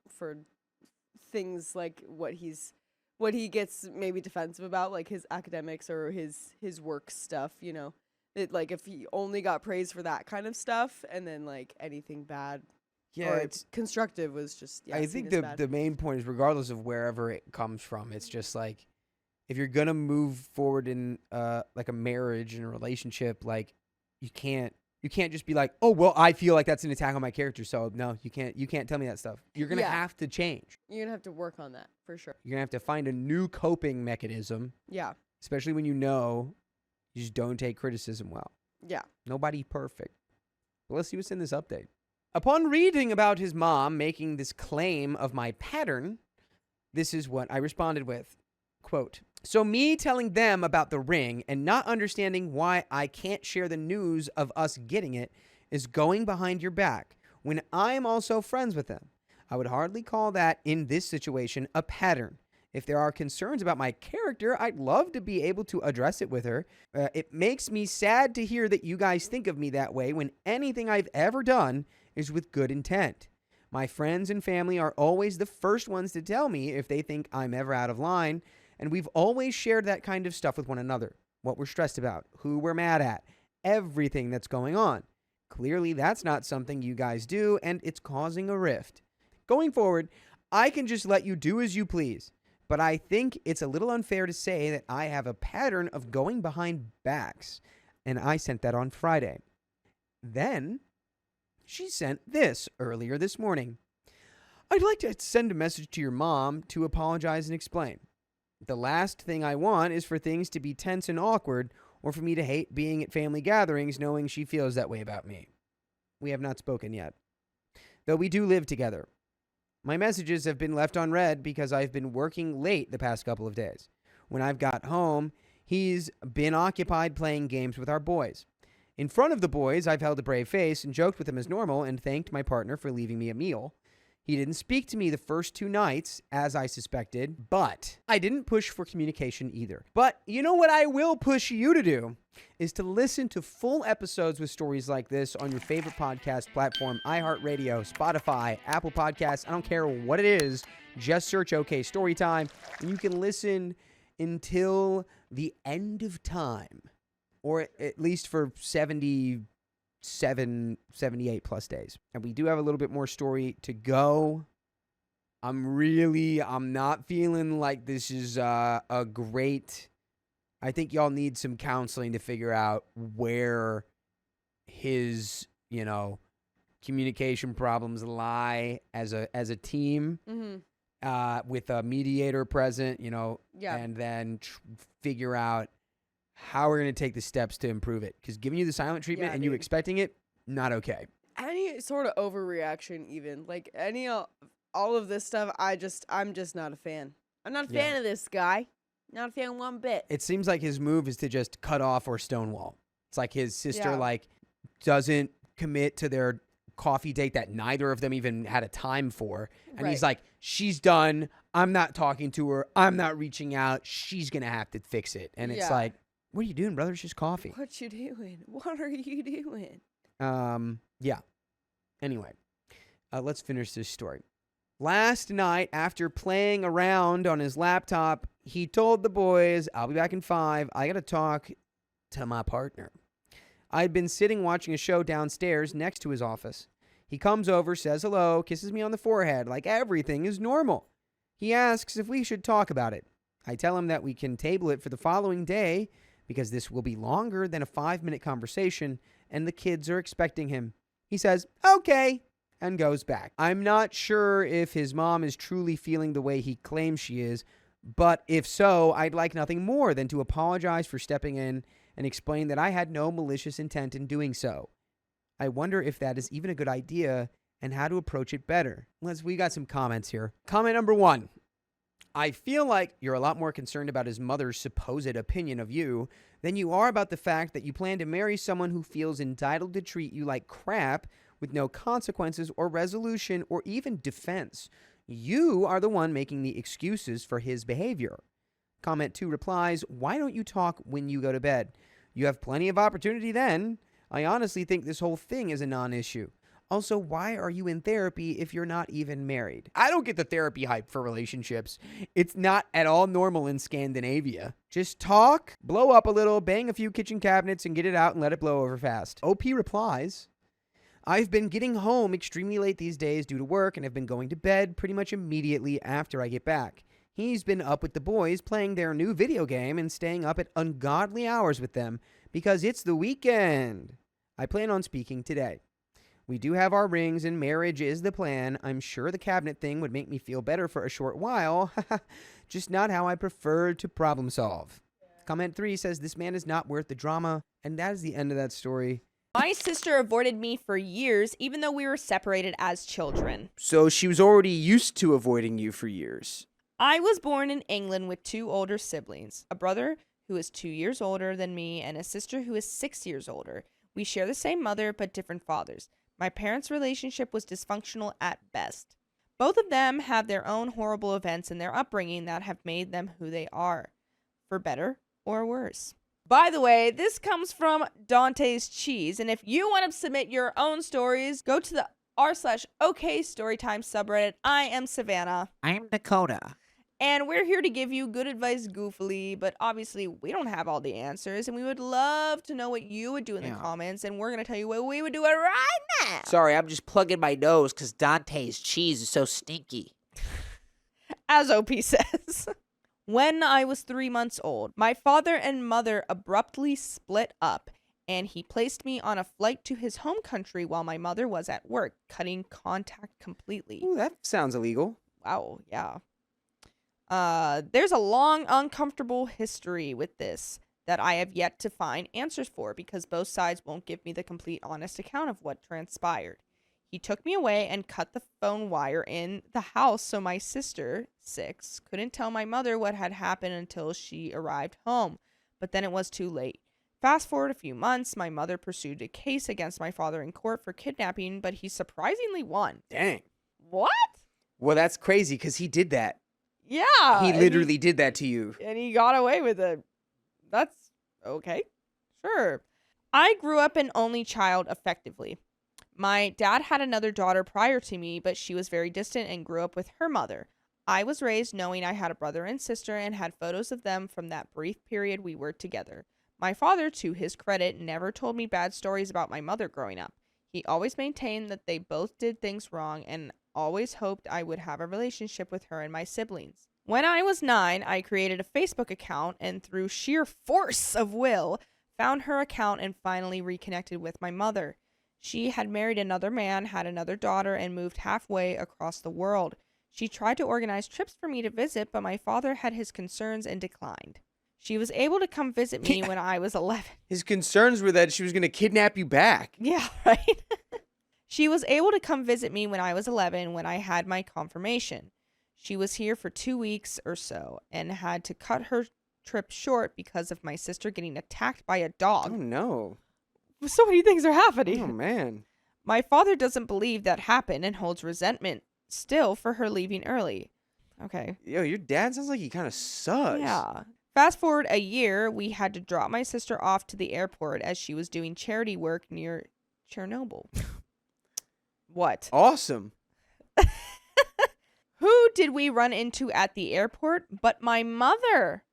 things like what he gets maybe defensive about, like his academics or his work stuff, It, if he only got praise for that kind of stuff and then anything bad Yeah, or it's constructive was just I seen think as bad. the main point is regardless of wherever it comes from, it's just like if you're gonna move forward in a marriage and a relationship, you can't just be like, oh well, I feel like that's an attack on my character, so no, you can't tell me that stuff. You're gonna Yeah. have to change. You're gonna have to work on that for sure. You're gonna have to find a new coping mechanism, Yeah. especially when you just don't take criticism well. Yeah. Nobody perfect. But let's see what's in this update. Upon reading about his mom making this claim of my pattern, this is what I responded with. Quote, so me telling them about the ring and not understanding why I can't share the news of us getting it is going behind your back when I am also friends with them. I would hardly call that, in this situation, a pattern. If there are concerns about my character, I'd love to be able to address it with her. It makes me sad to hear that you guys think of me that way when anything I've ever done is with good intent. My friends and family are always the first ones to tell me if they think I'm ever out of line, and we've always shared that kind of stuff with one another. What we're stressed about, who we're mad at, everything that's going on. Clearly, that's not something you guys do, and it's causing a rift. Going forward, I can just let you do as you please, but I think it's a little unfair to say that I have a pattern of going behind backs, and I sent that on Friday. Then She sent this earlier this morning. I'd like to send a message to your mom to apologize and explain. The last thing I want is for things to be tense and awkward, or for me to hate being at family gatherings knowing she feels that way about me. We have not spoken yet, though we do live together. My messages have been left unread because I've been working late the past couple of days. When I've got home, he's been occupied playing games with our boys. In front of the boys, I've held a brave face and joked with them as normal and thanked my partner for leaving me a meal. He didn't speak to me the first 2 nights, as I suspected, but I didn't push for communication either. But you know what I will push you to do is to listen to full episodes with stories like this on your favorite podcast platform, iHeartRadio, Spotify, Apple Podcasts. I don't care what it is. Just search OK Storytime, and you can listen until the end of time, or at least for 78 plus days. And we do have a little bit more story to go. I'm not feeling like this is a great, I think y'all need some counseling to figure out where his, communication problems lie as a team, with a mediator present, and then figure out how we're going to take the steps to improve it. Because giving you the silent treatment and you expecting it, not okay. Any sort of overreaction, even like all of this stuff, I'm just not a fan. I'm not a fan of this guy. Not a fan one bit. It seems like his move is to just cut off or stonewall. It's like his sister doesn't commit to their coffee date that neither of them even had a time for. And he's like, she's done. I'm not talking to her. I'm not reaching out. She's going to have to fix it. And it's like, what are you doing, brother? It's just coffee. What you doing? What are you doing? Yeah. Anyway, let's finish this story. Last night, after playing around on his laptop, he told the boys, I'll be back in 5. I got to talk to my partner. I'd been sitting watching a show downstairs next to his office. He comes over, says hello, kisses me on the forehead like everything is normal. He asks if we should talk about it. I tell him that we can table it for the following day because this will be longer than a 5-minute conversation and the kids are expecting him. He says, okay, and goes back. I'm not sure if his mom is truly feeling the way he claims she is, but if so, I'd like nothing more than to apologize for stepping in and explain that I had no malicious intent in doing so. I wonder if that is even a good idea and how to approach it better. We got some comments here. Comment number 1. I feel like you're a lot more concerned about his mother's supposed opinion of you than you are about the fact that you plan to marry someone who feels entitled to treat you like crap with no consequences or resolution or even defense. You are the one making the excuses for his behavior. Comment 2 replies, why don't you talk when you go to bed? You have plenty of opportunity then. I honestly think this whole thing is a non-issue. Also, why are you in therapy if you're not even married? I don't get the therapy hype for relationships. It's not at all normal in Scandinavia. Just talk, blow up a little, bang a few kitchen cabinets, and get it out and let it blow over fast. OP replies, I've been getting home extremely late these days due to work and have been going to bed pretty much immediately after I get back. He's been up with the boys playing their new video game and staying up at ungodly hours with them because it's the weekend. I plan on speaking today. We do have our rings and marriage is the plan. I'm sure the cabinet thing would make me feel better for a short while. Just not how I prefer to problem solve. Comment 3 says this man is not worth the drama. And that is the end of that story. My sister avoided me for years, even though we were separated as children. So she was already used to avoiding you for years. I was born in England with 2 older siblings, a brother who is 2 years older than me and a sister who is 6 years older. We share the same mother but different fathers. My parents' relationship was dysfunctional at best. Both of them have their own horrible events in their upbringing that have made them who they are, for better or worse. By the way, this comes from Dante's Cheese, and if you want to submit your own stories, go to the r/OK Storytime subreddit. I am Savannah. I'm Dakota. And we're here to give you good advice goofily, but obviously we don't have all the answers, and we would love to know what you would do in the comments, and we're going to tell you what we would do it right now. Sorry, I'm just plugging my nose because Dante's cheese is so stinky. As OP says. When I was 3 months old, my father and mother abruptly split up, and he placed me on a flight to his home country while my mother was at work, cutting contact completely. Ooh, that sounds illegal. Wow, yeah. There's a long, uncomfortable history with this that I have yet to find answers for because both sides won't give me the complete honest account of what transpired. He took me away and cut the phone wire in the house so my sister, 6, couldn't tell my mother what had happened until she arrived home. But then it was too late. Fast forward a few months, my mother pursued a case against my father in court for kidnapping, but he surprisingly won. Dang. What? Well, that's crazy because he did that. Yeah. He and literally did that to you. And he got away with it. That's okay. Sure. I grew up an only child effectively. My dad had another daughter prior to me, but she was very distant and grew up with her mother. I was raised knowing I had a brother and sister and had photos of them from that brief period we were together. My father, to his credit, never told me bad stories about my mother growing up. He always maintained that they both did things wrong and always hoped I would have a relationship with her and my siblings. When I was 9, I created a Facebook account and through sheer force of will, found her account and finally reconnected with my mother. She had married another man, had another daughter, and moved halfway across the world. She tried to organize trips for me to visit, but my father had his concerns and declined. She was able to come visit me when I was 11. His concerns were that she was going to kidnap you back. Yeah, right? She was able to come visit me when I was 11 when I had my confirmation. She was here for 2 weeks or so and had to cut her trip short because of my sister getting attacked by a dog. Oh, no. So many things are happening. Oh, man. My father doesn't believe that happened and holds resentment still for her leaving early. Okay. Yo, your dad sounds like he kind of sucks. Yeah. Fast forward a year, we had to drop my sister off to the airport as she was doing charity work near Chernobyl. What? Awesome. Who did we run into at the airport but my mother?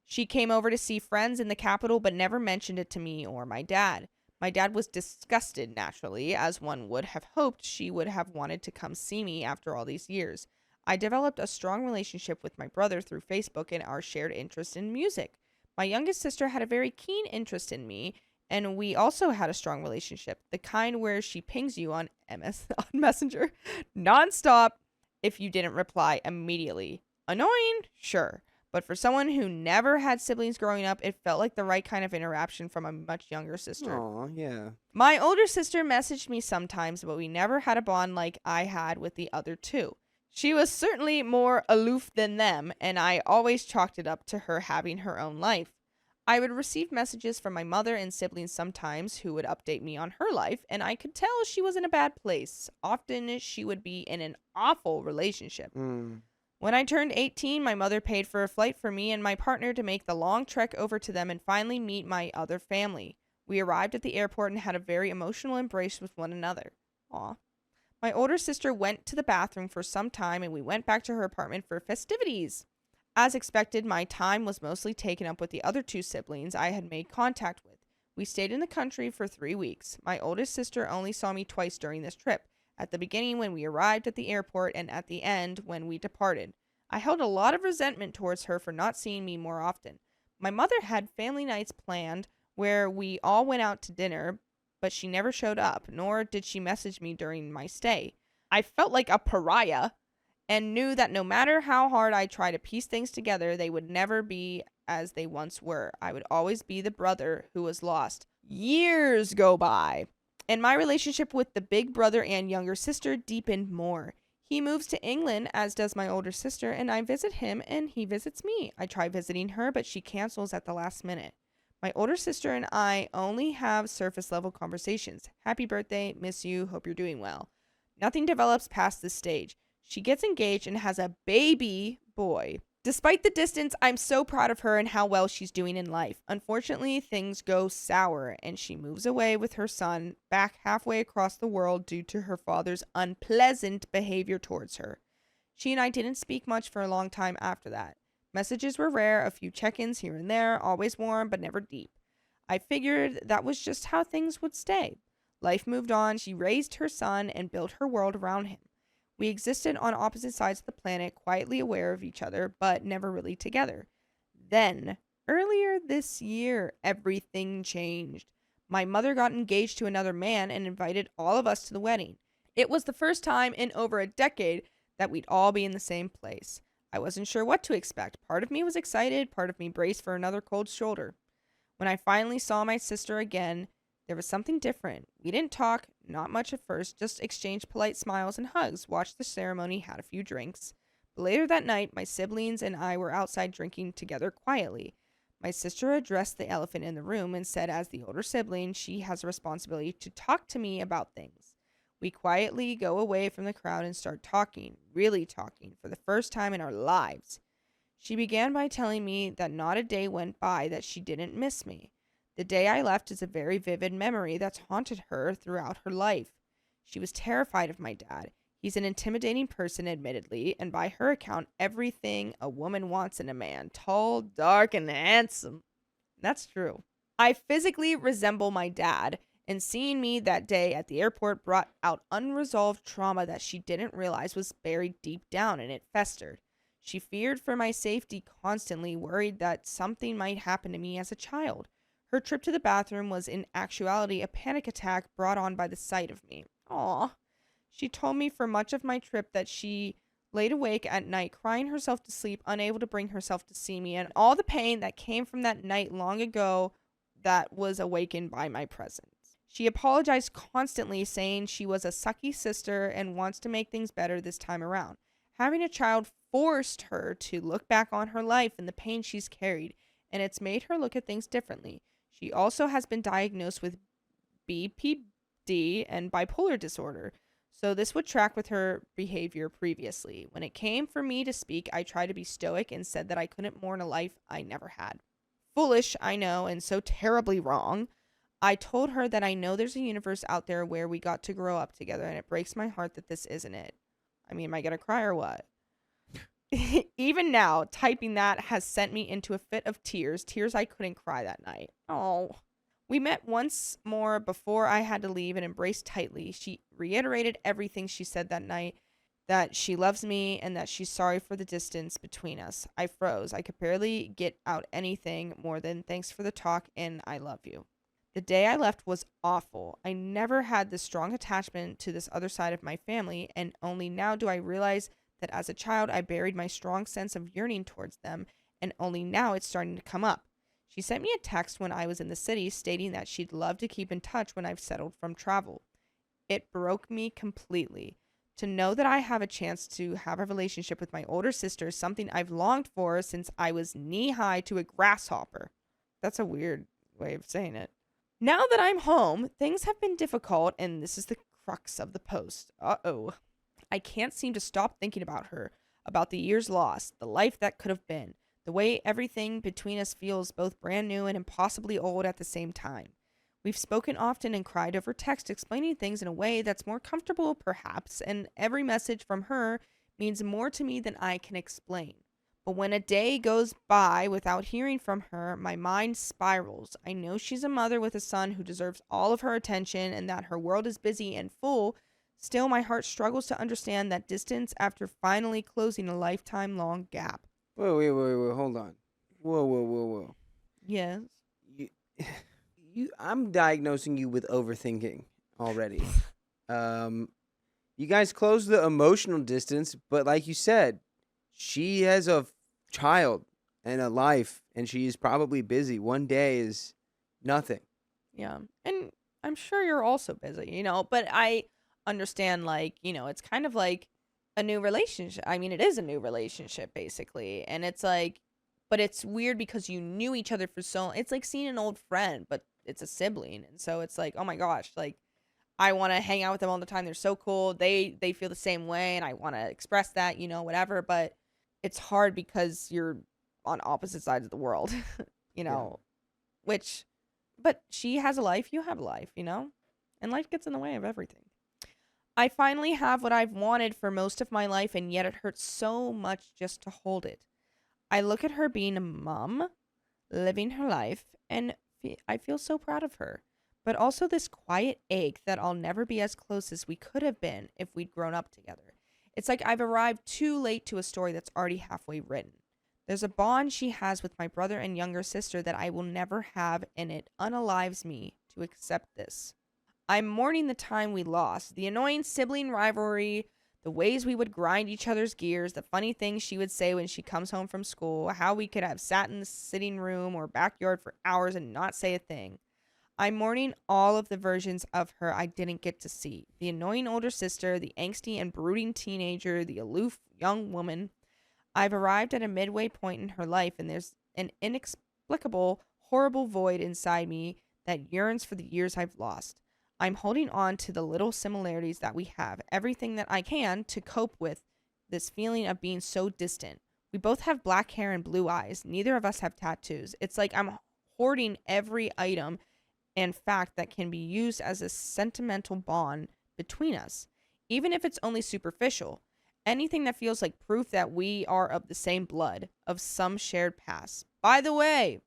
She came over to see friends in the capital but never mentioned it to me or my dad. My dad was disgusted, naturally, as one would have hoped she would have wanted to come see me after all these years. I developed a strong relationship with my brother through Facebook and our shared interest in music. My youngest sister had a very keen interest in me, and we also had a strong relationship, the kind where she pings you on on Messenger nonstop if you didn't reply immediately. Annoying? Sure. But for someone who never had siblings growing up, it felt like the right kind of interaction from a much younger sister. Aw, yeah. My older sister messaged me sometimes, but we never had a bond like I had with the other two. She was certainly more aloof than them, and I always chalked it up to her having her own life. I would receive messages from my mother and siblings sometimes who would update me on her life, and I could tell she was in a bad place. Often she would be in an awful relationship. When I turned 18, my mother paid for a flight for me and my partner to make the long trek over to them and finally meet my other family. We arrived at the airport and had a very emotional embrace with one another. Aw. My older sister went to the bathroom for some time and we went back to her apartment for festivities. As expected, my time was mostly taken up with the other two siblings I had made contact with. We stayed in the country for 3 weeks. My oldest sister only saw me twice during this trip. At the beginning when we arrived at the airport and at the end when we departed. I held a lot of resentment towards her for not seeing me more often. My mother had family nights planned where we all went out to dinner, but she never showed up, nor did she message me during my stay. I felt like a pariah and knew that no matter how hard I tried to piece things together, they would never be as they once were. I would always be the brother who was lost. Years go by. And my relationship with the big brother and younger sister deepened more. He moves to England, as does my older sister, and I visit him and he visits me. I try visiting her, but she cancels at the last minute. My older sister and I only have surface level conversations. Happy birthday, miss you, hope you're doing well. Nothing develops past this stage. She gets engaged and has a baby boy. Despite the distance, I'm so proud of her and how well she's doing in life. Unfortunately, things go sour, and she moves away with her son back halfway across the world due to her father's unpleasant behavior towards her. She and I didn't speak much for a long time after that. Messages were rare, a few check-ins here and there, always warm but never deep. I figured that was just how things would stay. Life moved on, she raised her son and built her world around him. We existed on opposite sides of the planet, quietly aware of each other, but never really together. Then, earlier this year, everything changed. My mother got engaged to another man and invited all of us to the wedding. It was the first time in over a decade that we'd all be in the same place. I wasn't sure what to expect. Part of me was excited, part of me braced for another cold shoulder. When I finally saw my sister again, there was something different. We didn't talk, not much at first, just exchanged polite smiles and hugs, watched the ceremony, had a few drinks. But later that night, my siblings and I were outside drinking together quietly. My sister addressed the elephant in the room and said, as the older sibling, she has a responsibility to talk to me about things. We quietly go away from the crowd and start talking, really talking, for the first time in our lives. She began by telling me that not a day went by that she didn't miss me. The day I left is a very vivid memory that's haunted her throughout her life. She was terrified of my dad. He's an intimidating person, admittedly, and by her account, everything a woman wants in a man. Tall, dark, and handsome. That's true. I physically resemble my dad, and seeing me that day at the airport brought out unresolved trauma that she didn't realize was buried deep down, and it festered. She feared for my safety constantly, worried that something might happen to me as a child. Her trip to the bathroom was in actuality a panic attack brought on by the sight of me. Aw. She told me for much of my trip that she laid awake at night crying herself to sleep, unable to bring herself to see me, and all the pain that came from that night long ago that was awakened by my presence. She apologized constantly, saying she was a sucky sister and wants to make things better this time around. Having a child forced her to look back on her life and the pain she's carried, and it's made her look at things differently. She also has been diagnosed with BPD and bipolar disorder, so this would track with her behavior previously. When it came for me to speak, I tried to be stoic and said that I couldn't mourn a life I never had. Foolish, I know, and so terribly wrong. I told her that I know there's a universe out there where we got to grow up together, and it breaks my heart that this isn't it. I mean, am I gonna cry or what? Even now, typing that has sent me into a fit of tears I couldn't cry that night. Oh. We met once more before I had to leave and embraced tightly. She reiterated everything she said that night, that she loves me and that she's sorry for the distance between us. I froze. I could barely get out anything more than thanks for the talk and I love you. The day I left was awful. I never had this strong attachment to this other side of my family, and only now do I realize that as a child I buried my strong sense of yearning towards them, and only now it's starting to come up. She sent me a text when I was in the city stating that she'd love to keep in touch when I've settled from travel. It broke me completely. To know that I have a chance to have a relationship with my older sister is something I've longed for since I was knee-high to a grasshopper. That's a weird way of saying it. Now that I'm home, things have been difficult, and this is the crux of the post. Uh-oh. I can't seem to stop thinking about her, about the years lost, the life that could have been, the way everything between us feels both brand new and impossibly old at the same time. We've spoken often and cried over text, explaining things in a way that's more comfortable, perhaps, and every message from her means more to me than I can explain. But when a day goes by without hearing from her, my mind spirals. I know she's a mother with a son who deserves all of her attention and that her world is busy and full. Still, my heart struggles to understand that distance after finally closing a lifetime-long gap. Wait, hold on. Whoa. Yes. I'm diagnosing you with overthinking already. You guys closed the emotional distance, but like you said, she has a child and a life, and she is probably busy. One day is nothing. Yeah. And I'm sure you're also busy, but I understand, it's kind of like a new relationship. I mean, it is a new relationship, basically. And it's like, but it's weird because you knew each other for so long. It's like seeing an old friend, but it's a sibling. And so it's like, oh my gosh, I want to hang out with them all the time. They're so cool. They feel the same way, and I want to express that, whatever. But it's hard because you're on opposite sides of the world, Yeah. but she has a life, you have a life, and life gets in the way of everything. I finally have what I've wanted for most of my life, and yet it hurts so much just to hold it. I look at her being a mom, living her life, and I feel so proud of her. But also this quiet ache that I'll never be as close as we could have been if we'd grown up together. It's like I've arrived too late to a story that's already halfway written. There's a bond she has with my brother and younger sister that I will never have, and it unalives me to accept this. I'm mourning the time we lost, the annoying sibling rivalry, the ways we would grind each other's gears, the funny things she would say when she comes home from school, how we could have sat in the sitting room or backyard for hours and not say a thing. I'm mourning all of the versions of her I didn't get to see. The annoying older sister, the angsty and brooding teenager, the aloof young woman. I've arrived at a midway point in her life, and there's an inexplicable, horrible void inside me that yearns for the years I've lost. I'm holding on to the little similarities that we have, everything that I can to cope with this feeling of being so distant. We both have black hair and blue eyes. Neither of us have tattoos. It's like I'm hoarding every item and fact that can be used as a sentimental bond between us, even if it's only superficial. Anything that feels like proof that we are of the same blood, of some shared past. By the way,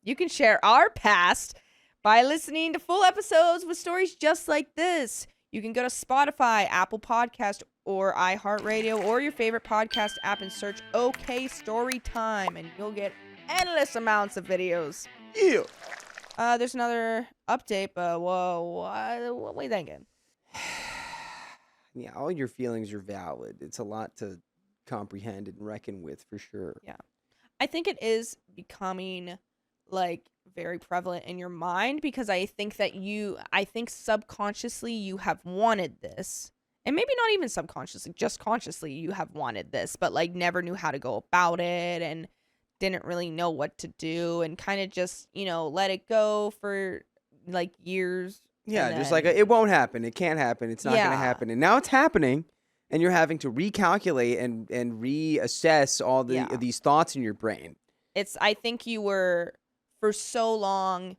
you can share our past by listening to full episodes with stories just like this. You can go to Spotify, Apple Podcast, or iHeartRadio, or your favorite podcast app and search OK Story Time, and you'll get endless amounts of videos. Yeah. There's another update, but whoa, what are we thinking? Yeah, all your feelings are valid. It's a lot to comprehend and reckon with for sure. Yeah. I think it is becoming like very prevalent in your mind because I think subconsciously you have wanted this. And maybe not even subconsciously, just consciously you have wanted this, but like never knew how to go about it and didn't really know what to do and kind of just, let it go for like years. Yeah, and just then- like it won't happen. It can't happen. It's not going to Yeah. happen. And now it's happening, and you're having to recalculate and reassess all these thoughts in your brain. I think you were, for so long,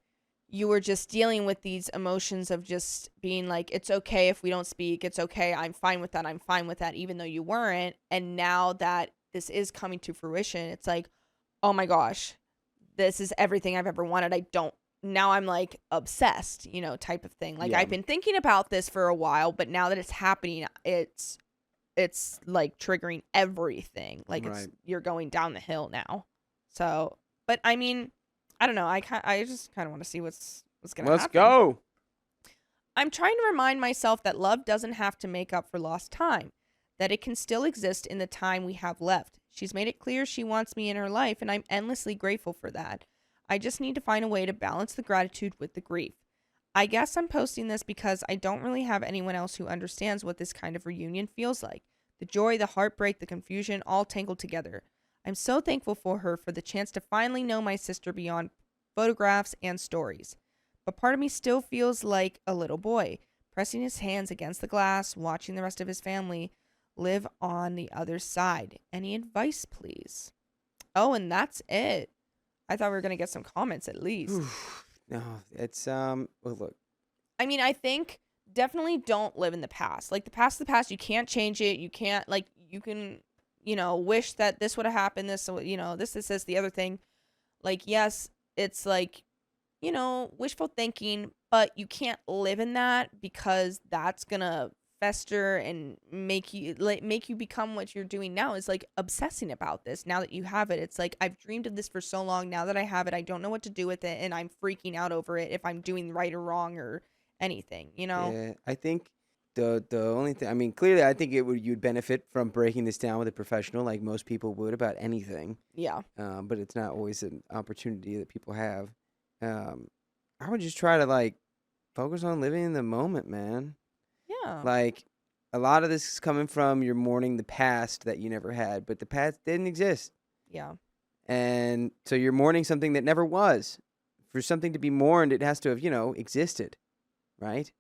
you were just dealing with these emotions of just being like, it's okay if we don't speak. It's okay. I'm fine with that, even though you weren't. And now that this is coming to fruition, it's like, oh my gosh, this is everything I've ever wanted. Now I'm like obsessed, type of thing. Like Yeah. I've been thinking about this for a while, but now that it's happening, it's like triggering everything. Like Right. you're going down the hill now. So, but I mean, I don't know. I just kind of want to see what's going to happen. Let's go. I'm trying to remind myself that love doesn't have to make up for lost time, that it can still exist in the time we have left. She's made it clear she wants me in her life, and I'm endlessly grateful for that. I just need to find a way to balance the gratitude with the grief. I guess I'm posting this because I don't really have anyone else who understands what this kind of reunion feels like. The joy, the heartbreak, the confusion, all tangled together. I'm so thankful for her for the chance to finally know my sister beyond photographs and stories. But part of me still feels like a little boy, pressing his hands against the glass, watching the rest of his family live on the other side. Any advice, please? Oh, and that's it. I thought we were going to get some comments at least. No, it's well, look. I mean, I think definitely don't live in the past. Like the past is the past. You can't change it. You can't, like, you can, wish that this would have happened. This, this, the other thing. Like, yes, it's like, wishful thinking, but you can't live in that because that's going to fester and make you become what you're doing now is like obsessing about this. Now that you have it, it's like I've dreamed of this for so long. Now that I have it, I don't know what to do with it, and I'm freaking out over it if I'm doing right or wrong or anything. Yeah, I think the only thing, I mean, clearly, I think you'd benefit from breaking this down with a professional, like most people would about anything. Yeah. But it's not always an opportunity that people have. I would just try to like focus on living in the moment, man. Yeah. Like, a lot of this is coming from you're mourning the past that you never had, but the past didn't exist. Yeah. And so you're mourning something that never was. For something to be mourned, it has to have, existed, right?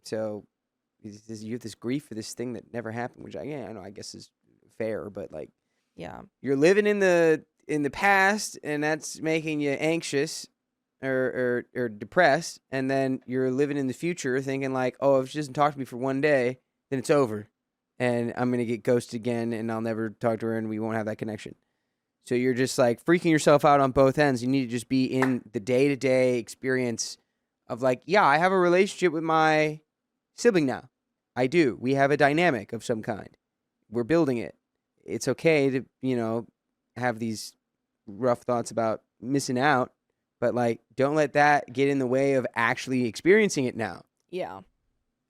So you have this grief for this thing that never happened, which I guess is fair, but like, Yeah. you're living in the past, and that's making you anxious or depressed, and then you're living in the future thinking like, oh, if she doesn't talk to me for one day, then it's over, and I'm gonna get ghosted again, and I'll never talk to her, and we won't have that connection. So you're just like freaking yourself out on both ends. You need to just be in the day-to-day experience of like, yeah, I have a relationship with my sibling now. I do. We have a dynamic of some kind. We're building it. It's okay to, have these rough thoughts about missing out, but like don't let that get in the way of actually experiencing it now. Yeah,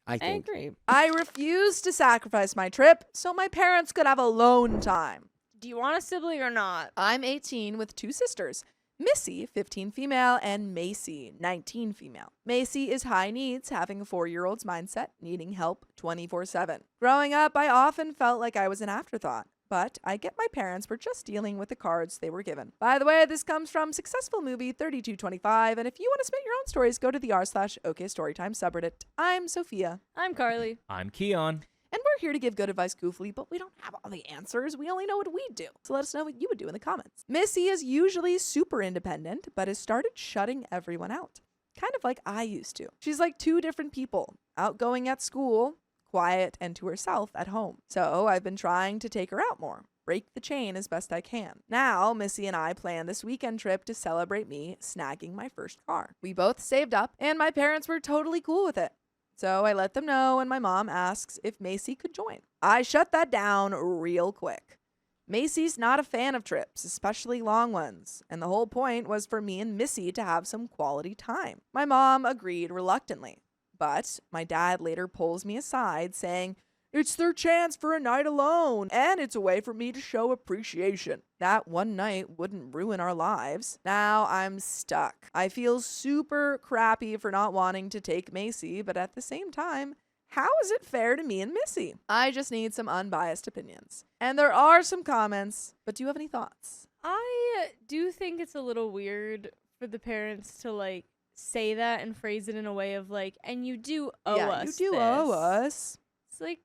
I I think. agree. I refuse to sacrifice my trip so my parents could have alone time. Do you want a sibling or not? I'm 18 with 2 sisters. Missy, 15 female, and Macy, 19 female. Macy is high needs, having a 4-year-old's mindset, needing help 24/7. Growing up, I often felt like I was an afterthought, but I get my parents were just dealing with the cards they were given. By the way, this comes from Successful Movie 3225, and if you want to submit your own stories, go to the r/OKStorytime subreddit. I'm Sophia. I'm Carly. I'm Keon. And we're here to give good advice goofily, but we don't have all the answers. We only know what we do. So let us know what you would do in the comments. Missy is usually super independent, but has started shutting everyone out. Kind of like I used to. She's like 2 different people. Outgoing at school, quiet and to herself at home. So I've been trying to take her out more. Break the chain as best I can. Now, Missy and I plan this weekend trip to celebrate me snagging my first car. We both saved up, and my parents were totally cool with it. So I let them know, and my mom asks if Macy could join. I shut that down real quick. Macy's not a fan of trips, especially long ones, and the whole point was for me and Missy to have some quality time. My mom agreed reluctantly, but my dad later pulls me aside saying, "It's their chance for a night alone, and it's a way for me to show appreciation. That one night wouldn't ruin our lives." Now I'm stuck. I feel super crappy for not wanting to take Macy, but at the same time, how is it fair to me and Missy? I just need some unbiased opinions. And there are some comments, but do you have any thoughts? I do think it's a little weird for the parents to like say that and phrase it in a way of like, and you do owe us. You do owe us. It's like,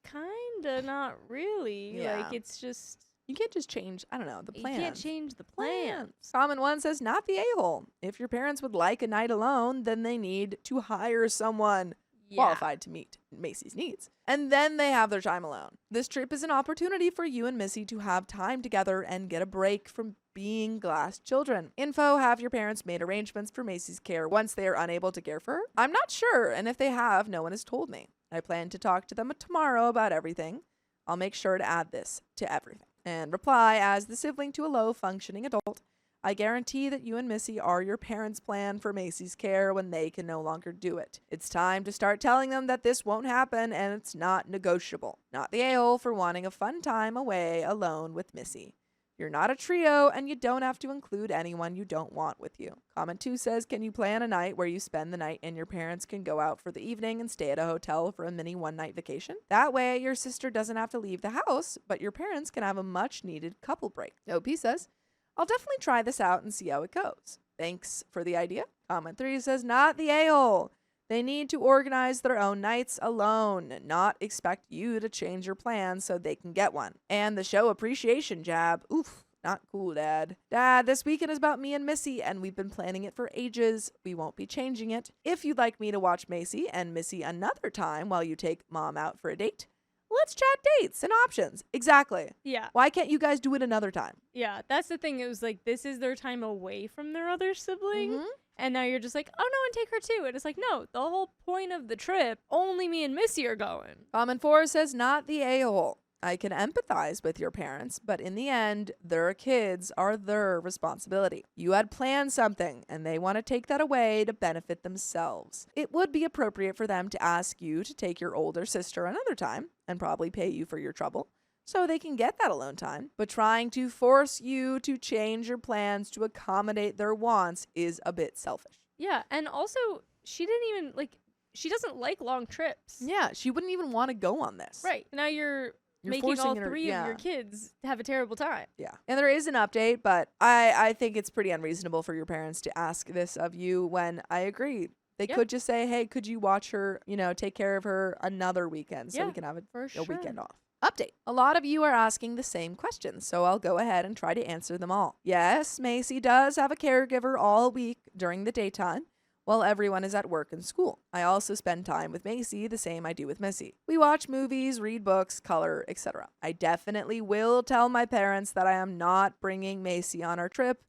kinda, not really. Yeah. Like, it's just You can't just change, I don't know, the plans. you can't change the plans. Common one says, not the a-hole. If your parents would like a night alone, then they need to hire someone qualified to meet Macy's needs. And then they have their time alone. This trip is an opportunity for you and Missy to have time together and get a break from being glass children. Info, have your parents made arrangements for Macy's care once they are unable to care for her? I'm not sure, and if they have, no one has told me. I plan to talk to them tomorrow about everything. I'll make sure to add this to everything. And reply, as the sibling to a low-functioning adult, I guarantee that you and Missy are your parents' plan for Macy's care when they can no longer do it. It's time to start telling them that this won't happen and it's not negotiable. Not the a-hole for wanting a fun time away alone with Missy. You're not a trio, and you don't have to include anyone you don't want with you. Comment 2 says, can you plan a night where you spend the night and your parents can go out for the evening and stay at a hotel for a mini one-night vacation? That way, your sister doesn't have to leave the house, but your parents can have a much-needed couple break. OP says, I'll definitely try this out and see how it goes. Thanks for the idea. Comment 3 says, not the a-hole. They need to organize their own nights alone, not expect you to change your plans so they can get one. And the show appreciation jab. Oof, not cool, Dad. Dad, this weekend is about me and Missy, and we've been planning it for ages. We won't be changing it. If you'd like me to watch Macy and Missy another time while you take Mom out for a date, let's chat dates and options. Exactly. Yeah. Why can't you guys do it another time? Yeah. That's the thing. It was like, this is their time away from their other sibling. Mhm. And now you're just like, oh no, and take her too. And it's like, no, the whole point of the trip, only me and Missy are going. Comment 4 says, not the a-hole. I can empathize with your parents, but in the end, their kids are their responsibility. You had planned something, and they want to take that away to benefit themselves. It would be appropriate for them to ask you to take your older sister another time, and probably pay you for your trouble, so they can get that alone time. But trying to force you to change your plans to accommodate their wants is a bit selfish. Yeah. And also, she didn't even, like, she doesn't like long trips. Yeah, she wouldn't even want to go on this. Right. Now you're making forcing all her- 3 yeah. of your kids have a terrible time. Yeah. And there is an update, but I think it's pretty unreasonable for your parents to ask this of you when I agree. They Yeah. could just say, hey, could you watch her, take care of her another weekend so Yeah, we can have For a sure. weekend off. Update. A lot of you are asking the same questions, so I'll go ahead and try to answer them all. Yes, Macy does have a caregiver all week during the daytime, while everyone is at work and school. I also spend time with Macy the same I do with Missy. We watch movies, read books, color, etc. I definitely will tell my parents that I am not bringing Macy on our trip,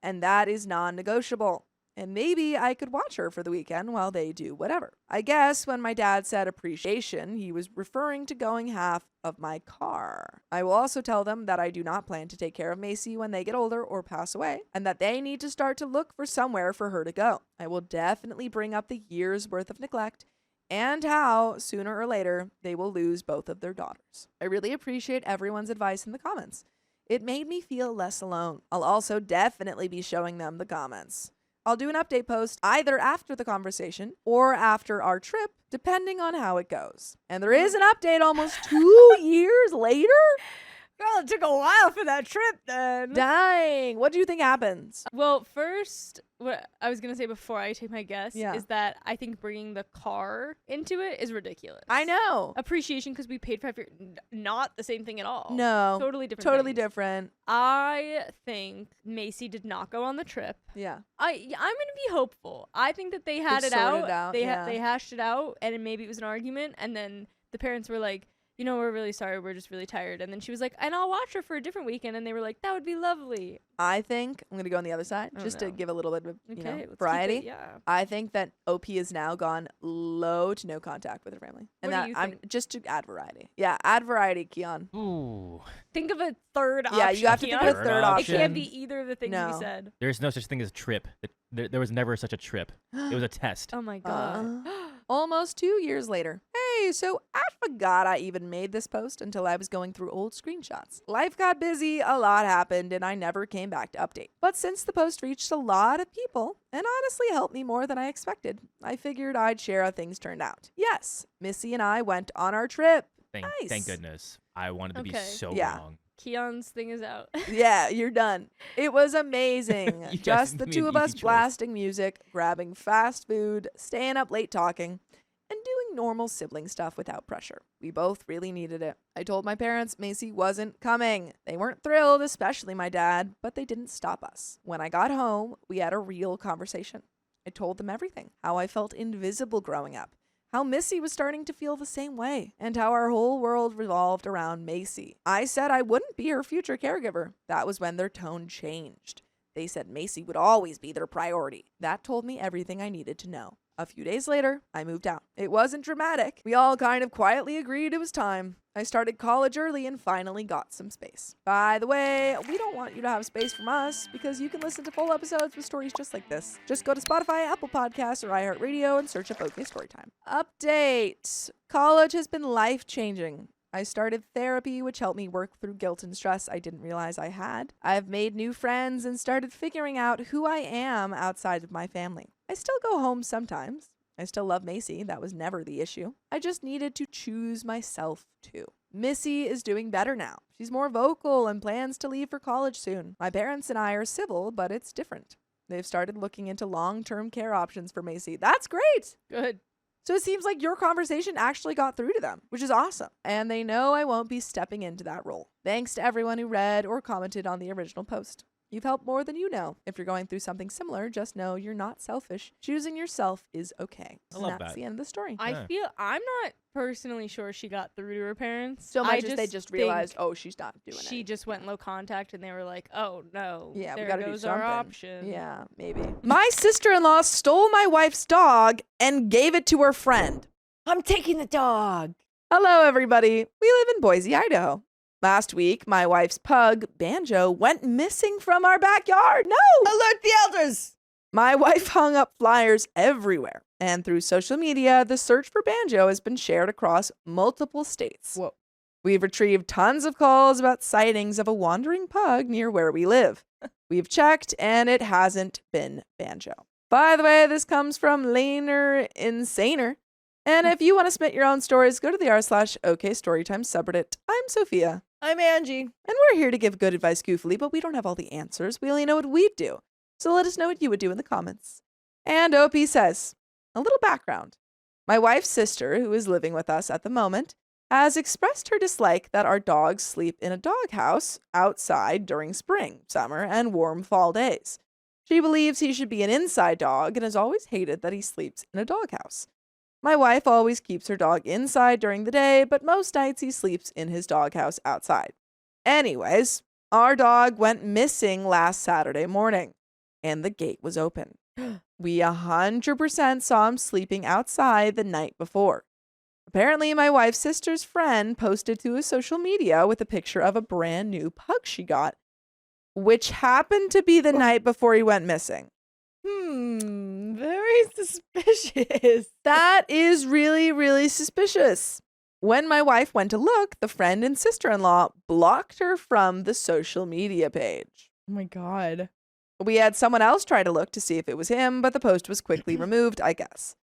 and that is non-negotiable. and maybe I could watch her for the weekend while they do whatever. I guess when my dad said appreciation, he was referring to going half of my car. I will also tell them that I do not plan to take care of Macy when they get older or pass away, and that they need to start to look for somewhere for her to go. I will definitely bring up the year's worth of neglect and how, sooner or later, they will lose both of their daughters. I really appreciate everyone's advice in the comments. It made me feel less alone. I'll also definitely be showing them the comments. I'll do an update post either after the conversation or after our trip, depending on how it goes. And there is an update almost 2 years later? Well, it took a while for that trip then. Dang. What do you think happens? Well, first, what I was going to say before I take my guess Yeah. is that I think bringing the car into it is ridiculous. I know. Appreciation because we paid for not the same thing at all. No. Totally different. Totally things. different. I think Macy did not go on the trip. Yeah. I'm going to be hopeful. I think that they had They've it sorted out. it out, They yeah. they hashed it out, and maybe it was an argument, and then the parents were like, we're really sorry. We're just really tired. And then she was like, and I'll watch her for a different weekend. And they were like, that would be lovely. I think I'm going to go on the other side Oh, just to no. give a little bit of, Okay, let's keep it, variety. yeah. I think that OP has now gone low to no contact with her family. And What do that you I'm think? just to add variety. Yeah, add variety, Keon. Ooh. Think of a third option. Yeah, you have to think of a Keon. third It option. can't be either of the things No. we said. There's no such thing as a trip. There was never such a trip. It was a test. Oh my god. Almost 2 years later. Hey, so I forgot I even made this post until I was going through old screenshots. Life got busy, a lot happened, and I never came back to update. But since the post reached a lot of people, and honestly helped me more than I expected, I figured I'd share how things turned out. Yes, Missy and I went on our trip. Thank Nice. goodness. I wanted to be Okay. so Yeah. wrong. Keon's thing is out. Yeah, you're done. It was amazing. You guys Just the made two an of us easy choice. blasting music, grabbing fast food, staying up late talking, and doing normal sibling stuff without pressure. We both really needed it. I told my parents Macy wasn't coming. They weren't thrilled, especially my dad, but they didn't stop us. When I got home, we had a real conversation. I told them everything, how I felt invisible growing up, how Missy was starting to feel the same way, and how our whole world revolved around Macy. I said I wouldn't be her future caregiver. That was when their tone changed. They said Macy would always be their priority. That told me everything I needed to know. A few days later, I moved out. It wasn't dramatic. We all kind of quietly agreed it was time. I started college early and finally got some space. By the way, we don't want you to have space from us because you can listen to full episodes with stories just like this. Just go to Spotify, Apple Podcasts, or iHeartRadio and search up OK Storytime. Update. College has been life-changing. I started therapy, which helped me work through guilt and stress I didn't realize I had. I've made new friends and started figuring out who I am outside of my family. I still go home sometimes. I still love Macy. That was never the issue. I just needed to choose myself too. Missy is doing better now. She's more vocal and plans to leave for college soon. My parents and I are civil, but it's different. They've started looking into long-term care options for Macy. That's great. Good. So it seems like your conversation actually got through to them, which is awesome. And they know I won't be stepping into that role. Thanks to everyone who read or commented on the original post. You've helped more than you know. If you're going through something similar, just know you're not selfish. Choosing yourself is okay. I And love that's that. the end of the story. Yeah. I'm not personally sure she got through to her parents. So I much as they just think realized, oh, she's not doing it. she just went low contact and they were like, oh no, Yeah, we there gotta goes do our something. option. Yeah, maybe. My sister-in-law stole my wife's dog and gave it to her friend. I'm taking the dog. Hello, everybody. We live in Boise, Idaho. Last week, my wife's pug, Banjo, went missing from our backyard. No! Alert the elders! My wife hung up flyers everywhere. And through social media, the search for Banjo has been shared across multiple states. Whoa. We've retrieved tons of calls about sightings of a wandering pug near where we live. We've checked, and it hasn't been Banjo. By the way, this comes from Laner Insaner. And if you want to submit your own stories, go to the r/OK Storytime subreddit. I'm Sophia. I'm Angie. And we're here to give good advice goofily, but we don't have all the answers. We only know what we'd do. So let us know what you would do in the comments. And OP says, a little background. My wife's sister, who is living with us at the moment, has expressed her dislike that our dogs sleep in a doghouse outside during spring, summer, and warm fall days. She believes he should be an inside dog and has always hated that he sleeps in a doghouse. My wife always keeps her dog inside during the day, but most nights he sleeps in his doghouse outside. Anyways, our dog went missing last Saturday morning, and the gate was open. We 100% saw him sleeping outside the night before. Apparently, my wife's sister's friend posted to his social media with a picture of a brand new pug she got, which happened to be the night before he went missing. Very suspicious. That is really, really suspicious. When my wife went to look, the friend and sister-in-law blocked her from the social media page. Oh my God. We had someone else try to look to see if it was him, but the post was quickly removed, I guess.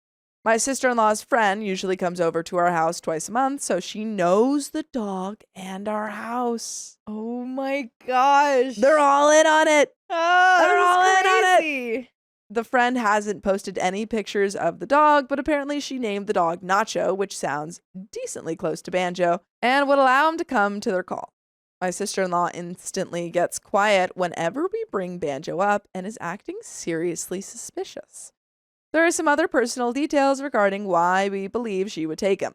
My sister-in-law's friend usually comes over to our house twice a month, so she knows the dog and our house. Oh my gosh. They're all in on it. Oh, They're all in on it. crazy. The friend hasn't posted any pictures of the dog, but apparently she named the dog Nacho, which sounds decently close to Banjo, and would allow him to come to their call. My sister-in-law instantly gets quiet whenever we bring Banjo up and is acting seriously suspicious. There are some other personal details regarding why we believe she would take him.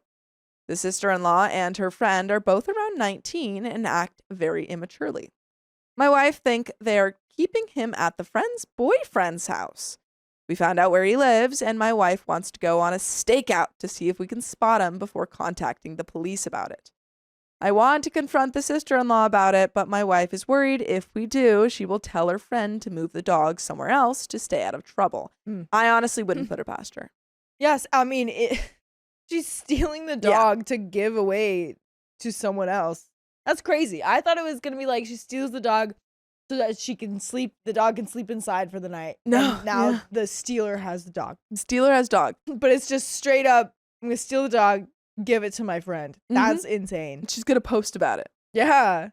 The sister-in-law and her friend are both around 19 and act very immaturely. My wife thinks they're keeping him at the friend's boyfriend's house. We found out where he lives, and my wife wants to go on a stakeout to see if we can spot him before contacting the police about it. I want to confront the sister-in-law about it, but my wife is worried if we do, she will tell her friend to move the dog somewhere else to stay out of trouble. I honestly wouldn't put her past her. Yes, I mean, she's stealing the dog to give away to someone else. That's crazy. I thought it was going to be like she steals the dog so that the dog can sleep inside for the night. No, And now yeah. the stealer has the dog. Stealer has dog. But it's just straight up, I'm going to steal the dog, give it to my friend. That's insane. She's going to post about it. Yeah.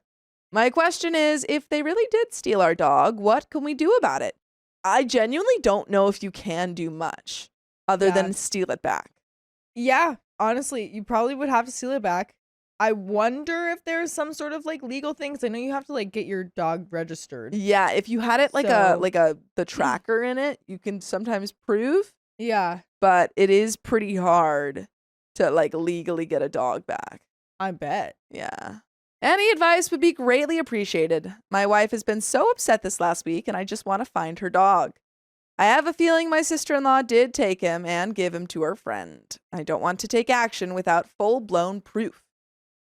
My question is, if they really did steal our dog, what can we do about it? I genuinely don't know if you can do much other than steal it back. Yeah. Honestly, you probably would have to steal it back. I wonder if there's some sort of like legal things. I know you have to like get your dog registered. Yeah, if you had it like So- the tracker in it, you can sometimes prove, Yeah. but it is pretty hard to like legally get a dog back. I bet. Yeah. Any advice would be greatly appreciated. My wife has been so upset this last week, and I just want to find her dog. I have a feeling my sister-in-law did take him and give him to her friend. I don't want to take action without full-blown proof.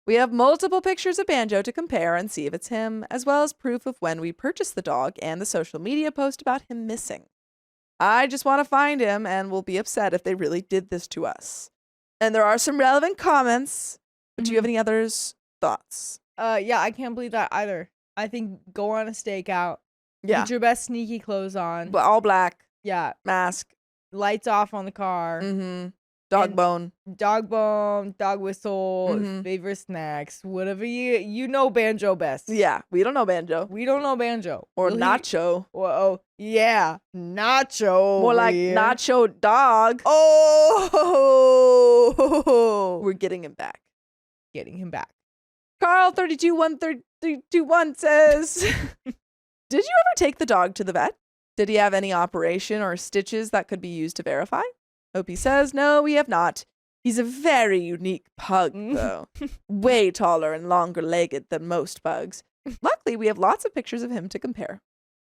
We have multiple pictures of Banjo to compare and see if it's him, as well as proof of when we purchased the dog and the social media post about him missing. I just want to find him and will be upset if they really did this to us. And there are some relevant comments, but do you have any others thoughts? Yeah, I can't believe that either. I think go on a stakeout. Yeah. Put your best sneaky clothes on. But all black, Yeah. mask, Lights off on the car. dog And- bone. Dog bone, dog whistle, Mhm. favorite snacks, whatever you know Banjo best. Yeah, we don't know Banjo. We don't know Banjo. Or Will he- Nacho. Oh, yeah. Nacho. More over like here. Nacho Dog. Oh. We're getting him back. Getting him back. Carl 321321 says, did you ever take the dog to the vet? Did he have any operation or stitches that could be used to verify? Opie says, no, we have not. He's a very unique pug, though. Way taller and longer-legged than most pugs. Luckily, we have lots of pictures of him to compare.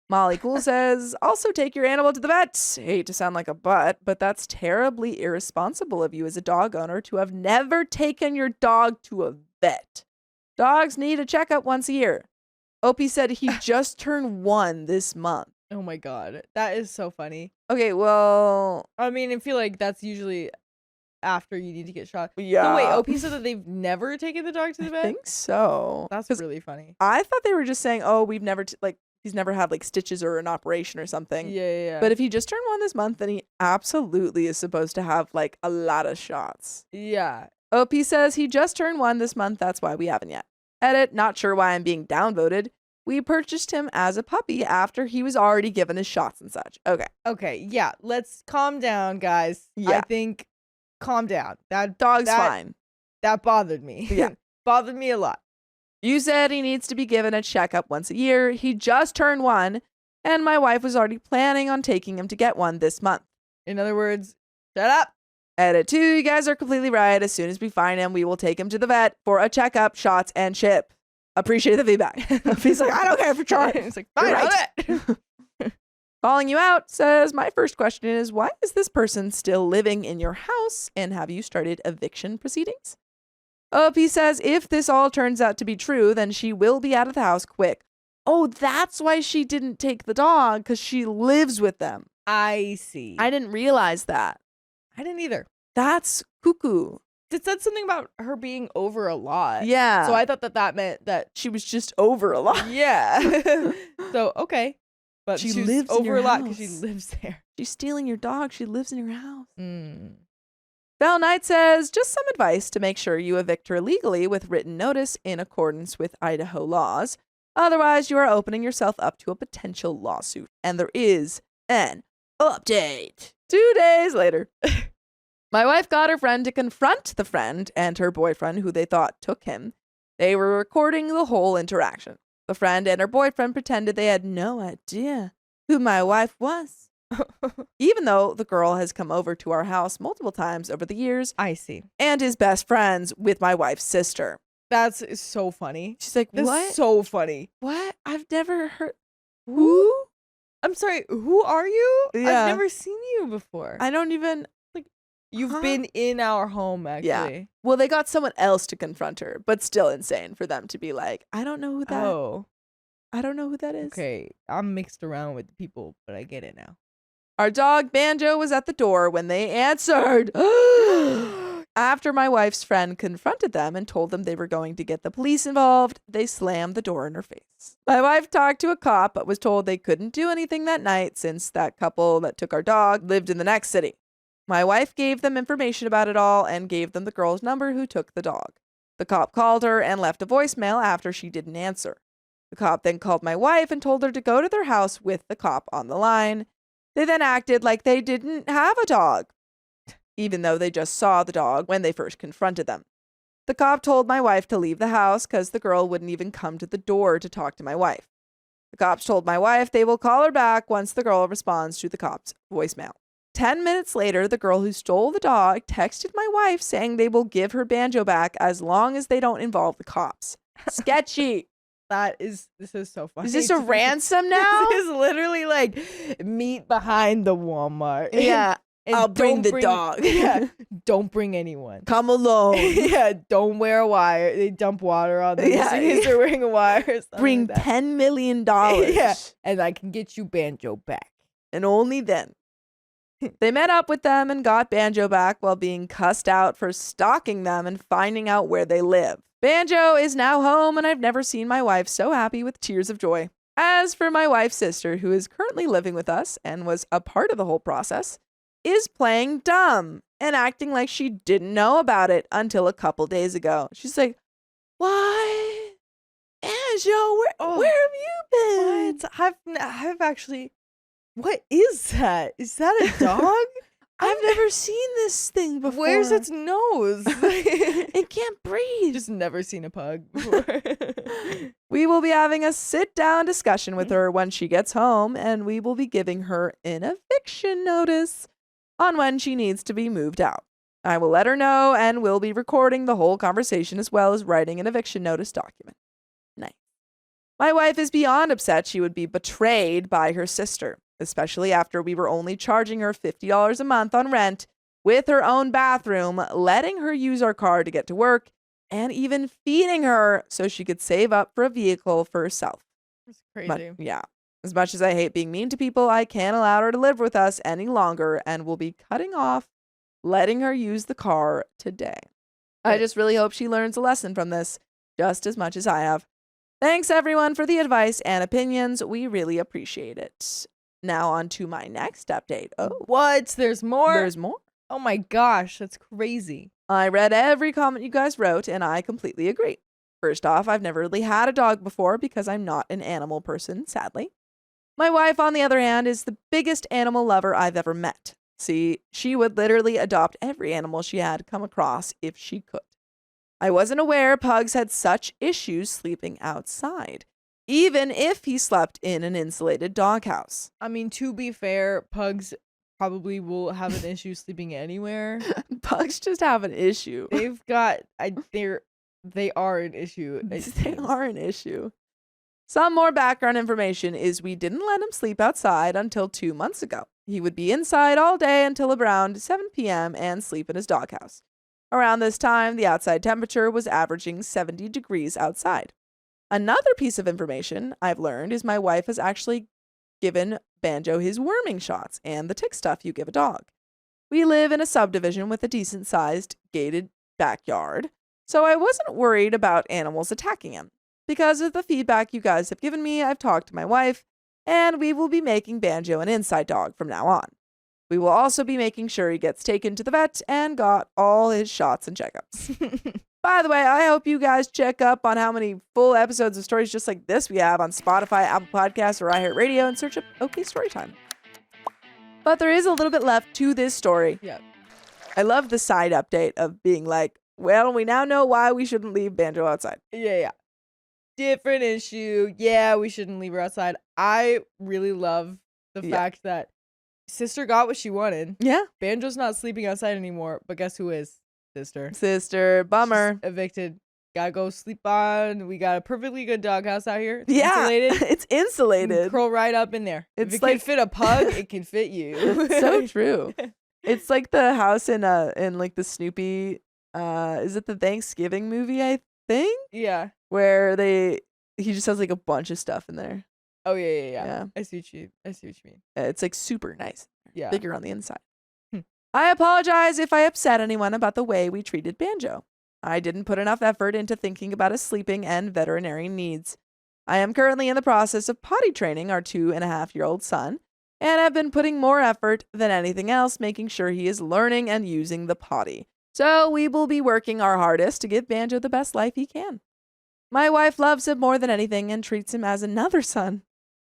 Molly Cool says, also take your animal to the vet. Hate to sound like a butt, but that's terribly irresponsible of you as a dog owner to have never taken your dog to a vet. Dogs need a checkup once a year. Opie said he just turned 1 this month. Oh my god. That is so funny. Okay, well, I mean, I feel like that's usually after you need to get shot. yeah. No, wait, OP said that they've never taken the dog to the I vet? think so. That's 'Cause really funny. I thought they were just saying, oh, we've never, he's never had like stitches or an operation or something. Yeah. But if he just turned 1 this month, then he absolutely is supposed to have like a lot of shots. yeah. OP says he just turned 1 this month. That's why we haven't yet. Edit, not sure why I'm being downvoted. We purchased him as a puppy after he was already given his shots and such. Okay. Okay, yeah. Let's calm down, guys. I Yeah. think calm down. Dog's that, fine. That bothered me. Yeah. Bothered me a lot. You said he needs to be given a checkup once a year. He just turned 1, and my wife was already planning on taking him to get one this month. In other words, shut up. Edit 2, you guys are completely right. As soon as we find him, we will take him to the vet for a checkup, shots, and ship. Appreciate the feedback. He's like, I don't care for charge. It's like, You're fine, right. I'll do it. Calling you out says, my first question is, why is this person still living in your house, and have you started eviction proceedings? OP says, if this all turns out to be true, then she will be out of the house quick. Oh, that's why she didn't take the dog, because she lives with them. I see. I didn't realize that. I didn't either. That's cuckoo. It said something about her being over a lot. Yeah. So I thought that meant that. she was just over a lot. Yeah. So, okay. But She she's lives in over your a lot because she house. lives there. She's stealing your dog. She lives in your house. Mm. Bell Knight says, just some advice to make sure you evict her legally with written notice in accordance with Idaho laws. Otherwise, you are opening yourself up to a potential lawsuit. And there is an update. 2 days later. My wife got her friend to confront the friend and her boyfriend who they thought took him. They were recording the whole interaction. The friend and her boyfriend pretended they had no idea who my wife was. Even though the girl has come over to our house multiple times over the years I see. and is best friends with my wife's sister. That's so funny. She's like, That's what? so funny. What? I've never heard. Who? I'm sorry, who are you? Yeah. I've never seen you before. I don't even. You've Huh? been in our home, actually. Yeah. Well, they got someone else to confront her, but still insane for them to be like, I don't know who that. Oh, I don't know who that is. okay. I'm mixed around with the people, but I get it now. Our dog Banjo was at the door when they answered. After my wife's friend confronted them and told them they were going to get the police involved, they slammed the door in her face. My wife talked to a cop but was told they couldn't do anything that night since that couple that took our dog lived in the next city. My wife gave them information about it all and gave them the girl's number who took the dog. The cop called her and left a voicemail after she didn't answer. The cop then called my wife and told her to go to their house with the cop on the line. They then acted like they didn't have a dog, even though they just saw the dog when they first confronted them. The cop told my wife to leave the house because the girl wouldn't even come to the door to talk to my wife. The cops told my wife they will call her back once the girl responds to the cop's voicemail. 10 minutes later, the girl who stole the dog texted my wife saying they will give her Banjo back as long as they don't involve the cops. Sketchy. This is so funny. Is this a ransom now? This is literally like meet behind the Walmart. Yeah. And I'll bring don't the dog. Yeah. Don't bring anyone. Come alone. Yeah. Don't wear a wire. They dump water on them. Yeah. Yeah. They're wearing a wire. Or something Bring like that. $10 million. Yeah. And I can get you Banjo back. And only then. They met up with them and got Banjo back while being cussed out for stalking them and finding out where they live. Banjo is now home, and I've never seen my wife so happy with tears of joy. As for my wife's sister, who is currently living with us and was a part of the whole process, is playing dumb and acting like she didn't know about it until a couple days ago. She's like, "Why, Banjo? Where have you been?" What? I've actually. What is that? Is that a dog? I've never seen this thing before. Where's its nose? It can't breathe. Just never seen a pug before. We will be having a sit-down discussion with her when she gets home, and we will be giving her an eviction notice on when she needs to be moved out. I will let her know, and we'll be recording the whole conversation as well as writing an eviction notice document. Nice. My wife is beyond upset she would be betrayed by her sister, especially after we were only charging her $50 a month on rent with her own bathroom, letting her use our car to get to work, and even feeding her so she could save up for a vehicle for herself. It's crazy. But, yeah. As much as I hate being mean to people, I can't allow her to live with us any longer and will be cutting off letting her use the car today. I just really hope she learns a lesson from this just as much as I have. Thanks, everyone, for the advice and opinions. We really appreciate it. Now on to my next update. Oh, What? There's more? there's more. Oh my gosh, that's crazy. I read every comment you guys wrote, and I completely agree. First off, I've never really had a dog before because I'm not an animal person, sadly. My wife, on the other hand, is the biggest animal lover I've ever met. See, she would literally adopt every animal she had come across if she could. I wasn't aware pugs had such issues sleeping outside, even if he slept in an insulated doghouse. I mean, to be fair, pugs probably will have an issue sleeping anywhere. Pugs just have an issue. They've got, they are an issue. They are an issue. Some more background information is we didn't let him sleep outside until 2 months ago. He would be inside all day until around 7 p.m. and sleep in his doghouse. Around this time, the outside temperature was averaging 70 degrees outside. Another piece of information I've learned is my wife has actually given Banjo his worming shots and the tick stuff you give a dog. We live in a subdivision with a decent-sized gated backyard, so I wasn't worried about animals attacking him. Because of the feedback you guys have given me, I've talked to my wife, and we will be making Banjo an inside dog from now on. We will also be making sure he gets taken to the vet and got all his shots and checkups. By the way, I hope you guys check up on how many full episodes of stories just like this we have on Spotify, Apple Podcasts, or iHeartRadio and search up OK Storytime. But there is a little bit left to this story. Yeah. I love the side update of being like, well, we now know why we shouldn't leave Banjo outside. Yeah. Different issue. Yeah, we shouldn't leave her outside. I really love the fact that sister got what she wanted. Yeah. Banjo's not sleeping outside anymore, but guess who is? Sister, bummer. She's evicted. Gotta go sleep on. We got a perfectly good doghouse out here. It's Yeah, insulated. it's insulated. You can curl right up in there. It's if it like- can fit a pug, it can fit you. So true. It's like the house in like the Snoopy, is it the Thanksgiving movie, I think? Yeah. Where he just has like a bunch of stuff in there. Oh yeah. Yeah. I see what you mean. It's like super nice. Yeah. Bigger on the inside. I apologize if I upset anyone about the way we treated Banjo. I didn't put enough effort into thinking about his sleeping and veterinary needs. I am currently in the process of potty training our 2.5-year-old son, and have been putting more effort than anything else making sure he is learning and using the potty. So we will be working our hardest to give Banjo the best life he can. My wife loves him more than anything and treats him as another son.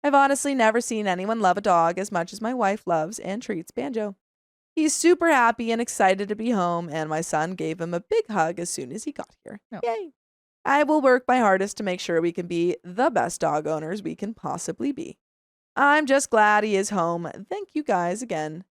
I've honestly never seen anyone love a dog as much as my wife loves and treats Banjo. He's super happy and excited to be home, and my son gave him a big hug as soon as he got here. No. Yay! I will work my hardest to make sure we can be the best dog owners we can possibly be. I'm just glad he is home. Thank you guys again.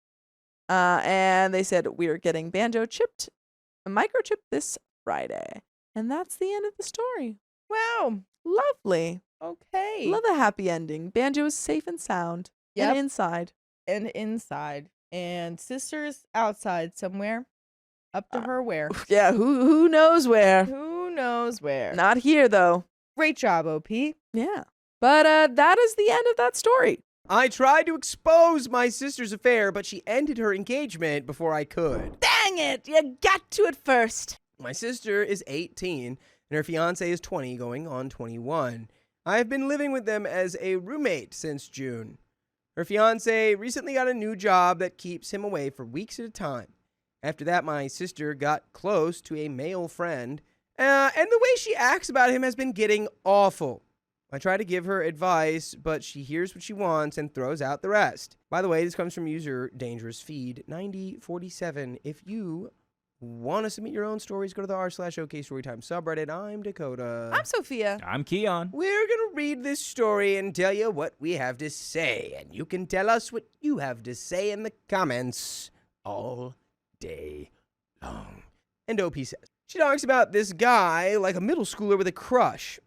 And they said we're getting Banjo microchipped this Friday. And that's the end of the story. Wow. Lovely. Okay. Love a happy ending. Banjo is safe and sound. Yep. And inside. And inside. And sister's outside somewhere. Up to her where? Yeah, who knows where? Who knows where? Not here, though. Great job, OP. Yeah. But that is the end of that story. I tried to expose my sister's affair, but she ended her engagement before I could. Dang it! You got to it first. My sister is 18, and her fiance is 20, going on 21. I have been living with them as a roommate since June. Her fiance recently got a new job that keeps him away for weeks at a time. After that, my sister got close to a male friend, and the way she acts about him has been getting awful. I try to give her advice, but she hears what she wants and throws out the rest. By the way, this comes from user DangerousFeed9047. If you want to submit your own stories, go to the r/OK Storytime subreddit. I'm Dakota. I'm Sophia. I'm Keon. We're going to read this story and tell you what we have to say. And you can tell us what you have to say in the comments all day long. And OP says, she talks about this guy like a middle schooler with a crush.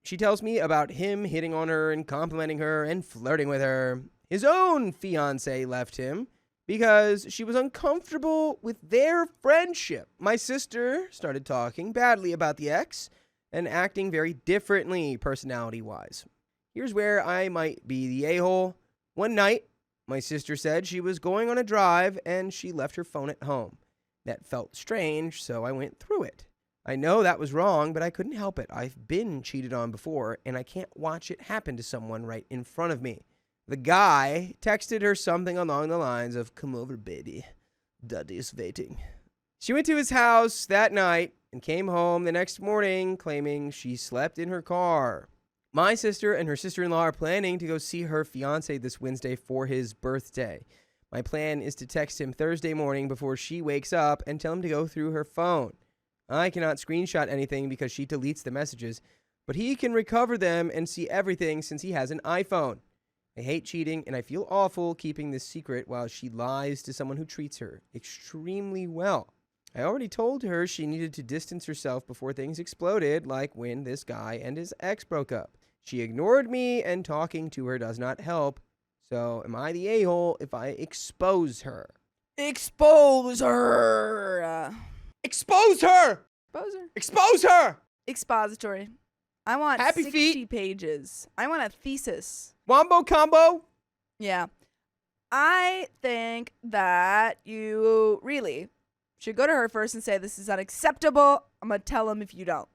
She tells me about him hitting on her and complimenting her and flirting with her. His own fiance left him because she was uncomfortable with their friendship. My sister started talking badly about the ex and acting very differently personality-wise. Here's where I might be the a-hole. One night, my sister said she was going on a drive and she left her phone at home. That felt strange, so I went through it. I know that was wrong, but I couldn't help it. I've been cheated on before, and I can't watch it happen to someone right in front of me. The guy texted her something along the lines of, "Come over, baby. Daddy's waiting." She went to his house that night and came home the next morning claiming she slept in her car. My sister and her sister-in-law are planning to go see her fiance this Wednesday for his birthday. My plan is to text him Thursday morning before she wakes up and tell him to go through her phone. I cannot screenshot anything because she deletes the messages, but he can recover them and see everything since he has an iPhone. I hate cheating, and I feel awful keeping this secret while she lies to someone who treats her extremely well. I already told her she needed to distance herself before things exploded, like when this guy and his ex broke up. She ignored me, and talking to her does not help. So am I the a-hole if I expose her? Expose her. Expose her! Expose her. Expose her! Expository. I want Happy 60 feet. pages. I want a thesis. Wombo combo? Yeah. I think that you really should go to her first and say, this is unacceptable. I'm going to tell him if you don't.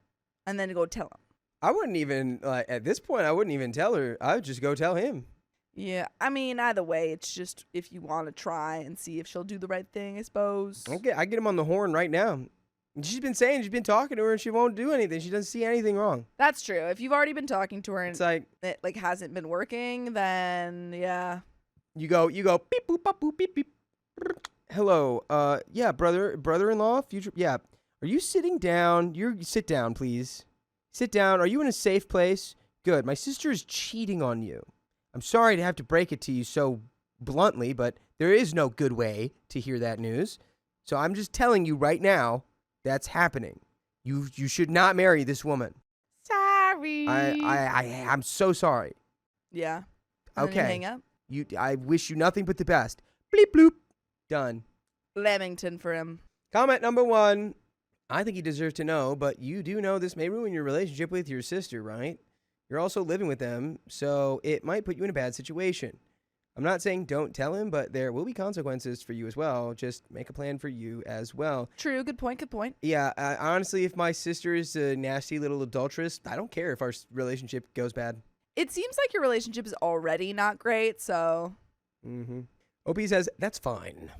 And then go tell him. I wouldn't even, at this point, I wouldn't even tell her. I would just go tell him. Yeah. I mean, either way, it's just if you want to try and see if she'll do the right thing, I suppose. Okay, I get him on the horn right now. She's been talking to her, and she won't do anything. She doesn't see anything wrong. That's true. If you've already been talking to her and It's like, it like hasn't been working, then yeah. you go, beep, boop, bop, boop, beep, beep. Hello, yeah, brother-in-law, future, yeah. Are you sitting down? Sit down, please. Sit down. Are you in a safe place? Good. My sister is cheating on you. I'm sorry to have to break it to you so bluntly, but there is no good way to hear that news. So I'm just telling you right now, that's happening. You should not marry this woman. Sorry. I'm so sorry. Yeah. And then you Okay. hang up. I wish you nothing but the best. Bleep bloop. Done. Lamington for him. Comment number 1. I think he deserves to know, but you do know this may ruin your relationship with your sister, right? You're also living with them, so it might put you in a bad situation. I'm not saying don't tell him, but there will be consequences for you as well. Just make a plan for you as well. True. Good point. Good point. Yeah, honestly, if my sister is a nasty little adulteress, I don't care if our relationship goes bad. It seems like your relationship is already not great, so. OP says, that's fine.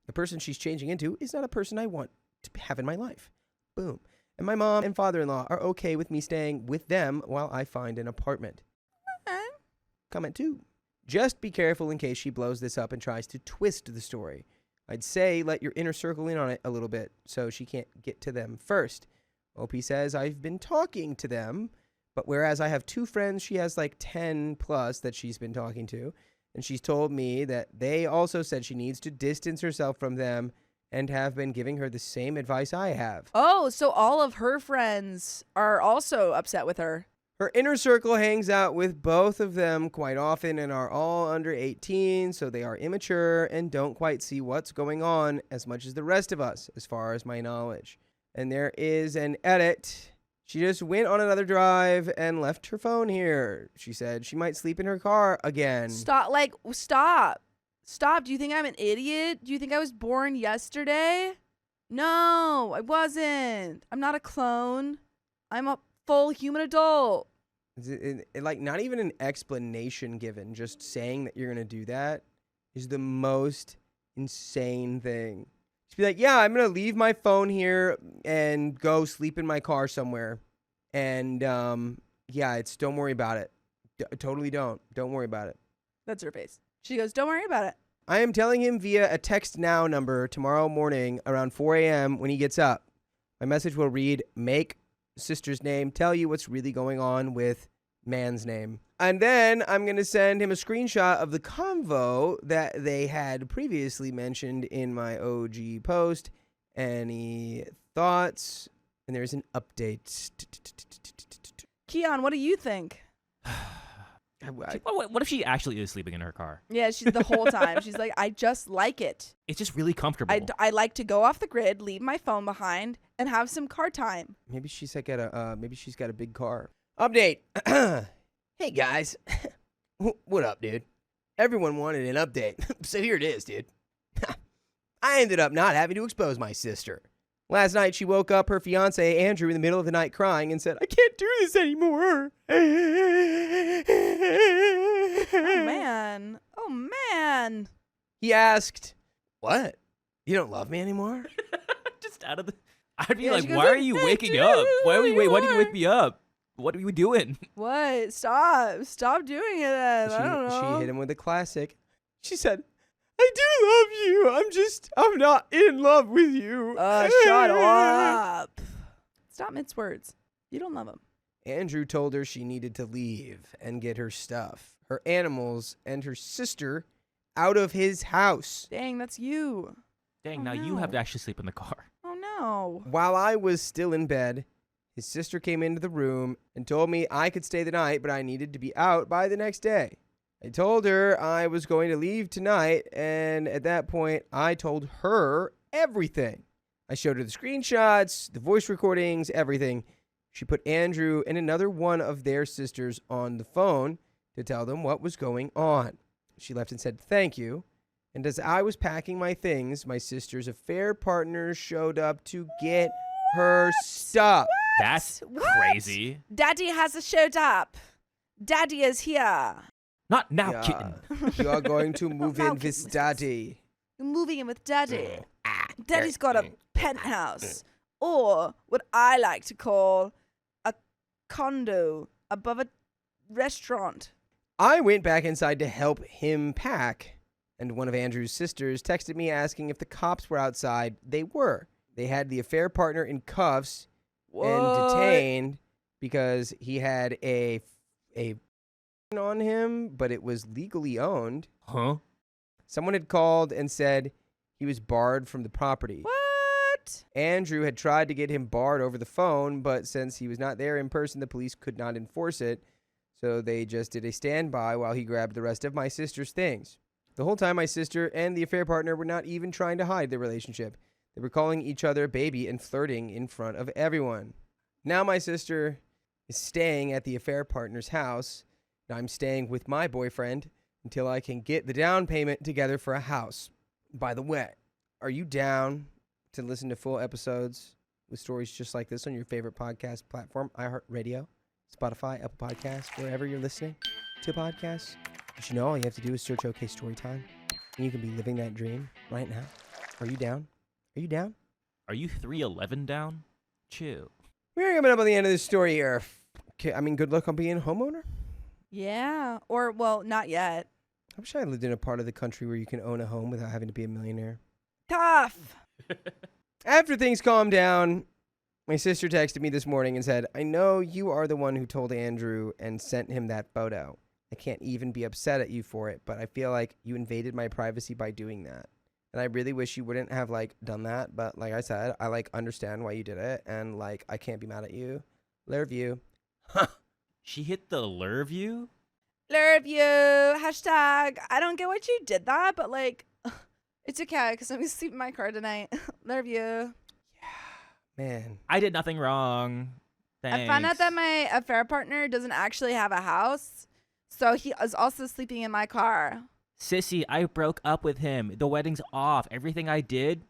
The person she's changing into is not a person I want to have in my life. Boom. And my mom and father-in-law are okay with me staying with them while I find an apartment. Okay. Comment 2. Just be careful in case she blows this up and tries to twist the story. I'd say let your inner circle in on it a little bit so she can't get to them first. OP says, I've been talking to them, but whereas I have 2 friends, she has like 10 plus that she's been talking to. And she's told me that they also said she needs to distance herself from them and have been giving her the same advice I have. Oh, so all of her friends are also upset with her. Her inner circle hangs out with both of them quite often and are all under 18, so they are immature and don't quite see what's going on as much as the rest of us, as far as my knowledge. And there is an edit. She just went on another drive and left her phone here. She said she might sleep in her car again. Stop. Stop. Do you think I'm an idiot? Do you think I was born yesterday? No, I wasn't. I'm not a clone. I'm a full human adult. Like, not even an explanation given. Just saying that you're going to do that is the most insane thing. Just be like, yeah, I'm going to leave my phone here and go sleep in my car somewhere. And, yeah, don't worry about it. Totally don't. Don't worry about it. That's her face. She goes, don't worry about it. I am telling him via a text now number tomorrow morning around 4 a.m. when he gets up. My message will read, make sister's name, tell you what's really going on with man's name. And then I'm going to send him a screenshot of the convo that they had previously mentioned in my OG post. Any thoughts? And there's an update. Keon, what do you think? What if she actually is sleeping in her car? Yeah, she's the whole time. She's like, I just like it. It's just really comfortable. I like to go off the grid, leave my phone behind, and have some car time. Maybe she's like maybe she's got a big car. Update. Hey guys. What up, dude? Everyone wanted an update. So here it is, dude. I ended up not having to expose my sister. Last night, she woke up her fiance, Andrew, in the middle of the night crying and said, I can't do this anymore. Oh, man. Oh, man. He asked, what? You don't love me anymore? Just out of the... I'd be Yeah, like, she goes, why are "I you can't waking do up? Why it did you wake anymore." me up? What are you doing? What? Stop doing it then. I don't know. She hit him with a classic. She said, I do love you. I'm not in love with you. Shut up. Stop Mitt's words. You don't love him. Andrew told her she needed to leave and get her stuff, her animals, and her sister out of his house. Dang, that's you. Dang, Oh, now you have to no. actually sleep in the car. Oh, no. While I was still in bed, His sister came into the room and told me I could stay the night, but I needed to be out by the next day. I told her I was going to leave tonight, and at that point, I told her everything. I showed her the screenshots, the voice recordings, everything. She put Andrew and another one of their sisters on the phone to tell them what was going on. She left and said thank you. And as I was packing my things, my sister's affair partner showed up to get her stuff. That's What? crazy. Daddy has showed up. Daddy is here. Not now, kitten. You are going to move in Falcon, with Mrs. Daddy. You're moving in with Daddy. Daddy's got a penthouse, or what I like to call a condo above a restaurant. I went back inside to help him pack, and one of Andrew's sisters texted me asking if the cops were outside. They were. They had the affair partner in cuffs and detained because he had a on him, but it was legally owned. Huh? Someone had called and said he was barred from the property. What? Andrew had tried to get him barred over the phone, but since he was not there in person, the police could not enforce it. So they just did a standby while he grabbed the rest of my sister's things. The whole time, my sister and the affair partner were not even trying to hide their relationship. They were calling each other baby and flirting in front of everyone. Now my sister is staying at the affair partner's house, and I'm staying with my boyfriend until I can get the down payment together for a house. By the way, are you down to listen to full episodes with stories just like this on your favorite podcast platform, iHeartRadio, Spotify, Apple Podcasts, wherever you're listening to podcasts? Did you know all you have to do is search OK Storytime, and you can be living that dream right now? Are you down? Are you down? Are you 311 down? Chill. We're coming up on the end of this story here. Okay, I mean, good luck on being a homeowner. Yeah. Or, well, not yet. I wish I lived in a part of the country where you can own a home without having to be a millionaire. Tough. After things calmed down, my sister texted me this morning and said, I know you are the one who told Andrew and sent him that photo. I can't even be upset at you for it, but I feel like you invaded my privacy by doing that. And I really wish you wouldn't have, done that. But like I said, I, understand why you did it. And, I can't be mad at you. Love you. Huh. She hit the lure view? Love you. Hashtag, I don't get what you did that, but, it's okay because I'm going to sleep in my car tonight. Love you. Man. I did nothing wrong. Thanks. I found out that my affair partner doesn't actually have a house, so he is also sleeping in my car. Sissy, I broke up with him. The wedding's off. Everything I did,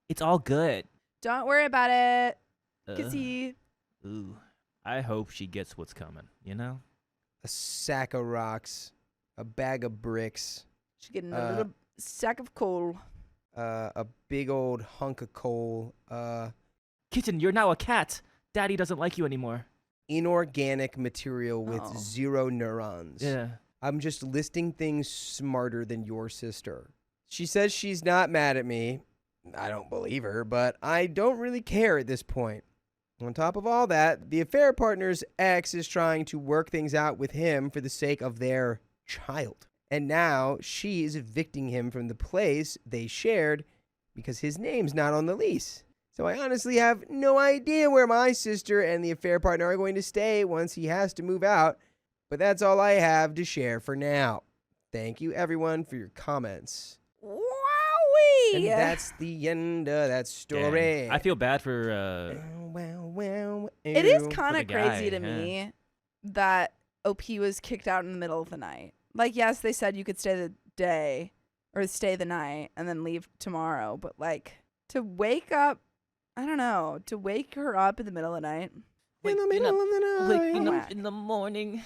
it's all good. Don't worry about it. Ugh. Kissy. Ooh. I hope she gets what's coming, you know? A sack of rocks. A bag of bricks. She's getting a little sack of coal. A big old hunk of coal. Kitten, you're now a cat. Daddy doesn't like you anymore. Inorganic material with Oh. 0 neurons. Yeah. I'm just listing things smarter than your sister. She says she's not mad at me. I don't believe her, but I don't really care at this point. On top of all that, the affair partner's ex is trying to work things out with him for the sake of their child. And now she is evicting him from the place they shared because his name's not on the lease. So I honestly have no idea where my sister and the affair partner are going to stay once he has to move out. But that's all I have to share for now. Thank you, everyone, for your comments. Wowee! And that's the end of that story. Dang. I feel bad for, It is for kind the of crazy guy, to yeah. me that OP was kicked out in the middle of the night. Yes, they said you could stay the day or stay the night and then leave tomorrow. But, to wake up, I don't know, to wake her up in the middle of the night. In the middle of the night. in the morning.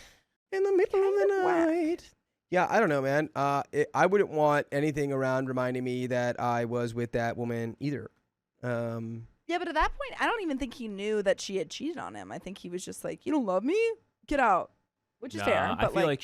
In the middle of the whack. night. Yeah, I don't know, man. I wouldn't want anything around reminding me that I was with that woman either. Yeah, but at that point, I don't even think he knew that she had cheated on him. I think he was just like, you don't love me? Get out. Which is fair. I But feel like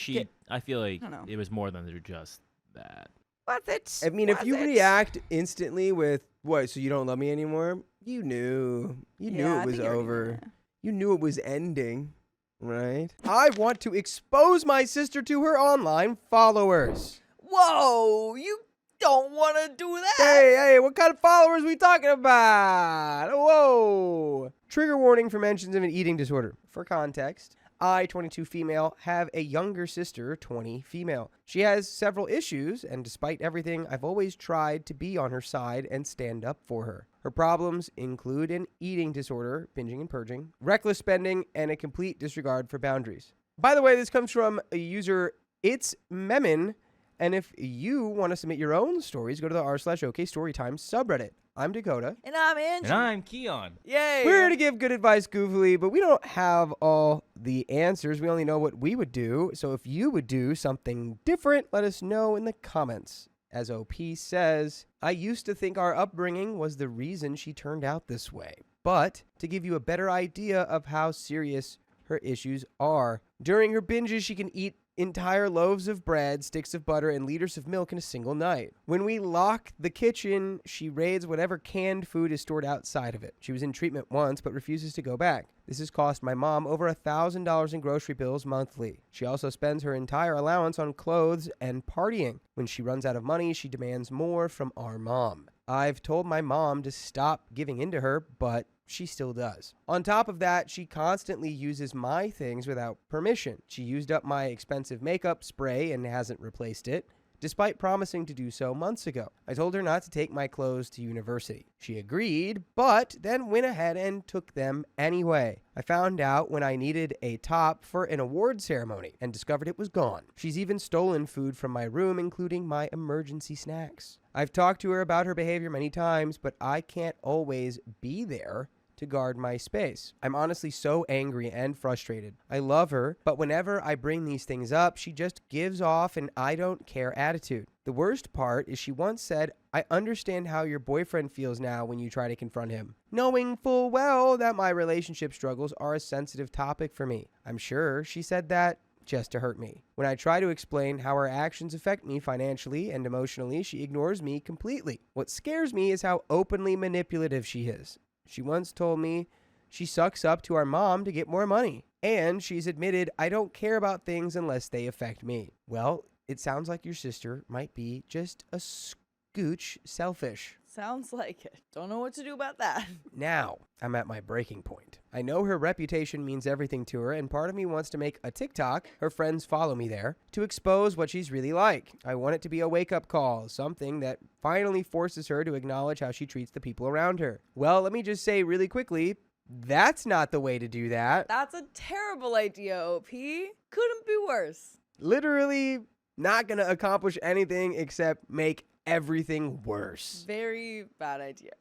I feel like I don't know. it was more than just that. Was it? I mean, if Was you it? react instantly with, what, so you don't love me anymore? You knew. You knew Yeah, I it was think you already knew over. that. You knew it was ending, right? I want to expose my sister to her online followers. Whoa, you don't want to do that. Hey, what kind of followers we talking about? Whoa. Trigger warning for mentions of an eating disorder. For context, I, 22 female, have a younger sister, 20 female. She has several issues, and despite everything, I've always tried to be on her side and stand up for her. Her problems include an eating disorder, binging and purging, reckless spending, and a complete disregard for boundaries. By the way, this comes from a user, It's Memin, and if you want to submit your own stories, go to the r/OK Storytime subreddit. I'm Dakota. And I'm Angie. And I'm Keon. Yay. We're here to give good advice goofily, but we don't have all the answers. We only know what we would do. So if you would do something different, let us know in the comments. As OP says, I used to think our upbringing was the reason she turned out this way. But to give you a better idea of how serious her issues are, during her binges, she can eat entire loaves of bread, sticks of butter, and liters of milk in a single night. When we lock the kitchen, she raids whatever canned food is stored outside of it. She was in treatment once, but refuses to go back. This has cost my mom over $1,000 in grocery bills monthly. She also spends her entire allowance on clothes and partying. When she runs out of money, she demands more from our mom. I've told my mom to stop giving in to her, but she still does. On top of that, she constantly uses my things without permission. She used up my expensive makeup spray and hasn't replaced it, despite promising to do so months ago. I told her not to take my clothes to university. She agreed, but then went ahead and took them anyway. I found out when I needed a top for an award ceremony and discovered it was gone. She's even stolen food from my room, including my emergency snacks. I've talked to her about her behavior many times, but I can't always be there to guard my space. I'm honestly so angry and frustrated. I love her, but whenever I bring these things up, she just gives off an I don't care attitude. The worst part is she once said, I understand how your boyfriend feels now when you try to confront him, knowing full well that my relationship struggles are a sensitive topic for me. I'm sure she said that just to hurt me. When I try to explain how her actions affect me financially and emotionally, she ignores me completely. What scares me is how openly manipulative she is. She once told me she sucks up to our mom to get more money. And she's admitted, I don't care about things unless they affect me. Well, it sounds like your sister might be just a scooch selfish. Sounds like it. Don't know what to do about that. Now, I'm at my breaking point. I know her reputation means everything to her, and part of me wants to make a TikTok, her friends follow me there, to expose what she's really like. I want it to be a wake-up call, something that finally forces her to acknowledge how she treats the people around her. Well, let me just say really quickly, that's not the way to do that. That's a terrible idea, OP. Couldn't be worse. Literally not going to accomplish anything except make everything worse. Very bad idea.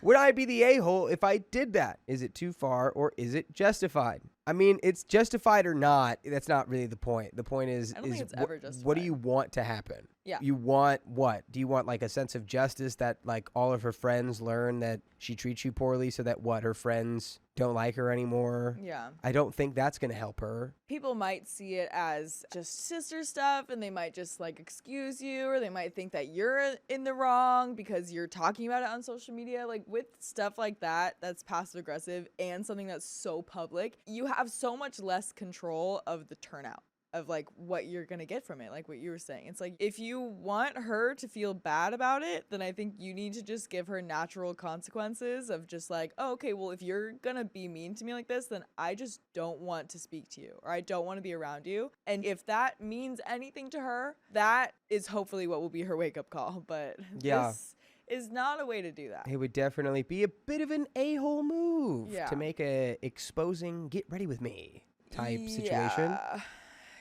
Would I be the a-hole if I did that? Is it too far or is it justified? I mean, it's justified or not. That's not really the point. The point is, I don't think it's ever justified. What do you want to happen? Yeah. You want what? Do you want like a sense of justice that like all of her friends learn that she treats you poorly so that what? Her friends don't like her anymore? Yeah. I don't think that's going to help her. People might see it as just sister stuff and they might just like excuse you, or they might think that you're in the wrong because you're talking about it on social media. Like with stuff like that, that's passive aggressive and something that's so public, you have so much less control of the turnout of like what you're gonna get from it. Like what you were saying, it's like if you want her to feel bad about it, then I think you need to just give her natural consequences of just like, oh, okay, well, if you're gonna be mean to me like this, then I just don't want to speak to you, or I don't want to be around you. And if that means anything to her, that is hopefully what will be her wake-up call. But yeah, this is not a way to do that. It would definitely be a bit of an a-hole move Yeah. to make a exposing get ready with me type situation.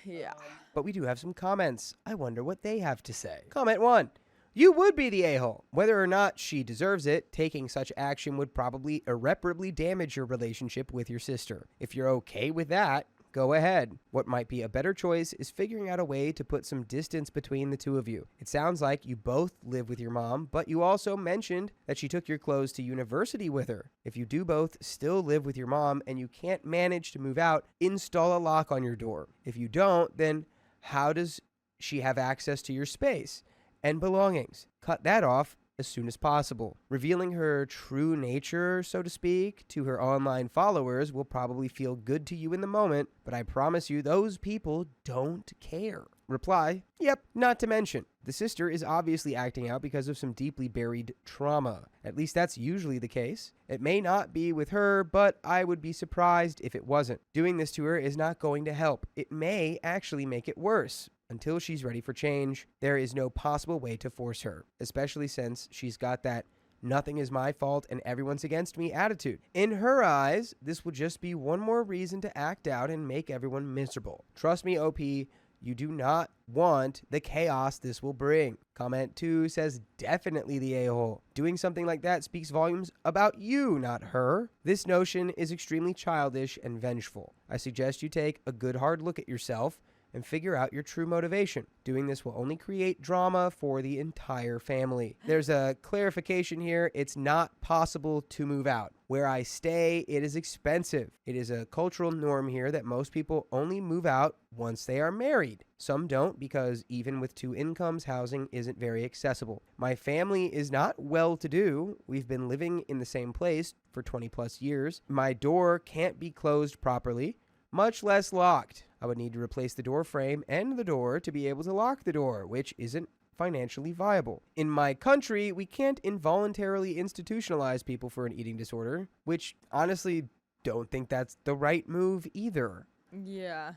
Yeah. But we do have some comments. I wonder what they have to say. Comment 1. You would be the a-hole. Whether or not she deserves it, taking such action would probably irreparably damage your relationship with your sister. If you're okay with that, go ahead. What might be a better choice is figuring out a way to put some distance between the two of you. It sounds like you both live with your mom, but you also mentioned that she took your clothes to university with her. If you do both still live with your mom and you can't manage to move out, install a lock on your door. If you don't, then how does she have access to your space and belongings? Cut that off as soon as possible. Revealing her true nature, so to speak, to her online followers will probably feel good to you in the moment, but I promise you those people don't care. reply, yep, not to mention. The sister is obviously acting out because of some deeply buried trauma. At least that's usually the case. It may not be with her, but I would be surprised if it wasn't. Doing this to her is not going to help. It may actually make it worse. Until she's ready for change, there is no possible way to force her, especially since she's got that nothing is my fault and everyone's against me attitude. In her eyes, this will just be one more reason to act out and make everyone miserable. Trust me, OP, you do not want the chaos this will bring. Comment 2 says definitely the a-hole. Doing something like that speaks volumes about you, not her. This notion is extremely childish and vengeful. I suggest you take a good hard look at yourself and figure out your true motivation. Doing this will only create drama for the entire family. There's a clarification here. It's not possible to move out. Where I stay, it is expensive. It is a cultural norm here that most people only move out once they are married. Some don't because even with 2 incomes, housing isn't very accessible. My family is not well-to-do. We've been living in the same place for 20 plus years. My door can't be closed properly, much less locked. I would need to replace the door frame and the door to be able to lock the door, which isn't financially viable. In my country, we can't involuntarily institutionalize people for an eating disorder, which honestly don't think that's the right move either. Yeah.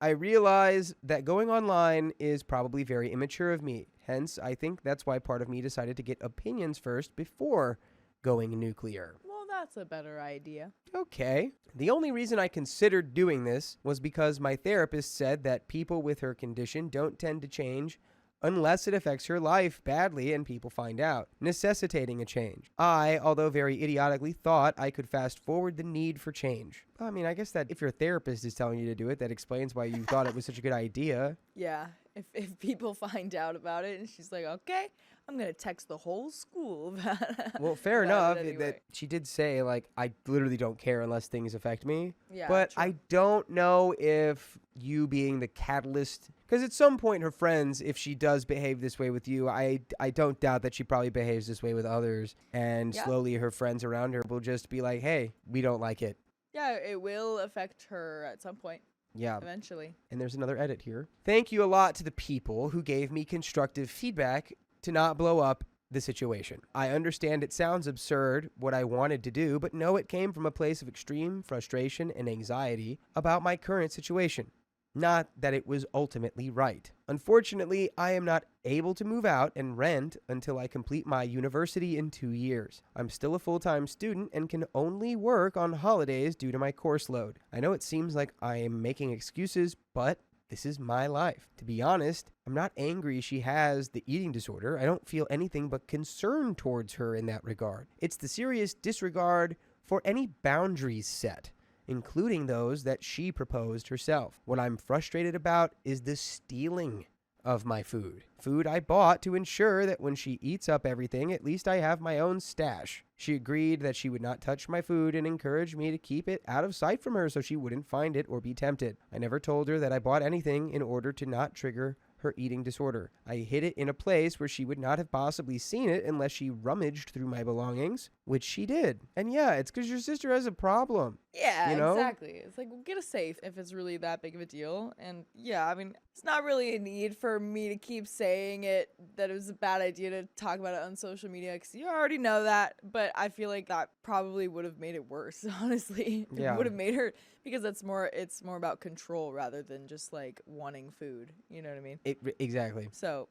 I realize that going online is probably very immature of me. Hence, I think that's why part of me decided to get opinions first before going nuclear. Well, that's a better idea. Okay. The only reason I considered doing this was because my therapist said that people with her condition don't tend to change unless it affects her life badly and people find out, necessitating a change. I, although very idiotically, thought I could fast forward the need for change. I mean, I guess that if your therapist is telling you to do it, that explains why you thought it was such a good idea. Yeah. If people find out about it and she's like, okay, I'm going to text the whole school about it. Well, fair enough anyway. that she did say, like, I literally don't care unless things affect me. Yeah, But true. I don't know if you being the catalyst, because at some point her friends, if she does behave this way with you, I don't doubt that she probably behaves this way with others. And Yeah. slowly her friends around her will just be like, hey, we don't like it. Yeah, it will affect her at some point, Yeah. eventually. And there's another edit here. Thank you a lot to the people who gave me constructive feedback to not blow up the situation. I understand it sounds absurd what I wanted to do, but know it came from a place of extreme frustration and anxiety about my current situation. Not that it was ultimately right. Unfortunately, I am not able to move out and rent until I complete my university in 2 years. I'm still a full-time student and can only work on holidays due to my course load. I know it seems like I am making excuses, but this is my life. To be honest, I'm not angry she has the eating disorder. I don't feel anything but concern towards her in that regard. It's the serious disregard for any boundaries set, including those that she proposed herself. What I'm frustrated about is the stealing of my food. Food I bought to ensure that when she eats up everything, at least I have my own stash. She agreed that she would not touch my food and encouraged me to keep it out of sight from her so she wouldn't find it or be tempted. I never told her that I bought anything in order to not trigger her eating disorder. I hid it in a place where she would not have possibly seen it unless she rummaged through my belongings, which she did. And yeah, it's because your sister has a problem. Yeah, You know? exactly. It's like, well, get a safe if it's really that big of a deal. And yeah, I mean, it's not really a need for me to keep saying it that it was a bad idea to talk about it on social media because you already know that. But I feel like that probably would have made it worse, honestly. Yeah. It would have made her, because it's more about control rather than just like wanting food. You know what I mean? Exactly. So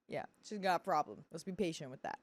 yeah, she's got a problem. Let's be patient with that.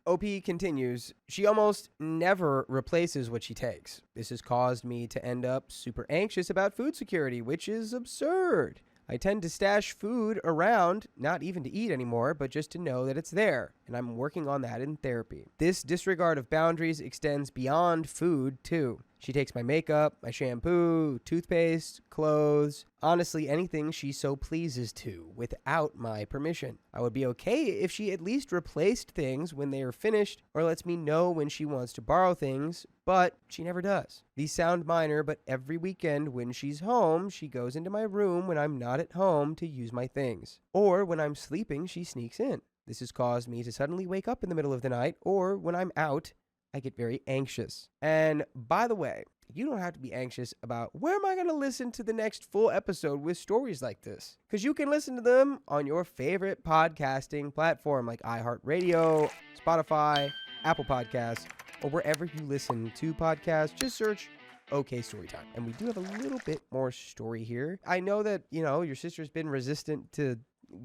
OP continues, she almost never replaces what she takes. This has caused me to end up super anxious about food security, which is absurd. I tend to stash food around, not even to eat anymore, but just to know that it's there, and I'm working on that in therapy. This disregard of boundaries extends beyond food, too. She takes my makeup, my shampoo, toothpaste, clothes, honestly anything she so pleases to, without my permission. I would be okay if she at least replaced things when they are finished, or lets me know when she wants to borrow things, but she never does. These sound minor, but every weekend when she's home, she goes into my room when I'm not at home to use my things. Or when I'm sleeping, she sneaks in. This has caused me to suddenly wake up in the middle of the night, or when I'm out, I get very anxious. And by the way, you don't have to be anxious about where am I going to listen to the next full episode with stories like this, because you can listen to them on your favorite podcasting platform like iHeartRadio, Spotify, Apple Podcasts, or wherever you listen to podcasts. Just search OK Storytime. And we do have a little bit more story here. I know that, your sister's been resistant to,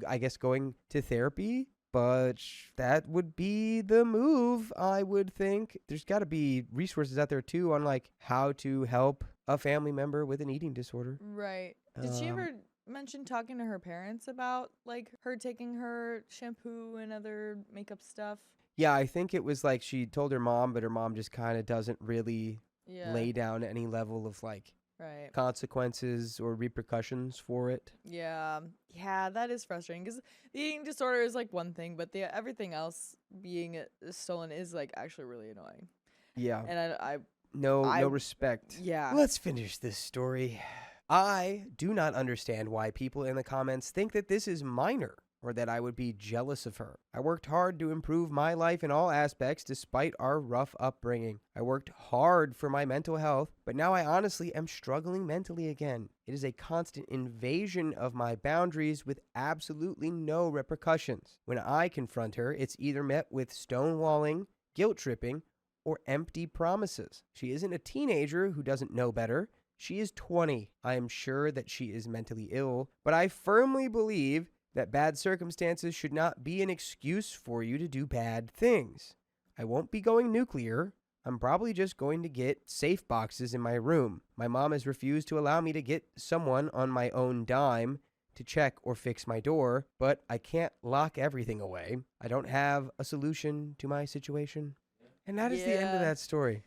I guess, going to therapy, but that would be the move, I would think. There's got to be resources out there, too, on, like, how to help a family member with an eating disorder. Right. Did she ever mention talking to her parents about, like, her taking her shampoo and other makeup stuff? Yeah, I think it was like she told her mom, but her mom just kind of doesn't really lay down any level of, like, Right. consequences or repercussions for it. Yeah, that is frustrating because the eating disorder is like one thing, but everything else being stolen is like actually really annoying. Yeah. And I No respect. yeah. Let's finish this story. I do not understand why people in the comments think that this is minor or that I would be jealous of her. I worked hard to improve my life in all aspects despite our rough upbringing. I worked hard for my mental health, but now I honestly am struggling mentally again. It is a constant invasion of my boundaries with absolutely no repercussions. When I confront her, it's either met with stonewalling, guilt tripping, or empty promises. She isn't a teenager who doesn't know better. She is 20. I am sure that she is mentally ill, but I firmly believe that bad circumstances should not be an excuse for you to do bad things. I won't be going nuclear. I'm probably just going to get safe boxes in my room. My mom has refused to allow me to get someone on my own dime to check or fix my door, but I can't lock everything away. I don't have a solution to my situation. And that is the end of Yeah. that story.